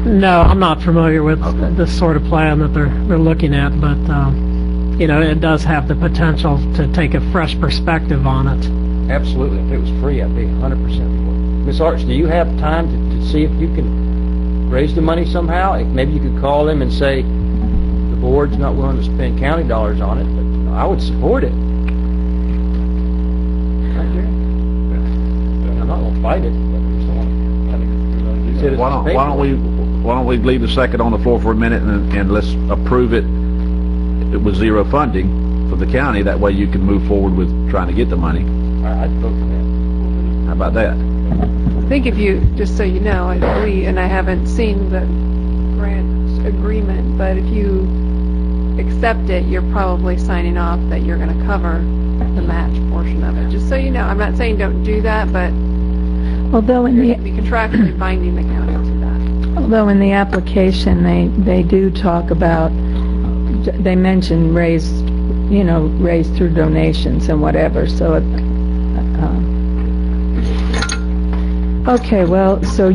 No, I'm not familiar with this sort of plan that they're looking at, but it does have the potential to take a fresh perspective on it. absolutely, if it was free, I'd be 100% for it. Ms. Arch, do you have time to see if you can raise the money somehow? If maybe you could call them and say the board's not willing to spend county dollars on it, but I would support it. Right there. I'm not going to fight it, but I just don't want to. Why don't we leave the second on the floor for a minute and let's approve it with zero funding for the county. That way you can move forward with trying to get the money. I'd vote for that. How about that? I think if you, just so you know, I haven't seen the grant agreement, but if you accept it, you're probably signing off that you're going to cover the match portion of it. Just so you know, I'm not saying don't do that, but although you're going to be contractually binding the county to that. Although in the application they do talk about, they mention raised through donations and whatever. So okay, well, so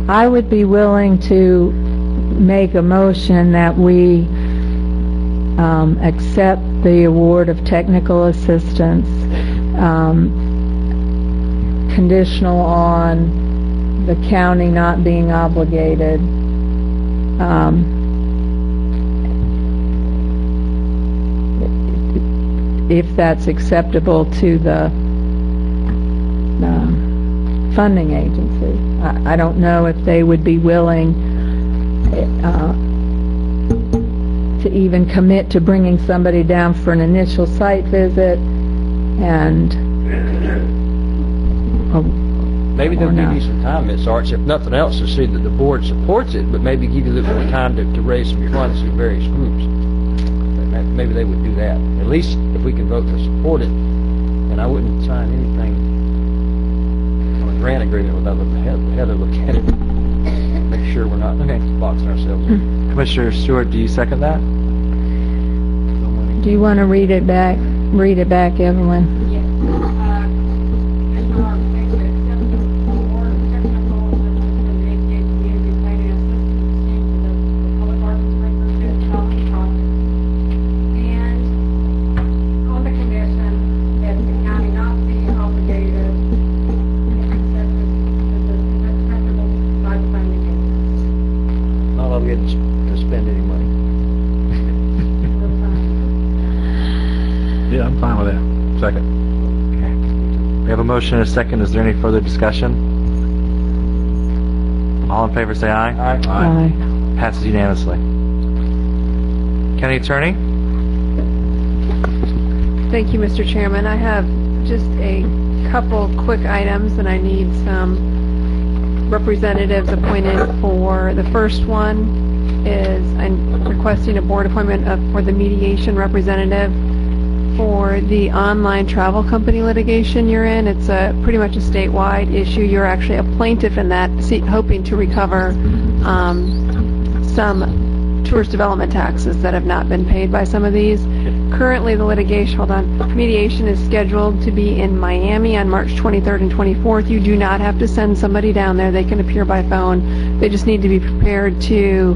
I would be willing to make a motion that we accept the award of technical assistance conditional on the county not being obligated if that's acceptable to the funding agency. I don't know if they would be willing to even commit to bringing somebody down for an initial site visit and maybe they'll give you some time, Ms. Arch, if nothing else, to see that the board supports it, but maybe give you a little more time to raise some funds through various groups. Maybe they would do that. At least if we can vote to support it, and I wouldn't sign anything on a grant agreement without Heather look at it, make sure we're not boxing ourselves in. Commissioner Stewart, do you second that? Do you want to read it back? Read it back, Evelyn. Yes. Yeah, I'm fine with that. Second. Okay. We have a motion and a second. Is there any further discussion? All in favor say aye. Aye. Aye. Passes unanimously. County Attorney? Thank you, Mr. Chairman. I have just a couple quick items, and I need some representatives appointed for. The first one is I'm requesting a board appointment for the mediation representative for the online travel company litigation you're in. It's pretty much a statewide issue. You're actually a plaintiff in that, hoping to recover some tourist development taxes that have not been paid by some of these. Currently, the mediation is scheduled to be in Miami on March 23rd and 24th. You do not have to send somebody down there. They can appear by phone. They just need to be prepared to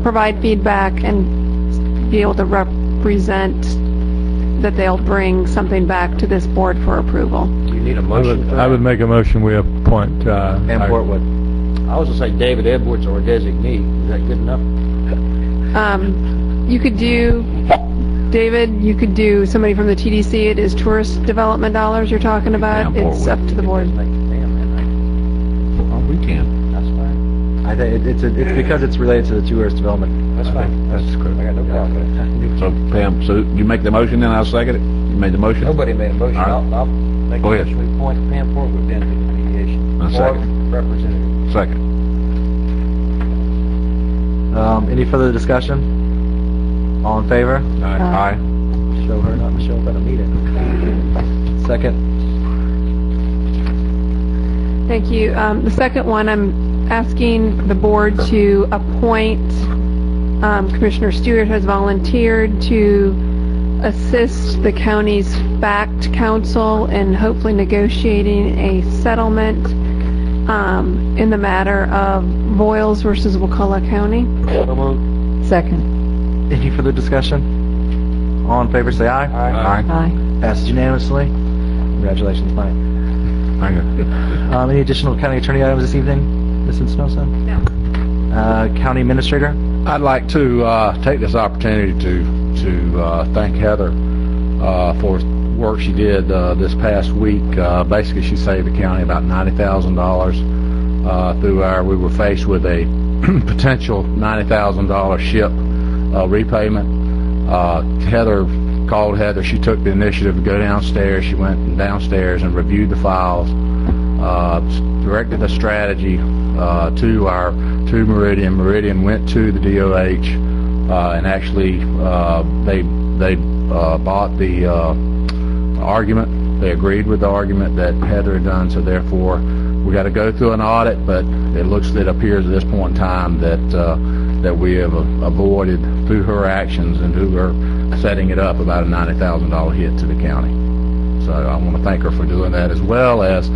provide feedback and be able to represent that they'll bring something back to this board for approval. Do you need a motion for that? I would make a motion we appoint, And Portwood. I was going to say David Edwards or a designee. Is that good enough? You could do, David, you could do somebody from the TDC. It is tourist development dollars you're talking about. It's up to the board. Oh, we can. That's fine. I think it's because it's related to the tourist development. That's fine. That's correct. I got no problem with it. So, Pam, so you make the motion, then I'll second it? You made the motion? Nobody made a motion. All right. I'll make Go a ahead. motion. We appoint Pam Portwood then to the mediation. A second. Board representative. Second. Any further discussion? All in favor? Aye. Show her, not Michelle, better meet it. Second. Thank you. The second one, I'm asking the board to appoint Commissioner Stewart has volunteered to assist the county's fact counsel in hopefully negotiating a settlement in the matter of Voiles versus Wakulla County. Second. Any further discussion? All in favor, say aye. Aye. Aye. Passes unanimously. Congratulations, Mike. Thank you. Any additional county attorney items this evening, Mrs. Snowson? No. County administrator? I'd like to take this opportunity to thank Heather for work she did this past week. Basically, she saved the county about $90,000 we were faced with a potential $90,000 ship repayment. Heather called Heather. She took the initiative to go downstairs. She went downstairs and reviewed the files, directed a strategy to Meridian. Meridian went to the DOH and actually they bought the argument. They agreed with the argument that Heather had done. So therefore, we got to go through an audit. But it appears at this point in time that we have avoided through her actions and through her setting it up about a $90,000 hit to the county. So I want to thank her for doing that, as well as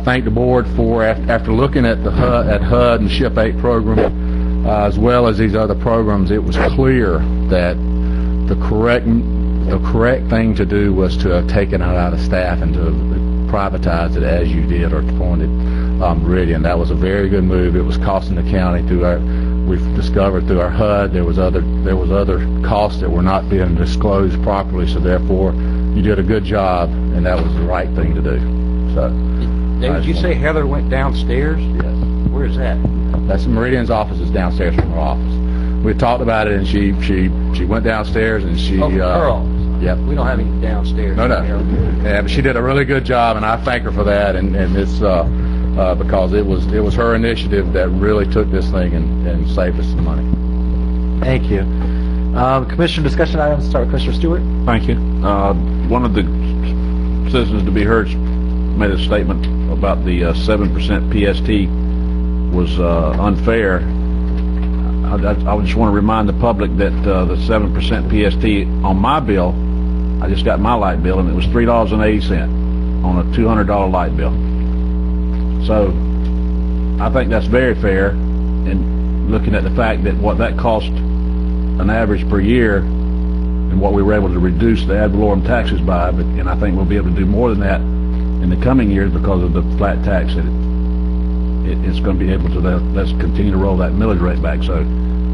thank the board for after looking at the HUD and SHIP 8 program, as well as these other programs. It was clear that the correct thing to do was to have taken it out of staff and to privatize it as you did, or appointed Meridian. That was a very good move. It was costing the county we've discovered through our HUD there was other costs that were not being disclosed properly. So therefore, you did a good job, and that was the right thing to do. So, David, did you say Heather went downstairs? Yes. Where's that? That's Meridian's office. Is downstairs from her office. We talked about it, and she went downstairs and she. Her office. Yep. We don't have any downstairs. No. Yeah, but she did a really good job, and I thank her for that. And it's because it was her initiative that really took this thing and saved us some money. Thank you. Commissioner discussion items. Start with Commissioner Stewart. Thank you. One of the citizens to be heard made a statement about the 7% PST was unfair. I just want to remind the public that the 7% PST on my bill, I just got my light bill, and it was $3.80 on a $200 light bill. So I think that's very fair, and looking at the fact that what that cost an average per year and what we were able to reduce the ad valorem taxes by, and I think we'll be able to do more than that in the coming years because of the flat tax that it's going to be able to let's continue to roll that millage rate back. So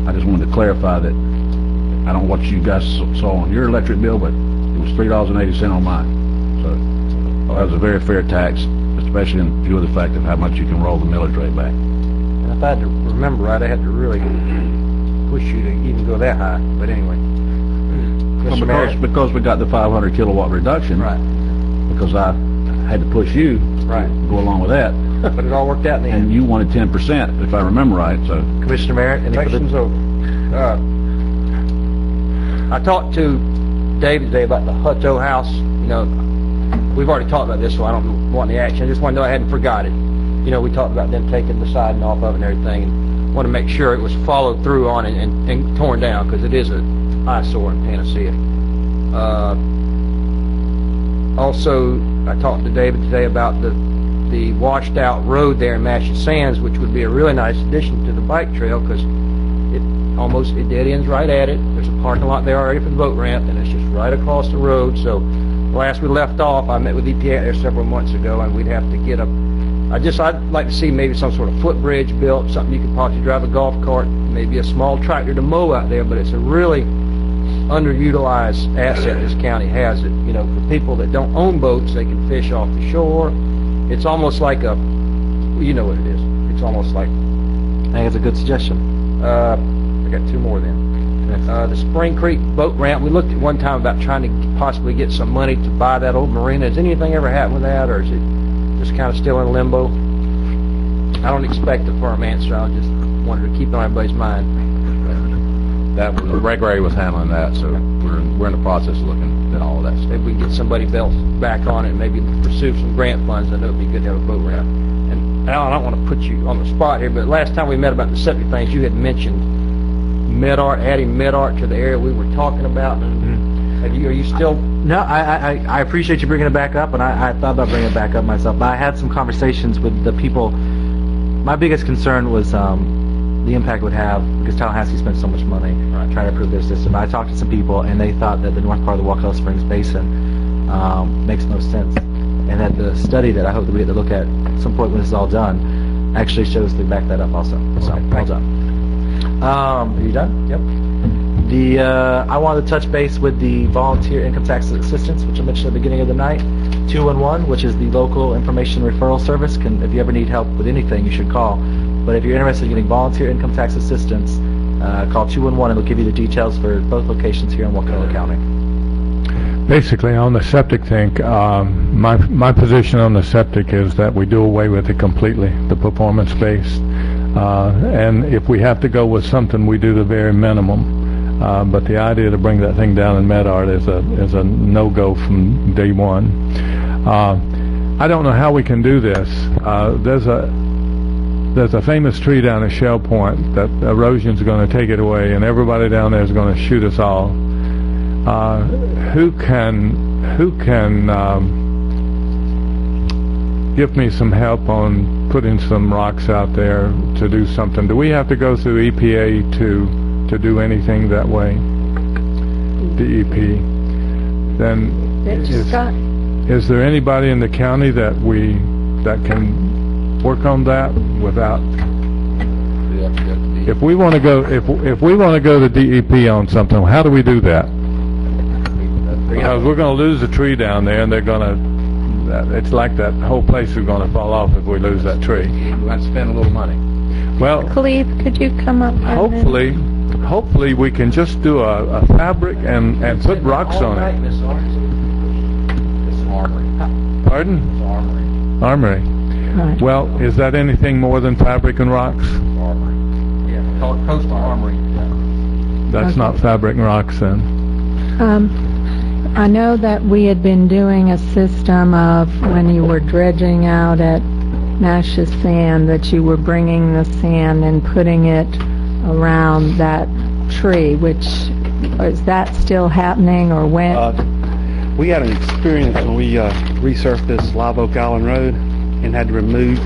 I just wanted to clarify that I don't know what you guys saw on your electric bill, but it was $3.80 on mine. So that was a very fair tax, especially in view of the fact of how much you can roll the millage rate back. And if I had to remember right, I had to really push you to even go that high. But anyway. Because we got the 500 kilowatt reduction. Right. Because I had to push you to go along with that. But it all worked out in the end. And you wanted 10%, if I remember right. So Commissioner Merritt, any election's over. I talked to David today about the Hutto house. You know, we've already talked about this, so I don't want the action. I just want to know I hadn't forgot it. You know, we talked about them taking the siding off of it and everything, and want to make sure it was followed through on and torn down, because it is an eyesore in Panacea. Also, I talked to David today about the washed out road there in Mashy Sands, which would be a really nice addition to the bike trail, because it dead ends right at it. There's a parking lot there already for the boat ramp, and it's just right across the road. So last we left off, I met with EPA there several months ago, and we'd have to get I'd like to see maybe some sort of footbridge built, something you could possibly drive a golf cart, maybe a small tractor to mow out there, but it's a really underutilized asset this county has. It, you know, for people that don't own boats, they can fish off the shore. It's almost like you know what it is. It's almost like, I think it's a good suggestion. I got two more then. The Spring Creek boat ramp, we looked at one time about trying to possibly get some money to buy that old marina. Has anything ever happened with that, or is it just kind of still in limbo? I don't expect a firm answer. I just wanted to keep it on everybody's mind. That Reg Ray was handling that, so we're in the process of looking at all of that stuff. Maybe we can get somebody else back on it and maybe pursue some grant funds. I know it'd be good to have a boat ramp. And Alan, I don't want to put you on the spot here, but last time we met about the septic things, you had mentioned adding MedArt to the area we were talking about. And are you still? No, I appreciate you bringing it back up, and I thought about bringing it back up myself. But I had some conversations with the people. My biggest concern was the impact it would have, because Tallahassee spent so much money trying to improve their system. I talked to some people, and they thought that the north part of the Wakulla Springs Basin makes no sense, and that the study that I hope that we get to look at some point when this is all done actually shows to back that up also. So, well done. Are you done? Yep. I wanted to touch base with the volunteer income tax assistance, which I mentioned at the beginning of the night. 211, which is the local information referral service. If you ever need help with anything, you should call. But if you're interested in getting volunteer income tax assistance, call 211, and they'll give you the details for both locations here in Wakulla County. Basically, on the septic tank, my position on the septic is that we do away with it completely, the performance-based. And if we have to go with something, we do the very minimum. But the idea to bring that thing down in MedArt is a no-go from day one. I don't know how we can do this. There's a famous tree down at Shell Point that erosion's going to take it away, and everybody down there is going to shoot us all. Who can give me some help on putting some rocks out there to do something? Do we have to go through EPA to do anything that way? DEP. Then is there anybody in the county that can work on that without? If we want to go, if we want to go to DEP on something, how do we do that? Because we're going to lose the tree down there, and they're going to. It's like that whole place is going to fall off if we lose that tree. We have to spend a little money. Well, Cleve, could you come up? Hopefully we can just do a fabric and put rocks on it. It's armory. Pardon? Armory. Right. Well, is that anything more than fabric and rocks? Armory. Yeah, call it coastal armory. That's Okay. not fabric and rocks then. I know that we had been doing a system of when you were dredging out at Nash's Sand, that you were bringing the sand and putting it around that tree, which, is that still happening, or when? We had an experience when we resurfaced Live Oak Island Road and had to remove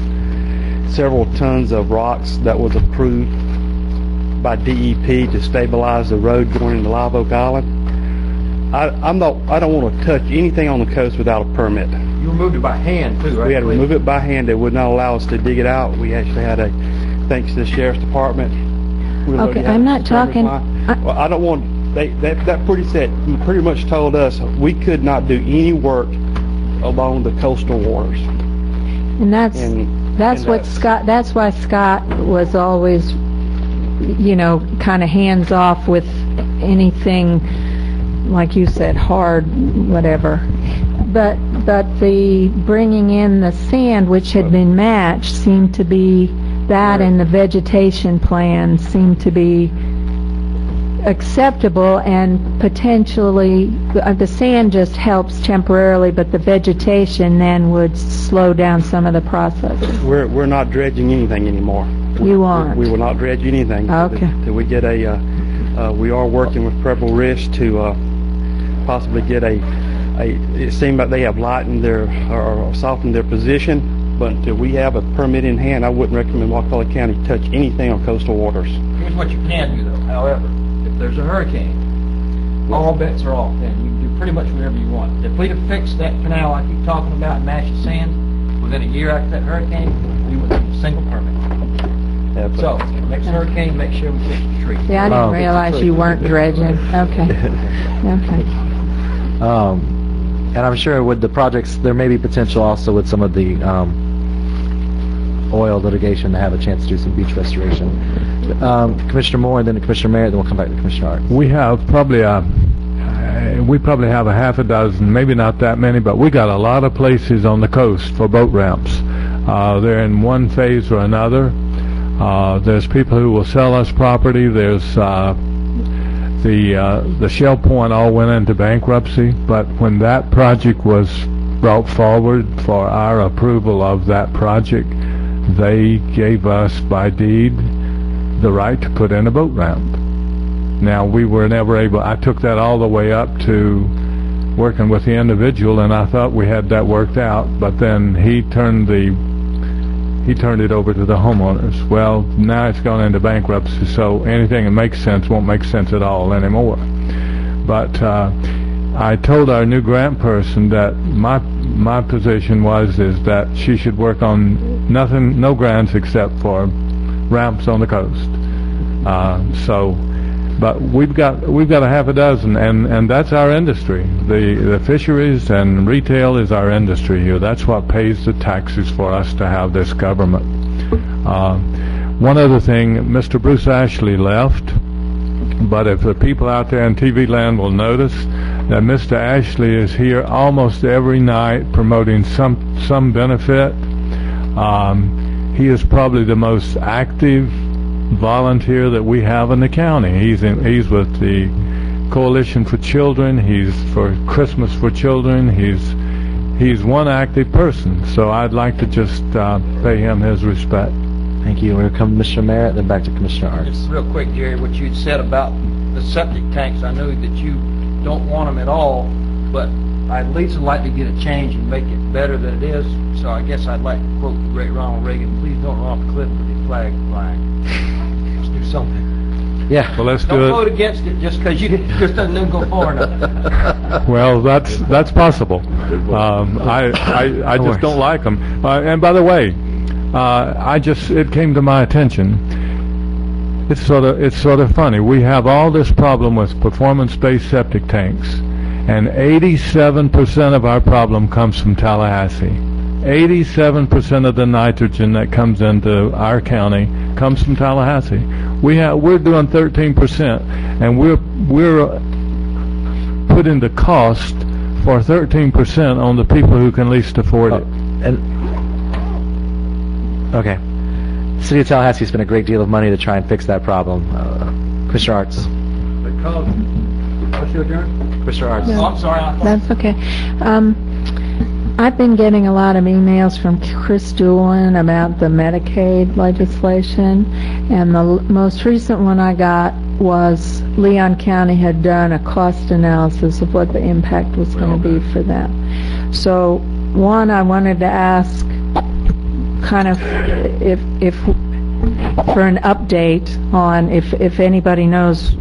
several tons of rocks that was approved by DEP to stabilize the road going into Live Oak Island. I don't want to touch anything on the coast without a permit. You removed it by hand too, right? We had to remove it by hand. They would not allow us to dig it out. We actually had thanks to the sheriff's department. Okay, I'm not talking. Well, I don't want. That pretty much told us we could not do any work along the coastal waters. And that's why Scott was always, kind of hands off with anything, like you said, hard, whatever. But the bringing in the sand, which had been matched, seemed to be that, and the vegetation plan seemed to be acceptable, and potentially the sand just helps temporarily, but the vegetation then would slow down some of the processes. We're not dredging anything anymore. You aren't? We will not dredge anything. Okay. Till we get we are working with Preble Risk to possibly get it seems like they have lightened or softened their position, but until we have a permit in hand, I wouldn't recommend Wakulla County touch anything on coastal waters. Here's what you can do, though. However, if there's a hurricane, all bets are off. Then you can do pretty much whatever you want. If we'd have fixed that canal I keep talking about in Mash Sand within a year after that hurricane, we wouldn't have a single permit. So, next hurricane, make sure we fix the tree. Yeah, I didn't realize you weren't dredging. Okay. Okay. And I'm sure with the projects, there may be potential also with some of the oil litigation to have a chance to do some beach restoration. Commissioner Moore, and then Commissioner Merritt, then we'll come back to Commissioner Art. We probably have a half a dozen, maybe not that many, but we got a lot of places on the coast for boat ramps. They're in one phase or another. There's people who will sell us property. There's the Shell Point all went into bankruptcy, but when that project was brought forward for our approval of that project, they gave us by deed the right to put in a boat ramp. Now, we were never able, I took that all the way up to working with the individual, and I thought we had that worked out, but then he turned it over to the homeowners. Well, now it's gone into bankruptcy, so anything that makes sense won't make sense at all anymore. But I told our new grant person that my position is that she should work on no grants except for ramps on the coast. But we've got a half a dozen, and that's our industry. The fisheries and retail is our industry here. That's what pays the taxes for us to have this government. One other thing, Mr. Bruce Ashley left, but if the people out there in TV land will notice that Mr. Ashley is here almost every night promoting some benefit. He is probably the most active volunteer that we have in the county. He's with the Coalition for Children. He's for Christmas for Children. He's one active person. So I'd like to just pay him his respect. Thank you. We'll come to Mr. Merritt, then back to Commissioner Art. Just real quick, Jerry, what you'd said about the septic tanks, I know that you don't want them at all, but I'd at least like to get a change and make it better than it is. So I guess I'd like to quote the great Ronald Reagan, please don't run off the cliff with your flag flying. Let's do something. Yeah. Well, let's do Don't it. vote against it just because you just doesn't go far enough. Well, that's possible. I just don't like them. And by the way, it came to my attention. It's sort of funny. We have all this problem with performance-based septic tanks, and 87% of our problem comes from Tallahassee. 87% of the nitrogen that comes into our county comes from Tallahassee. We're doing 13%, and we're putting the cost for 13% on the people who can least afford it. Okay. The City of Tallahassee spent a great deal of money to try and fix that problem. Commissioner Arts. What's your turn? Commissioner Arts. No. Oh, I'm sorry. That's okay. I've been getting a lot of emails from Chris Doolin about the Medicaid legislation, and the most recent one I got was Leon County had done a cost analysis of what the impact was going to be for them. So, one, I wanted to ask kind of if for an update on if anybody knows.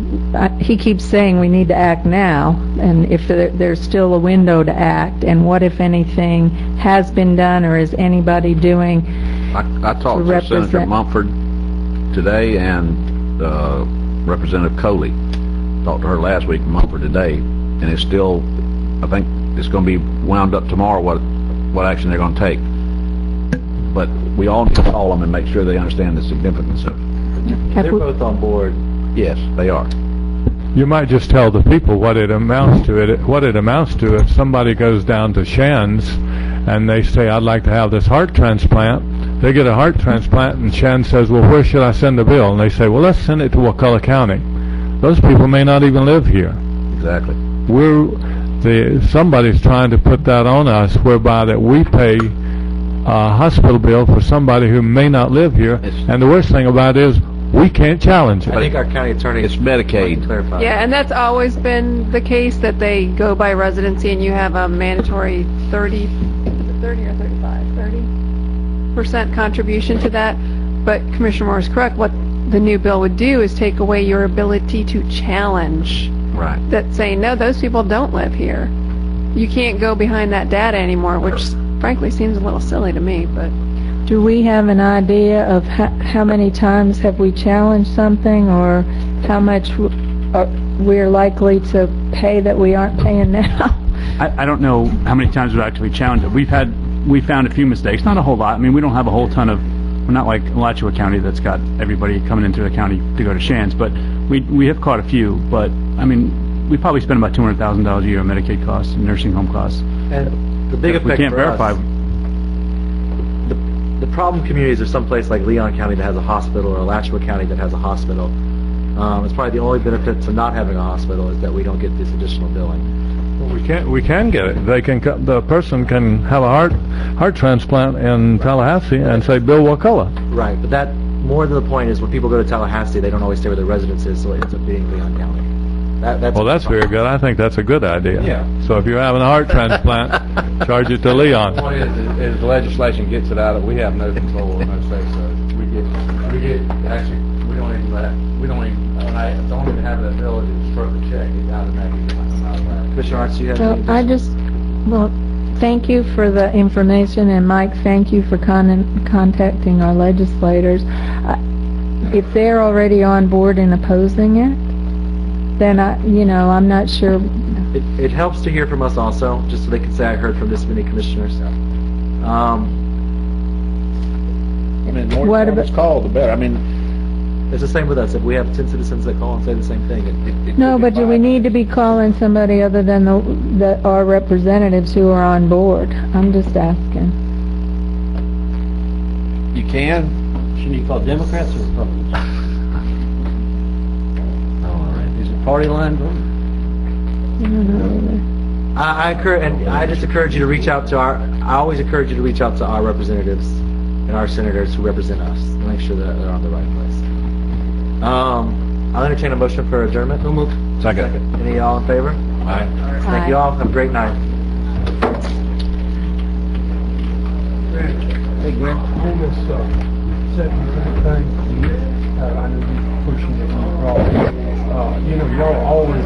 He keeps saying we need to act now, and if there's still a window to act, and what, if anything, has been done or is anybody doing? I talked to Senator Mumford today and Representative Coley. Talked to her last week, Mumford today, and it's still, I think it's going to be wound up tomorrow what action they're going to take. But we all need to call them and make sure they understand the significance of it. They're both on board. Yes, they are. You might just tell the people what it amounts to. What it amounts to if somebody goes down to Shands and they say, I'd like to have this heart transplant. They get a heart transplant and Shands says, well, where should I send the bill? And they say, well, let's send it to Wakulla County. those people may not even live here. Exactly. Somebody's trying to put that on us, whereby that we pay a hospital bill for somebody who may not live here, and the worst thing about it is we can't challenge it. I think our county attorney... It's Medicaid. Clarify. Yeah, and that's always been the case, that they go by residency and you have a mandatory 30 or 35? 30% contribution to that. But Commissioner Moore is correct. What the new bill would do is take away your ability to challenge Right. that, saying, no, those people don't live here. You can't go behind that data anymore, which frankly seems a little silly to me, but... Do we have an idea of how many times have we challenged something, or how much we're likely to pay that we aren't paying now? I don't know how many times we've actually challenged it. We found a few mistakes, not a whole lot. I mean, we don't have a whole ton of, we're not like Alachua County that's got everybody coming into the county to go to Shands, but we have caught a few. But, I mean, we probably spend about $200,000 a year on Medicaid costs and nursing home costs. And the big effect we can't for verify. us, the problem communities are someplace like Leon County that has a hospital, or Alachua County that has a hospital. It's probably the only benefit to not having a hospital is that we don't get this additional billing. Well, we can get it. The person can have a heart transplant in Tallahassee and say Bill Wakulla. Right, but that more than the point is when people go to Tallahassee, they don't always stay where their residence is, so it ends up being Leon County. That's very good. I think that's a good idea. Yeah. So if you're having a heart transplant, charge it to Leon. The point is the legislation gets it out of, we have no control or no say so. We don't even have the ability to stroke a check. It's automatically come out of that. Commissioner Arts, you have Thank you for the information, and Mike, thank you for contacting our legislators. If they're already on board and opposing it, then I'm not sure. It helps to hear from us also, just so they can say I heard from this many commissioners. I mean, the more What times about- called, the better. I mean, it's the same with us. If we have 10 citizens that call and say the same thing, it No, but do we need to be calling somebody other than our representatives who are on board? I'm just asking. You can. Shouldn't you call Democrats or Republicans? Is it party line voting? I just encourage you to reach out to I always encourage you to reach out to our representatives and our senators who represent us to make sure that they're on the right place. I'll entertain a motion for adjournment. Who moved? Second. Any all in favor? Aye. Thank you all. Have a great night. Hey, Glenn. On this second thing, I know you're pushing it wrong. Y'all always